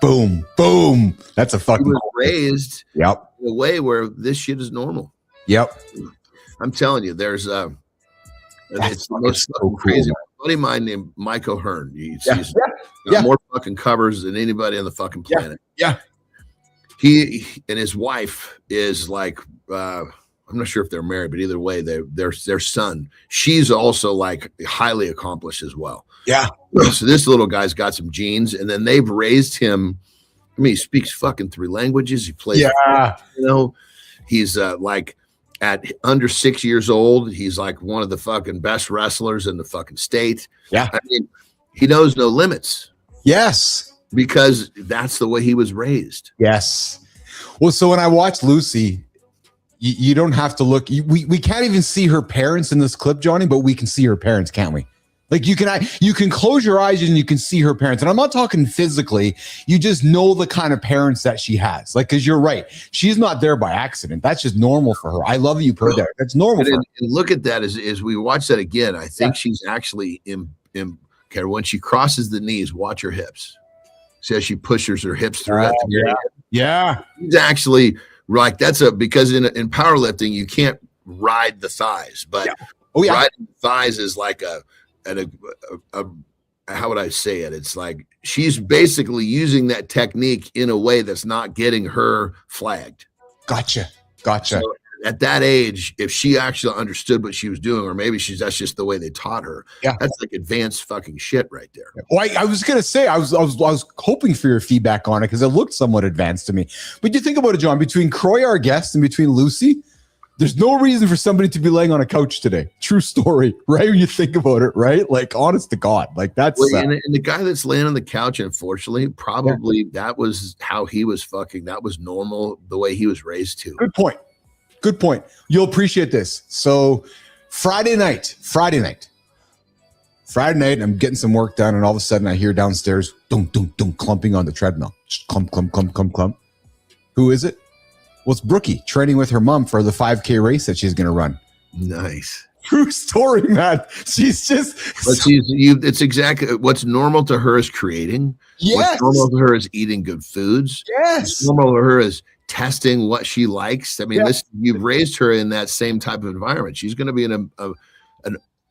boom, boom. That's a fucking. She was raised in a way where this shit is normal. Yep. I'm telling you, there's it's the most so crazy. cool. A buddy of mine named Mike O'Hearn. He's got more fucking covers than anybody on the fucking planet. Yeah. He and his wife is like, I'm not sure if they're married, but either way, their son. She's also like highly accomplished as well. Yeah. So this little guy's got some genes, and then they've raised him. I mean, he speaks fucking 3 languages. He plays. Yeah. He's like at under 6 years old. He's like one of the fucking best wrestlers in the fucking state. Yeah. I mean, he knows no limits. Yes. Because that's the way he was raised. Yes. Well, so when I watch Lucy, you don't have to look. We can't even see her parents in this clip, Johnny, but we can see her parents, can't we? Like you can close your eyes and you can see her parents. And I'm not talking physically. You just know the kind of parents that she has. Like, because you're right. She's not there by accident. That's just normal for her. I love that you put that. That's normal for her. And look at that as we watch that again. I think she's actually okay, when she crosses the knees, watch her hips. See how she pushes her hips through at the area? Yeah. She's actually like because in powerlifting you can't ride the thighs, but riding the thighs is like a how would I say it? It's like she's basically using that technique in a way that's not getting her flagged. Gotcha. So at that age, if she actually understood what she was doing, or maybe that's just the way they taught her. Yeah, that's like advanced fucking shit right there. Well, I was gonna say I was hoping for your feedback on it because it looked somewhat advanced to me. But you think about it, John, between Croy, our guest, and between Lucy, There's no reason for somebody to be laying on a couch today. True story, right? When you think about it, right? Like, honest to God, like that's. And the guy that's laying on the couch, unfortunately, probably that was how he was fucking. That was normal, the way he was raised too. Good point. Good point. You'll appreciate this. So, Friday night, I'm getting some work done, and all of a sudden I hear downstairs, dunk, dunk, dunk, clumping on the treadmill. Just clump, clump, clump, clump, clump. Who is it? Well, it's Brookie training with her mom for the 5K race that she's going to run. Nice. True story, man. She's just. But it's exactly what's normal to her is creating. Yes. What's normal to her is eating good foods. Yes. What's normal to her is testing what she likes. I mean, you've raised her in that same type of environment. She's going to be an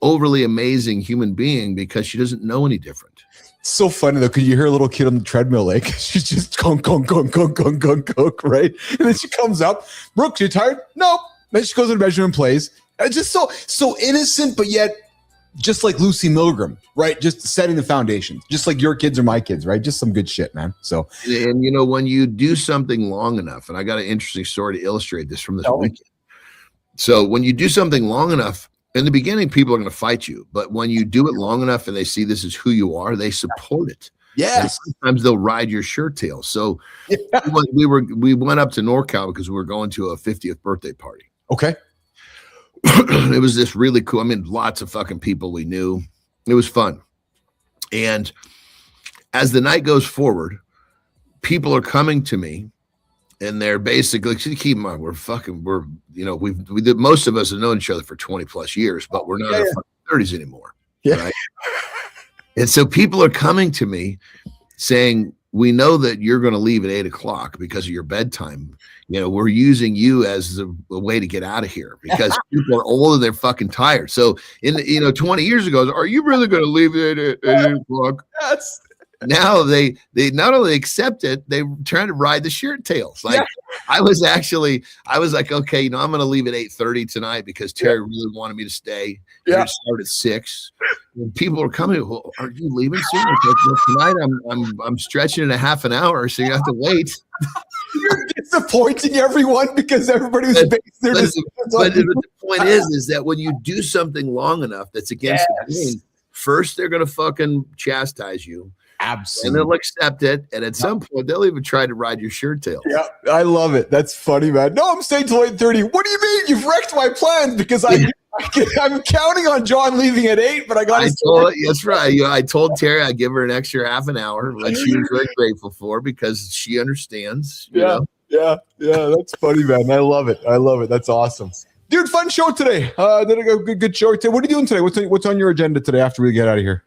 overly amazing human being because she doesn't know any different. So funny though, because you hear a little kid on the treadmill, like she's just gunk, right? And then she comes up, Brooke, you tired? Nope. Then she goes to the bedroom and plays. It's just so innocent, but yet just like Lucy Milgram, right? Just setting the foundation, just like your kids are my kids, right? Just some good shit, man. So, and you know, when you do something long enough, and I got an interesting story to illustrate this from this weekend. So when you do something long enough, in the beginning, people are going to fight you, but when you do it long enough and they see this is who you are, they support it. Yes. And sometimes they'll ride your shirt tail. So we went up to NorCal because we were going to a 50th birthday party. Okay. It was this really cool. I mean, lots of fucking people we knew. It was fun. And as the night goes forward, people are coming to me. And they're basically, keep in mind, most of us have known each other for 20 plus years, but we're not in our 30s anymore. Yeah. Right? And so people are coming to me saying, we know that you're going to leave at 8:00 because of your bedtime. You know, we're using you as a way to get out of here because people are older, they're fucking tired. So 20 years ago, are you really going to leave at 8:00? Yes. Now they not only accept it, they trying to ride the shirt tails. Like I was like, okay, I'm going to leave at 8:30 tonight because Terry really wanted me to stay. Yeah. Start at 6. And people are coming. Well, are you leaving soon? Like, well, tonight I'm stretching in a half an hour, so you have to wait. You're disappointing everyone because everybody was based their decisions. But the point is that when you do something long enough that's against the grain, first they're going to fucking chastise you. Absolutely. And they'll accept it. And at some point, they'll even try to ride your shirt tail. Yeah, I love it. That's funny, man. No, I'm staying till 8:30. What do you mean? You've wrecked my plans because I'm counting on John leaving at 8, but I got to. That's right. I told Terry I'd give her an extra half an hour, which she was very grateful for because she understands. You know? Yeah. That's funny, man. I love it. That's awesome. Dude, fun show today. Did a good show today. What are you doing today? What's on your agenda today after we get out of here?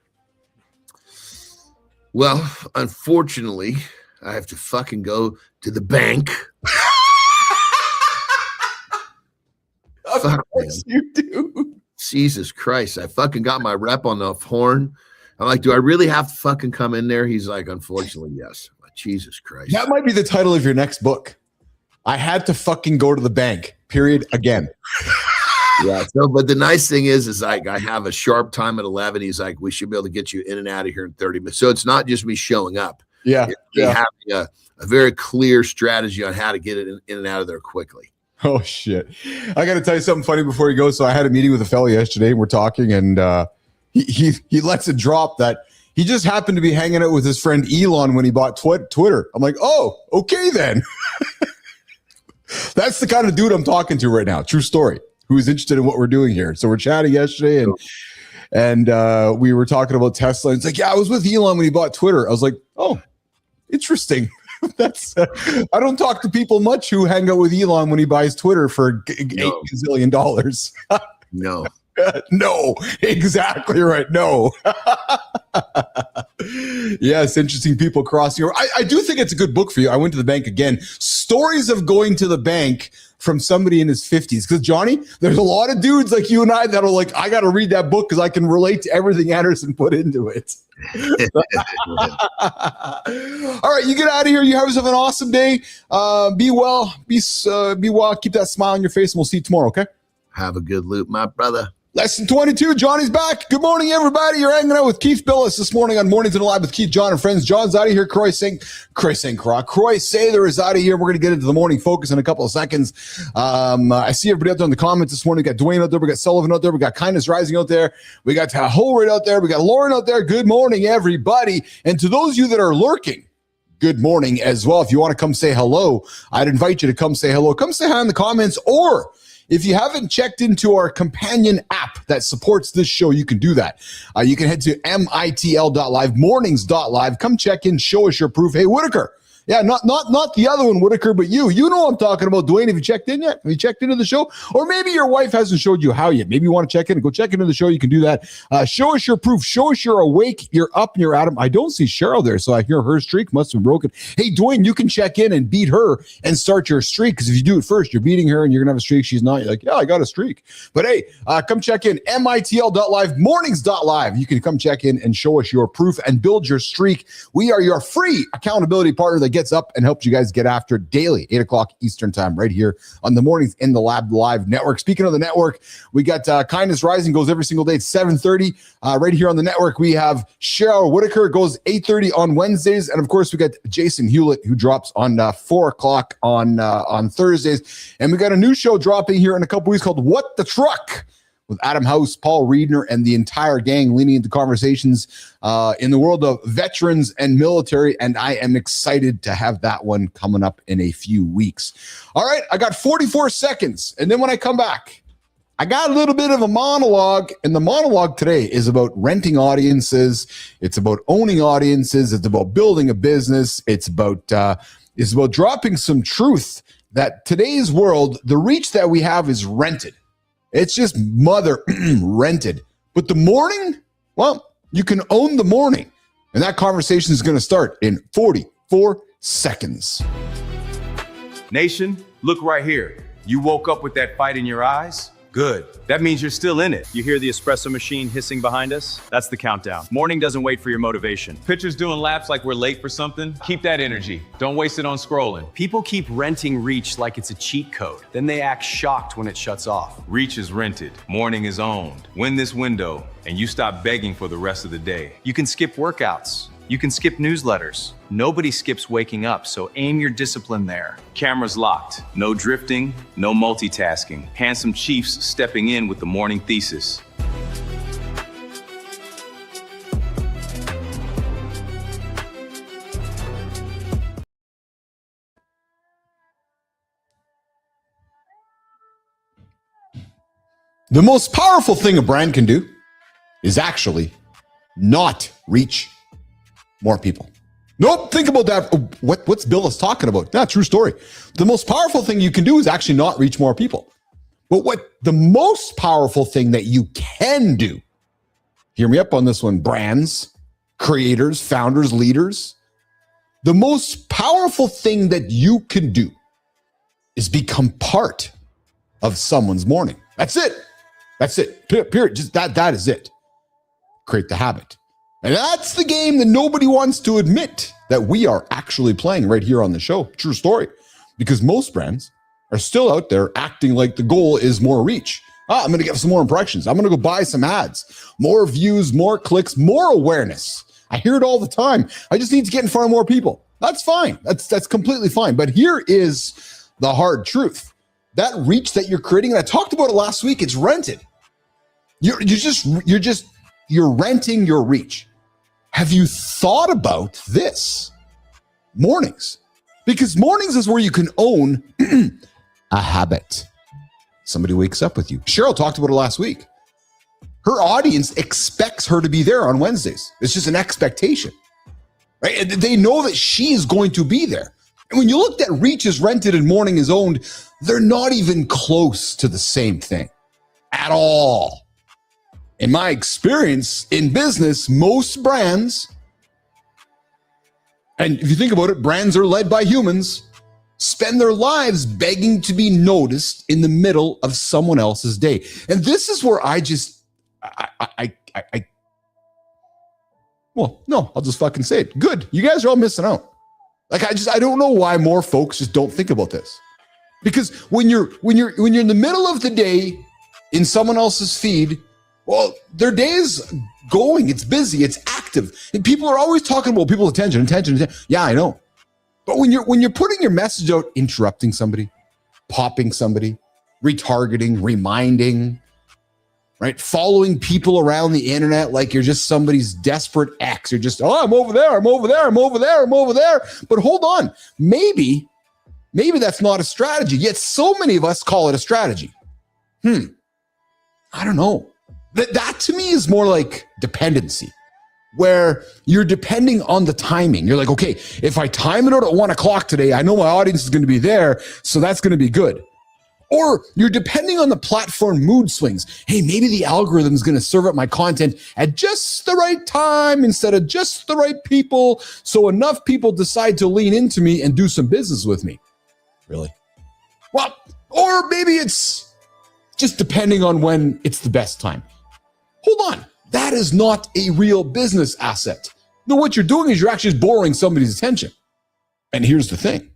Well, unfortunately, I have to fucking go to the bank. Fuck, man. You do. Jesus Christ. I fucking got my rep on the horn. I'm like, do I really have to fucking come in there? He's like, unfortunately, yes. I'm like, Jesus Christ. That might be the title of your next book. I had to fucking go to the bank, period, again. Yeah. So, but the nice thing is like I have a sharp time at 11. He's like, we should be able to get you in and out of here in 30 minutes. So it's not just me showing up. Yeah. Having a very clear strategy on how to get it in and out of there quickly. Oh shit! I got to tell you something funny before you go. So I had a meeting with a fellow yesterday, and we're talking, and he lets it drop that he just happened to be hanging out with his friend Elon when he bought Twitter. I'm like, oh, okay then. That's the kind of dude I'm talking to right now. True story. Who's interested in what we're doing here? So we're chatting yesterday, and we were talking about Tesla. And it's like, yeah, I was with Elon when he bought Twitter. I was like, oh, interesting. That's I don't talk to people much who hang out with Elon when he buys Twitter for $8 gazillion. No. No, exactly right. No. Yes, interesting people crossing over. I do think it's a good book for you. I went to the bank again. Stories of going to the bank from somebody in his 50s. Because Johnny, there's a lot of dudes like you and I that are like, I got to read that book because I can relate to everything Anderson put into it. All right, you get out of here. You have yourself an awesome day. Be well. Be well. Keep that smile on your face, and we'll see you tomorrow. Okay. Have a good loop, my brother. Lesson 22, Johnny's back. Good morning, everybody. You're hanging out with Keith Billis this morning on Mornings and Live with Keith, John, and friends. John's out of here. Croy Sather is out of here. We're going to get into the morning focus in a couple of seconds. I see everybody out there in the comments this morning. We got Dwayne out there. We got Sullivan out there. We got Kindness Rising out there. We got Holroyd out there. We got Lauren out there. Good morning, everybody. And to those of you that are lurking, good morning as well. If you want to come say hello, I'd invite you to come say hello. Come say hi in the comments, or if you haven't checked into our companion app that supports this show, you can do that. You can head to mitl.live, mornings.live. Come check in, show us your proof. Hey, Whitaker. Yeah, not the other one, Whitaker, but you. You know what I'm talking about, Dwayne. Have you checked in yet? Have you checked into the show? Or maybe your wife hasn't showed you how yet. Maybe you want to check in and go check into the show. You can do that. Show us your proof. Show us you're awake, you're up, and you're at 'em. I don't see Cheryl there, so I hear her streak must have been broken. Hey, Dwayne, you can check in and beat her and start your streak, because if you do it first, you're beating her and you're going to have a streak. She's not. You're like, yeah, I got a streak. But hey, come check in. mitl.live, mornings.live. You can come check in and show us your proof and build your streak. We are your free accountability partner that gets up and helps you guys get after daily, 8 o'clock Eastern time, right here on the Mornings in the Lab Live network. Speaking of the network, we got Kindness Rising goes every single day at 7:30. Right here on the network, we have Cheryl Whitaker, goes 8:30 on Wednesdays. And of course, we got Jason Hewlett, who drops on 4 o'clock on Thursdays. And we got a new show dropping here in a couple weeks called What the Truck, with Adam House, Paul Reedner, and the entire gang leaning into conversations in the world of veterans and military. And I am excited to have that one coming up in a few weeks. All right, I got 44 seconds. And then when I come back, I got a little bit of a monologue. And the monologue today is about renting audiences. It's about owning audiences. It's about building a business. It's about dropping some truth that today's world, the reach that we have is rented. It's just mother rented. But the morning, well, you can own the morning. And that conversation is going to start in 44 seconds. Nation, look right here. You woke up with that fight in your eyes? Good. That means you're still in it. You hear the espresso machine hissing behind us? That's the countdown. Morning doesn't wait for your motivation. Pictures doing laps like we're late for something. Keep that energy. Don't waste it on scrolling. People keep renting reach like it's a cheat code. Then they act shocked when it shuts off. Reach is rented. Morning is owned. Win this window, and you stop begging for the rest of the day. You can skip workouts. You can skip newsletters. Nobody skips waking up, so aim your discipline there. Cameras locked. No drifting, no multitasking. Handsome Chiefs stepping in with the morning thesis. The most powerful thing a brand can do is actually not reach more people. Nope, think about that. What's Billis talking about? Yeah, true story. The most powerful thing you can do is actually not reach more people. But what the most powerful thing that you can do, hear me up on this one, brands, creators, founders, leaders, the most powerful thing that you can do is become part of someone's morning. That's it. That's it. Period. Just that is it. Create the habit. And that's the game that nobody wants to admit that we are actually playing right here on the show. True story. Because most brands are still out there acting like the goal is more reach. I'm going to get some more impressions. I'm going to go buy some ads, more views, more clicks, more awareness. I hear it all the time. I just need to get in front of more people. That's fine. That's completely fine. But here is the hard truth. That reach that you're creating, and I talked about it last week, it's rented. You're renting your reach. Have you thought about this? Mornings. Because mornings is where you can own a habit. Somebody wakes up with you. Cheryl talked about it last week. Her audience expects her to be there on Wednesdays. It's just an expectation, right? They know that she is going to be there. And when you look at reach is rented and morning is owned, they're not even close to the same thing at all. In my experience in business, most brands, and if you think about it, brands are led by humans, spend their lives begging to be noticed in the middle of someone else's day. And this is where I'll just fucking say it. Good. You guys are all missing out. Like, I don't know why more folks just don't think about this. Because when you're in the middle of the day in someone else's feed, well, their day is going. It's busy. It's active. And people are always talking about people's attention. Yeah, I know. But when you're putting your message out, interrupting somebody, popping somebody, retargeting, reminding, right? Following people around the internet like you're just somebody's desperate ex. You're just, oh, I'm over there. But hold on. Maybe that's not a strategy. Yet so many of us call it a strategy. I don't know. That to me is more like dependency, where you're depending on the timing. You're like, okay, if I time it out at 1 o'clock today, I know my audience is going to be there, so that's going to be good. Or you're depending on the platform mood swings. Hey, maybe the algorithm is going to serve up my content at just the right time instead of just the right people, so enough people decide to lean into me and do some business with me. Really? Well, or maybe it's just depending on when it's the best time. Hold on. That is not a real business asset. No, what you're doing is you're actually borrowing somebody's attention. And here's the thing.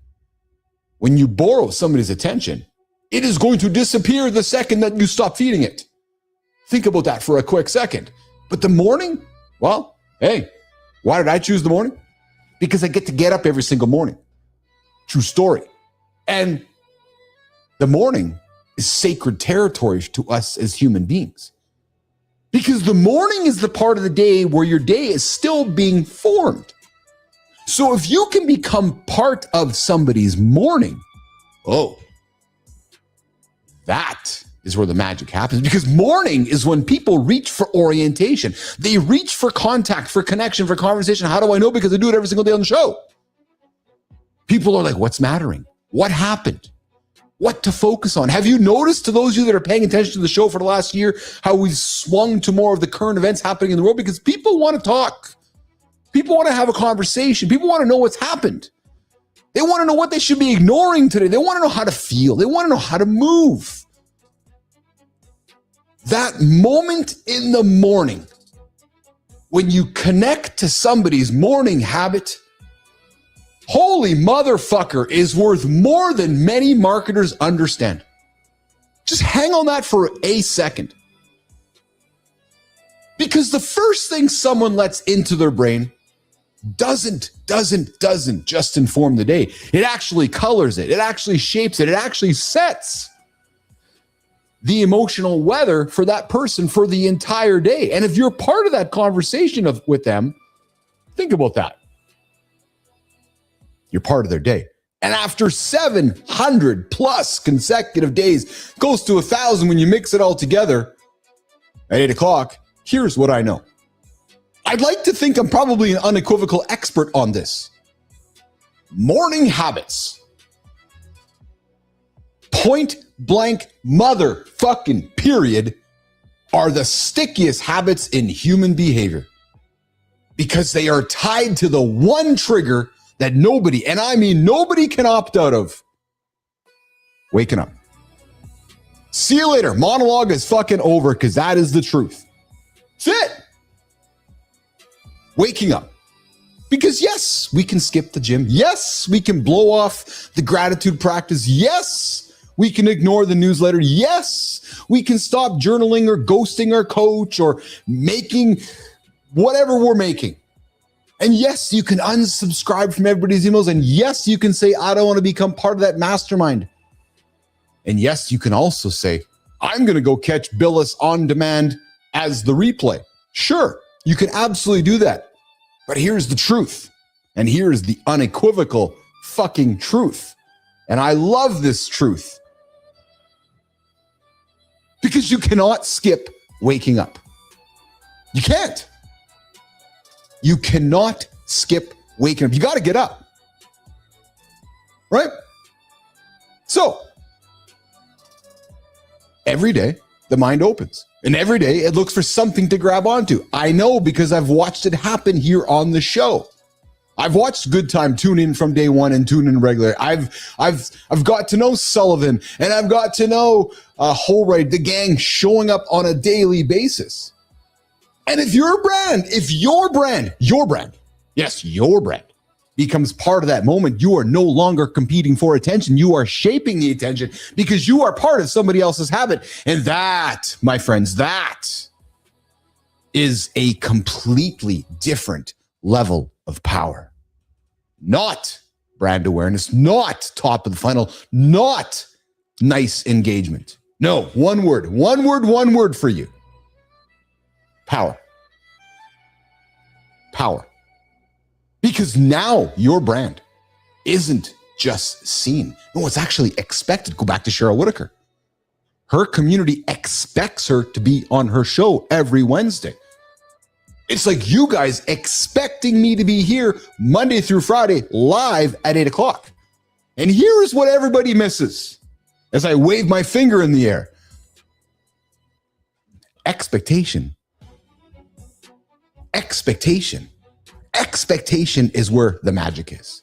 When you borrow somebody's attention, it is going to disappear the second that you stop feeding it. Think about that for a quick second. But the morning, well, hey, why did I choose the morning? Because I get up every single morning. True story. And the morning is sacred territory to us as human beings. Because the morning is the part of the day where your day is still being formed. So if you can become part of somebody's morning, that is where the magic happens. Because morning is when people reach for orientation. They reach for contact, for connection, for conversation. How do I know? Because I do it every single day on the show. People are like, what's mattering? What happened? What to focus on? Have you noticed, to those of you that are paying attention to the show for the last year, how we've swung to more of the current events happening in the world? Because people want to talk. People want to have a conversation. People want to know what's happened. They want to know what they should be ignoring today. They want to know how to feel. They want to know how to move. That moment in the morning when you connect to somebody's morning habit, holy motherfucker, is worth more than many marketers understand. Just hang on that for a second. Because the first thing someone lets into their brain doesn't just inform the day. It actually colors it. It actually shapes it. It actually sets the emotional weather for that person for the entire day. And if you're part of that conversation with them, think about that. You're part of their day. And after 700 plus consecutive days, close to 1,000 when you mix it all together at 8 o'clock, here's what I know. I'd like to think I'm probably an unequivocal expert on this. Morning habits. Point blank motherfucking period are the stickiest habits in human behavior. Because they are tied to the one trigger that nobody, and I mean nobody, can opt out of. Waking up. See you later. Monologue is fucking over, because that is the truth. That's it. Waking up. Because yes, we can skip the gym. Yes, we can blow off the gratitude practice. Yes, we can ignore the newsletter. Yes, we can stop journaling or ghosting our coach or making whatever we're making. And yes, you can unsubscribe from everybody's emails. And yes, you can say, I don't want to become part of that mastermind. And yes, you can also say, I'm going to go catch Billis on demand as the replay. Sure, you can absolutely do that. But here's the truth. And here's the unequivocal fucking truth. And I love this truth. Because you cannot skip waking up. You can't. You cannot skip waking up. You got to get up. Right? So, every day, the mind opens. And every day, it looks for something to grab onto. I know, because I've watched it happen here on the show. I've watched Good Time tune in from day one and tune in regular. I've got to know Sullivan, and I've got to know Holroyd, the gang, showing up on a daily basis. And if your brand, yes, your brand becomes part of that moment, you are no longer competing for attention. You are shaping the attention because you are part of somebody else's habit. And that, my friends, that is a completely different level of power. Not brand awareness, not top of the funnel, not nice engagement. No, one word for you. Power. Power. Because now your brand isn't just seen. No, it's actually expected. Go back to Cheryl Whitaker. Her community expects her to be on her show every Wednesday. It's like you guys expecting me to be here Monday through Friday live at 8 o'clock. And here is what everybody misses as I wave my finger in the air. Expectation is where the magic is.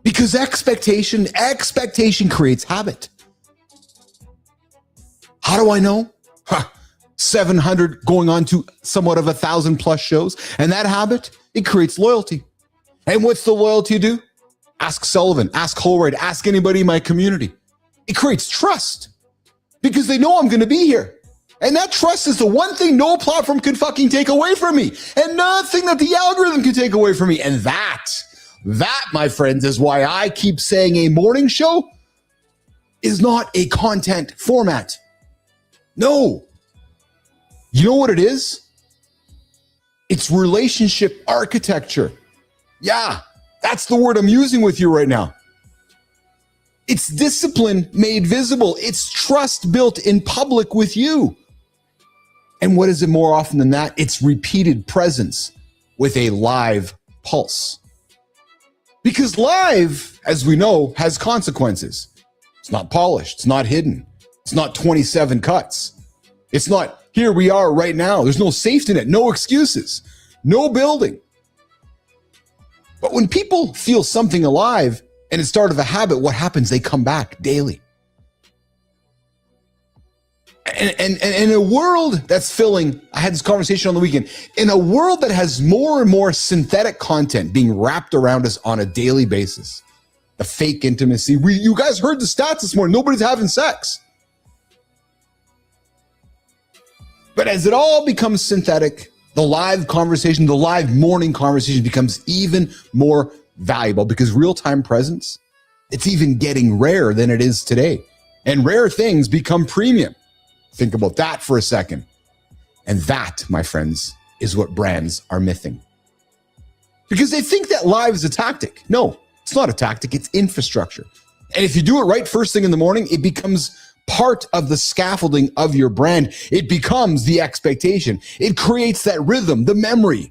Because expectation creates habit. How do I know? 700 going on to somewhat of 1,000 plus shows. And that habit, it creates loyalty. And what's the loyalty do? Ask Sullivan, ask Holroyd, ask anybody in my community. It creates trust because they know I'm going to be here. And that trust is the one thing no platform can fucking take away from me, and nothing that the algorithm can take away from me. And that, my friends, is why I keep saying a morning show is not a content format. No. You know what it is? It's relationship architecture. Yeah, that's the word I'm using with you right now. It's discipline made visible. It's trust built in public with you. And what is it more often than that? It's repeated presence with a live pulse. Because live, as we know, has consequences. It's not polished. It's not hidden. It's not 27 cuts. It's not, here we are right now. There's no safety net, no excuses, no building. But when people feel something alive and it's started a habit, what happens? They come back daily. And in a world that's filling, I had this conversation on the weekend, in a world that has more and more synthetic content being wrapped around us on a daily basis, the fake intimacy. You guys heard the stats this morning. Nobody's having sex. But as it all becomes synthetic, the live conversation, the live morning conversation becomes even more valuable because real-time presence, it's even getting rarer than it is today. And rare things become premium. Think about that for a second. And that, my friends, is what brands are missing. Because they think that live is a tactic. No, it's not a tactic. It's infrastructure. And if you do it right first thing in the morning, it becomes part of the scaffolding of your brand. It becomes the expectation. It creates that rhythm, the memory.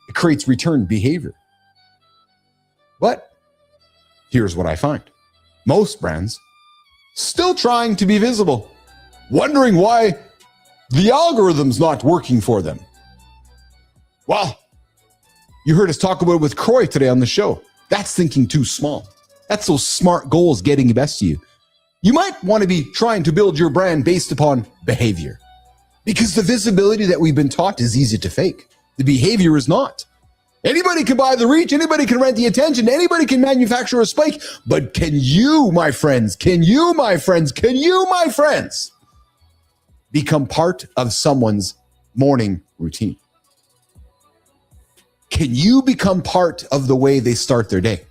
It creates return behavior. But here's what I find. Most brands still trying to be visible, wondering why the algorithm's not working for them. Well, you heard us talk about it with Croy today on the show. That's thinking too small. That's those smart goals getting the best of you. You might want to be trying to build your brand based upon behavior, because the visibility that we've been taught is easy to fake. The behavior is not. Anybody can buy the reach, anybody can rent the attention, anybody can manufacture a spike, but can you, my friends, become part of someone's morning routine? Can you become part of the way they start their day?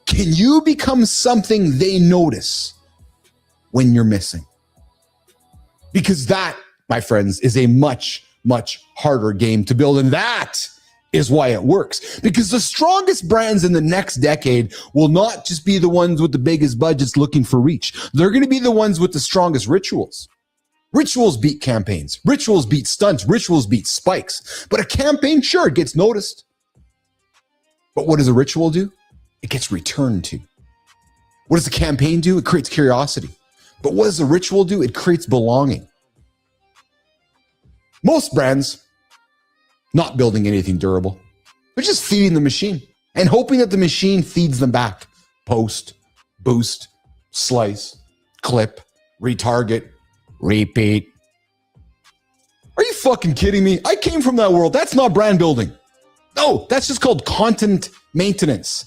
Can you become something they notice when you're missing? Because that, my friends, is a much, much harder game to build. And that is why it works. Because the strongest brands in the next decade will not just be the ones with the biggest budgets looking for reach. They're going to be the ones with the strongest rituals. Rituals beat campaigns. Rituals beat stunts. Rituals beat spikes. But a campaign, sure, it gets noticed. But what does a ritual do? It gets returned to. What does a campaign do? It creates curiosity. But what does a ritual do? It creates belonging. Most brands, not building anything durable. They're just feeding the machine and hoping that the machine feeds them back. Post, boost, slice, clip, retarget, repeat. Are you fucking kidding me? I came from that world. That's not brand building. No, that's just called content maintenance.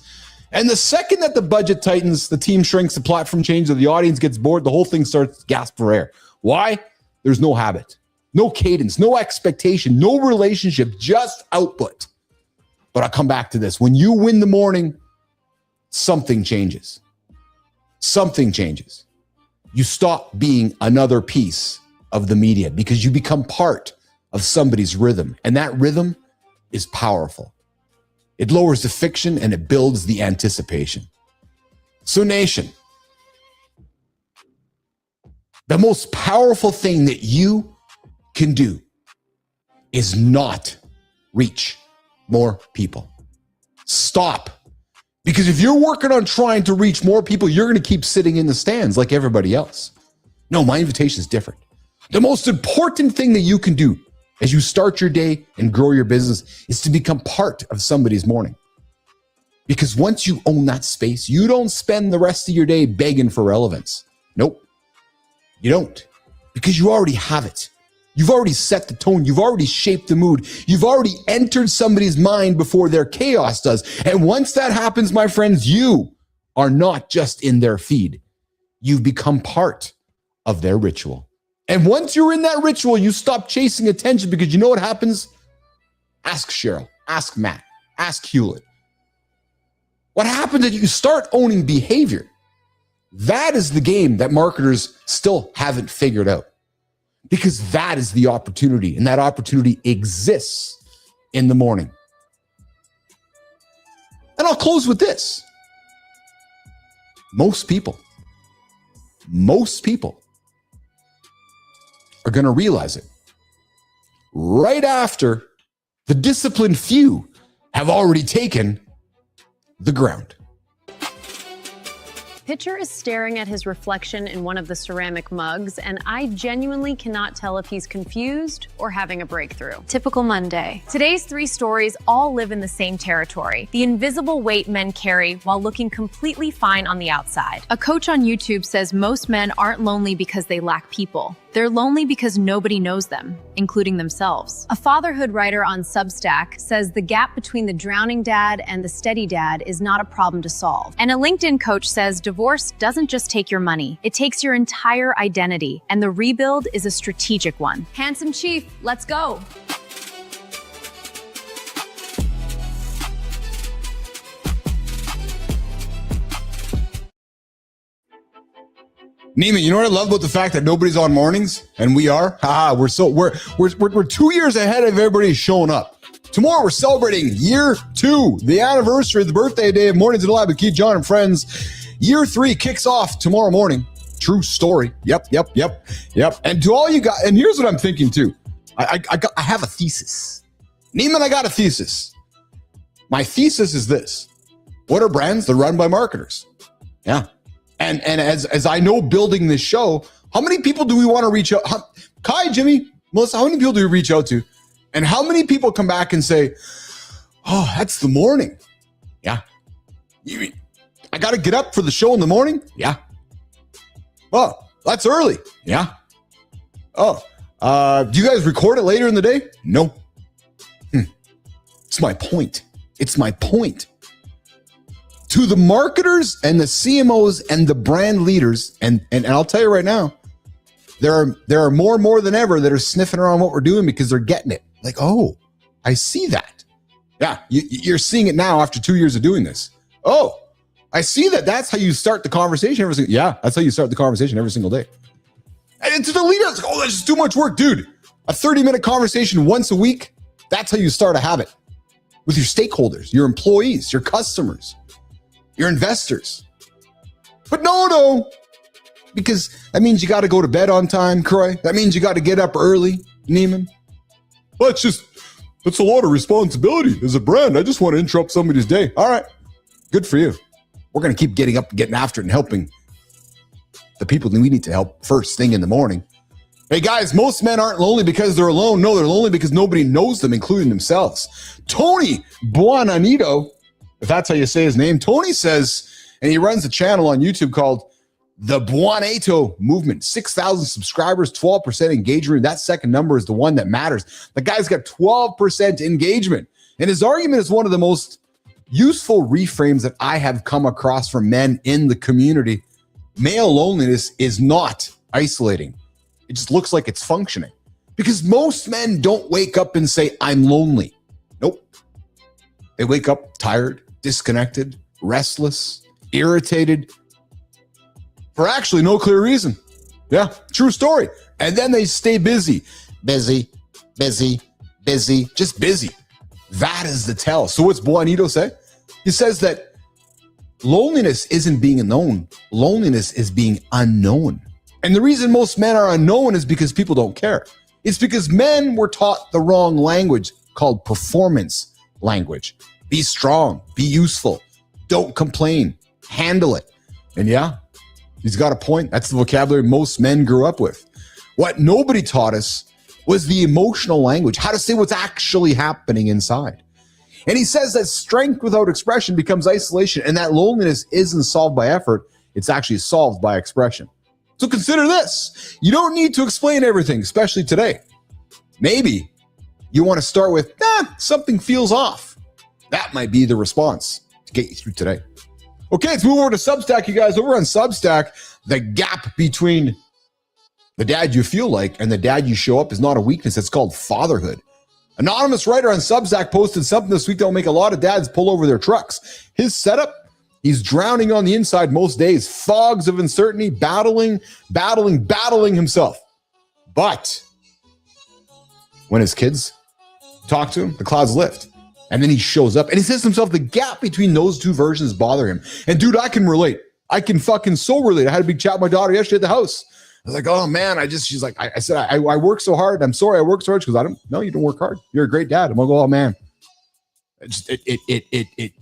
And the second that the budget tightens, the team shrinks, the platform changes, the audience gets bored, the whole thing starts to gasp for air. Why? There's no habit, no cadence, no expectation, no relationship, just output. But I'll come back to this. When you win the morning, something changes. Something changes. You stop being another piece of the media because you become part of somebody's rhythm. And that rhythm is powerful. It lowers the fiction and it builds the anticipation. So, nation, the most powerful thing that you can do is not reach more people. Stop. Because if you're working on trying to reach more people, you're going to keep sitting in the stands like everybody else. No, my invitation is different. The most important thing that you can do as you start your day and grow your business is to become part of somebody's morning. Because once you own that space, you don't spend the rest of your day begging for relevance. Nope, you don't. Because you already have it. You've already set the tone. You've already shaped the mood. You've already entered somebody's mind before their chaos does. And once that happens, my friends, you are not just in their feed. You've become part of their ritual. And once you're in that ritual, you stop chasing attention because you know what happens? Ask Cheryl, ask Matt, ask Hewlett. What happens is you start owning behavior. That is the game that marketers still haven't figured out. Because that is the opportunity, and that opportunity exists in the morning. And I'll close with this. Most people are going to realize it right after the disciplined few have already taken the ground. Pitcher is staring at his reflection in one of the ceramic mugs, and I genuinely cannot tell if he's confused or having a breakthrough. Typical Monday. Today's 3 stories all live in the same territory: the invisible weight men carry while looking completely fine on the outside. A coach on YouTube says most men aren't lonely because they lack people. They're lonely because nobody knows them, including themselves. A fatherhood writer on Substack says the gap between the drowning dad and the steady dad is not a problem to solve. And a LinkedIn coach says divorce doesn't just take your money, it takes your entire identity, and the rebuild is a strategic one. Handsome Chief, let's go. Neiman, you know what I love about the fact that nobody's on mornings and we are? We're 2 years ahead of everybody showing up. Tomorrow we're celebrating year 2, the anniversary of the birthday day of Mornings in the Lab with Keith, John, and friends. Year 3 kicks off tomorrow morning. True story. Yep. And to all you guys, and here's what I'm thinking too. I have a thesis. Neiman, I got a thesis. My thesis is this: what are brands? They're run by marketers. Yeah. And as I know, building this show, how many people do we want to reach out? Kai, Jimmy, Melissa, how many people do we reach out to? And how many people come back and say, oh, that's the morning? Yeah. I got to get up for the show in the morning? Yeah. Oh, that's early. Yeah. Oh, do you guys record it later in the day? No. It's my point. To the marketers and the CMOs and the brand leaders, and I'll tell you right now, there are more than ever that are sniffing around what we're doing because they're getting it. Like, oh, I see that. Yeah, you're seeing it now after 2 years of doing this. Oh, I see that. That's how you start the conversation every single. Yeah, that's how you start the conversation every single day. And to the leaders, oh, that's just too much work, dude. A 30-minute conversation once a week. That's how you start a habit with your stakeholders, your employees, your customers, your investors. But no, because that means you got to go to bed on time, Croy. That means you got to get up early, Neiman. Well, it's a lot of responsibility as a brand. I just want to interrupt somebody's day. All right, good for you. We're going to keep getting up, getting after it, and helping the people that we need to help first thing in the morning. Hey guys, most men aren't lonely because they're alone. No, they're lonely because nobody knows them, including themselves. Tony Buonanito, if that's how you say his name, Tony says, and he runs a channel on YouTube called The Buonato Movement. 6,000 subscribers, 12% engagement. That second number is the one that matters. The guy's got 12% engagement. And his argument is one of the most useful reframes that I have come across from men in the community. Male loneliness is not isolating. It just looks like it's functioning. Because most men don't wake up and say, I'm lonely. Nope. They wake up tired, disconnected, restless, irritated, for actually no clear reason. Yeah, true story. And then they stay busy, just busy. That is the tell. So what's Juanito say? He says that loneliness isn't being known. Loneliness is being unknown. And the reason most men are unknown is because people don't care. It's because men were taught the wrong language called performance language. Be strong, be useful, don't complain, handle it. And yeah, he's got a point. That's the vocabulary most men grew up with. What nobody taught us was the emotional language, how to say what's actually happening inside. And he says that strength without expression becomes isolation, and that loneliness isn't solved by effort, it's actually solved by expression. So consider this. You don't need to explain everything, especially today. Maybe you want to start with, something feels off. That might be the response to get you through today. Okay, let's move over to Substack, you guys. Over on Substack, the gap between the dad you feel like and the dad you show up is not a weakness. It's called fatherhood. Anonymous writer on Substack posted something this week that will make a lot of dads pull over their trucks. His setup, he's drowning on the inside most days. Fogs of uncertainty, battling himself. But when his kids talk to him, the clouds lift. And then he shows up and he says to himself, the gap between those two versions bother him. And dude, I can relate. I can fucking so relate. I had a big chat with my daughter yesterday at the house. I was like, oh man, she's like, I said, I work so hard. I'm sorry I work so hard. She goes, no, you don't work hard. You're a great dad. I'm like, oh man. It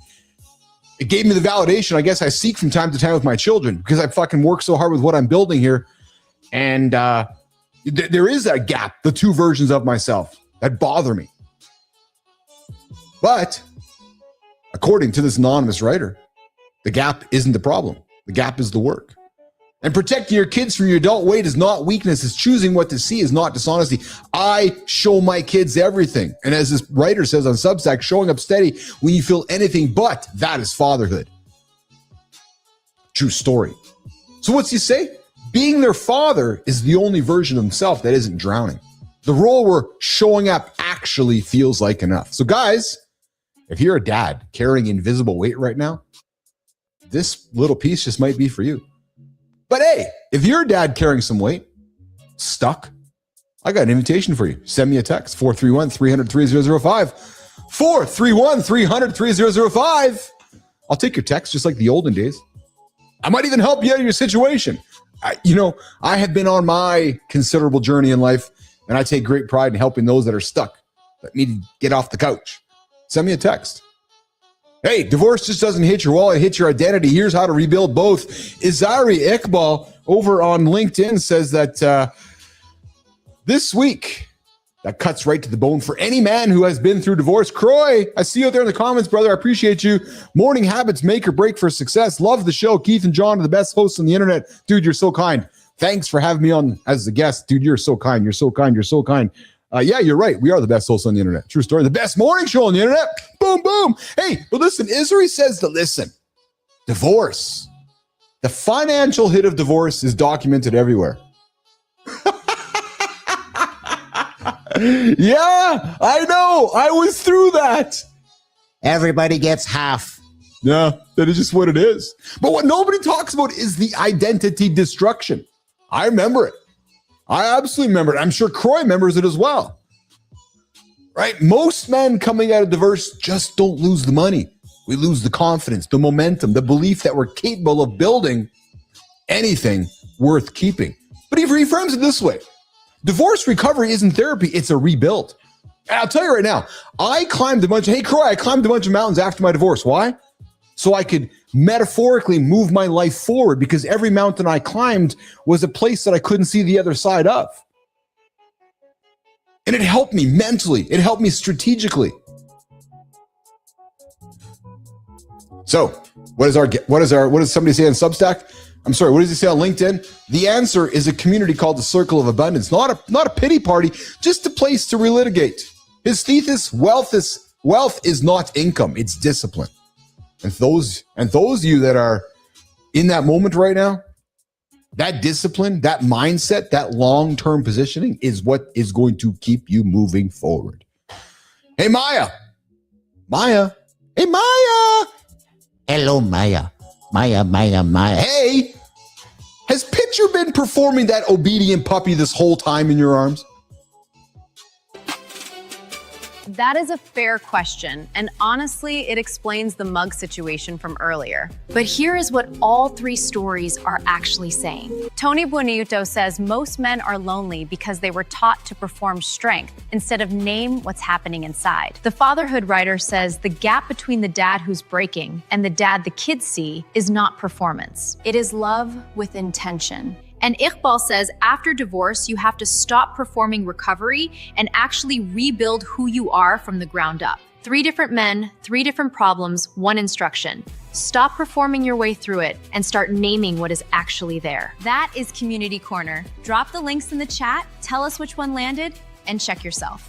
gave me the validation I guess I seek from time to time with my children because I fucking work so hard with what I'm building here. And there is that gap, the two versions of myself that bother me. But according to this anonymous writer, the gap isn't the problem. The gap is the work. And protecting your kids from your adult weight is not weakness. It's choosing what to see is not dishonesty. I show my kids everything. And as this writer says on Substack, showing up steady when you feel anything but, that is fatherhood. True story. So what's he say? Being their father is the only version of himself that isn't drowning. The role where showing up actually feels like enough. So guys, if you're a dad carrying invisible weight right now, this little piece just might be for you. But hey, if you're a dad carrying some weight, stuck, I got an invitation for you. Send me a text, 431-300-3005. 431-300-3005. I'll take your text just like the olden days. I might even help you out of your situation. I have been on my considerable journey in life, and I take great pride in helping those that are stuck, that need to get off the couch. Send me a text. Hey, divorce just doesn't hit your wallet, it hits your identity. Here's how to rebuild both. Izari Iqbal over on LinkedIn says that this week, that cuts right to the bone for any man who has been through divorce. Croy, I see you out there in the comments, brother. I appreciate you. Morning habits make or break for success. Love the show. Keith and John are the best hosts on the internet. Dude, you're so kind. Thanks for having me on as a guest. Dude, you're so kind. You're so kind. You're so kind. Yeah, you're right. We are the best hosts on the internet. True story. The best morning show on the internet. Boom, boom. Hey, but listen, Isri says to listen. Divorce. The financial hit of divorce is documented everywhere. Yeah, I know. I was through that. Everybody gets half. Yeah, that is just what it is. But what nobody talks about is the identity destruction. I remember it. I absolutely remember it. I'm sure Croy remembers it as well. Right? Most men coming out of divorce just don't lose the money. We lose the confidence, the momentum, the belief that we're capable of building anything worth keeping. But he reframes it this way. Divorce recovery isn't therapy, it's a rebuild. And I'll tell you right now, I climbed a bunch of mountains after my divorce. Why? So I could metaphorically move my life forward, because every mountain I climbed was a place that I couldn't see the other side of. And it helped me mentally. It helped me strategically. So what does somebody say on Substack? I'm sorry, what does he say on LinkedIn? The answer is a community called the Circle of Abundance. Not a pity party, just a place to relitigate. His thesis, wealth is Wealth is not income, it's discipline. And those of you that are in that moment right now, that discipline, that mindset, that long-term positioning is what is going to keep you moving forward. Hey, Maya. Hey, Maya. Hello, Maya. Maya. Hey, has Pitcher been performing that obedient puppy this whole time in your arms? That is a fair question, and honestly, it explains the mug situation from earlier. But here is what all three stories are actually saying. Tony Buenito says most men are lonely because they were taught to perform strength instead of name what's happening inside. The fatherhood writer says the gap between the dad who's breaking and the dad the kids see is not performance. It is love with intention. And Iqbal says after divorce, you have to stop performing recovery and actually rebuild who you are from the ground up. 3 different men, 3 different problems, 1 instruction. Stop performing your way through it and start naming what is actually there. That is Community Corner. Drop the links in the chat, tell us which one landed, and check yourself.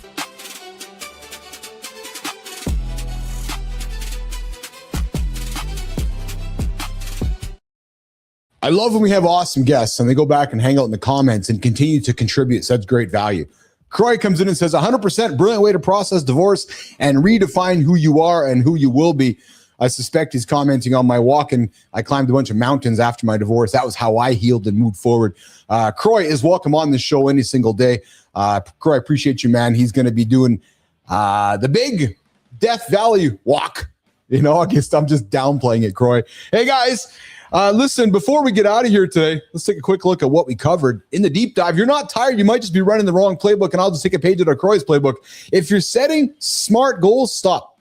I love when we have awesome guests and they go back and hang out in the comments and continue to contribute such great value. Croy comes in and says 100% brilliant way to process divorce and redefine who you are and who you will be. I suspect he's commenting on my walk and I climbed a bunch of mountains after my divorce. That was how I healed and moved forward. Croy is welcome on this show any single day. Croy, I appreciate you, man. He's going to be doing the big Death Valley walk in August. I'm just downplaying it, Croy. Hey, guys. Listen, before we get out of here today, let's take a quick look at what we covered in the deep dive. You're not tired. You might just be running the wrong playbook, and I'll just take a page out of Croy's playbook. If you're setting smart goals, stop.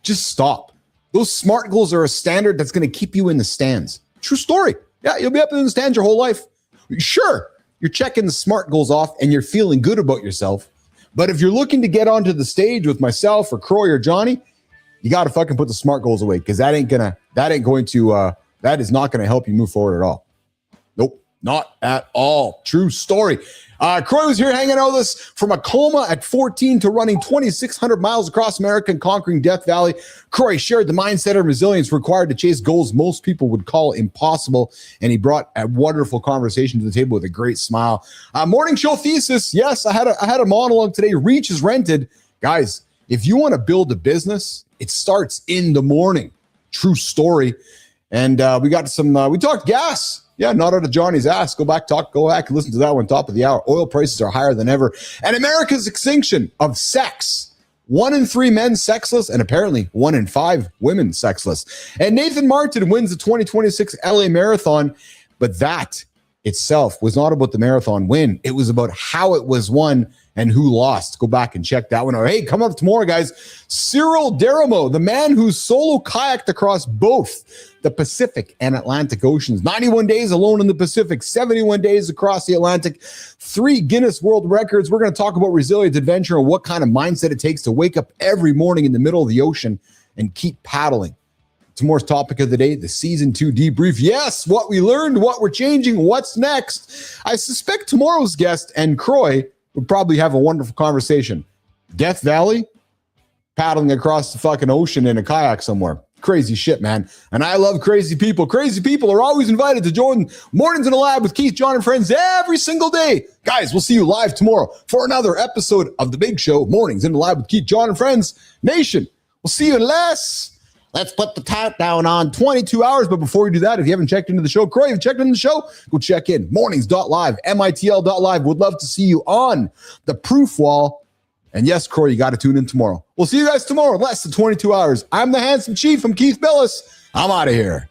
Just stop. Those smart goals are a standard that's going to keep you in the stands. True story. Yeah, you'll be up in the stands your whole life. Sure, you're checking the smart goals off, and you're feeling good about yourself. But if you're looking to get onto the stage with myself or Croy or Johnny, you got to fucking put the smart goals away because that is not going to help you move forward at all. Nope, not at all. True story. Croy was here hanging out with us from a coma at 14 to running 2,600 miles across America and conquering Death Valley. Croy shared the mindset and resilience required to chase goals most people would call impossible, and he brought a wonderful conversation to the table with a great smile. Morning show thesis. Yes, I had a monologue today. Reach is rented. Guys, if you want to build a business, it starts in the morning. True story. And we talked gas. Yeah, not out of Johnny's ass. Go back and listen to that one, top of the hour. Oil prices are higher than ever. And America's extinction of sex. 1 in 3 men sexless, and apparently 1 in 5 women sexless. And Nathan Martin wins the 2026 LA Marathon. But that itself was not about the marathon win. It was about how it was won and who lost. Go back and check that one out. Hey, come up tomorrow, guys. Cyril Deramo, the man who solo kayaked across both the Pacific and Atlantic Oceans. 91 days alone in the Pacific, 71 days across the Atlantic, 3 Guinness World Records. We're going to talk about resilient adventure and what kind of mindset it takes to wake up every morning in the middle of the ocean and keep paddling. Tomorrow's topic of the day, the season 2 debrief. Yes, what we learned, what we're changing, what's next. I suspect tomorrow's guest and Croy would probably have a wonderful conversation. Death Valley, paddling across the fucking ocean in a kayak somewhere. Crazy shit, man. And I love crazy people. Crazy people are always invited to join Mornings in the Lab with Keith, John, and friends every single day. Guys, we'll see you live tomorrow for another episode of The Big Show, Mornings in the Lab with Keith, John, and friends. Nation, we'll see you in less. Let's put the countdown on 22 hours. But before we do that, if you haven't checked into the show, Croy, if you checked into the show, go check in. Mornings.live, mitl.live. Would love to see you on the proof wall. And yes, Croy, you got to tune in tomorrow. We'll see you guys tomorrow in less than 22 hours. I'm the Handsome Chief. I'm Keith Billis. I'm out of here.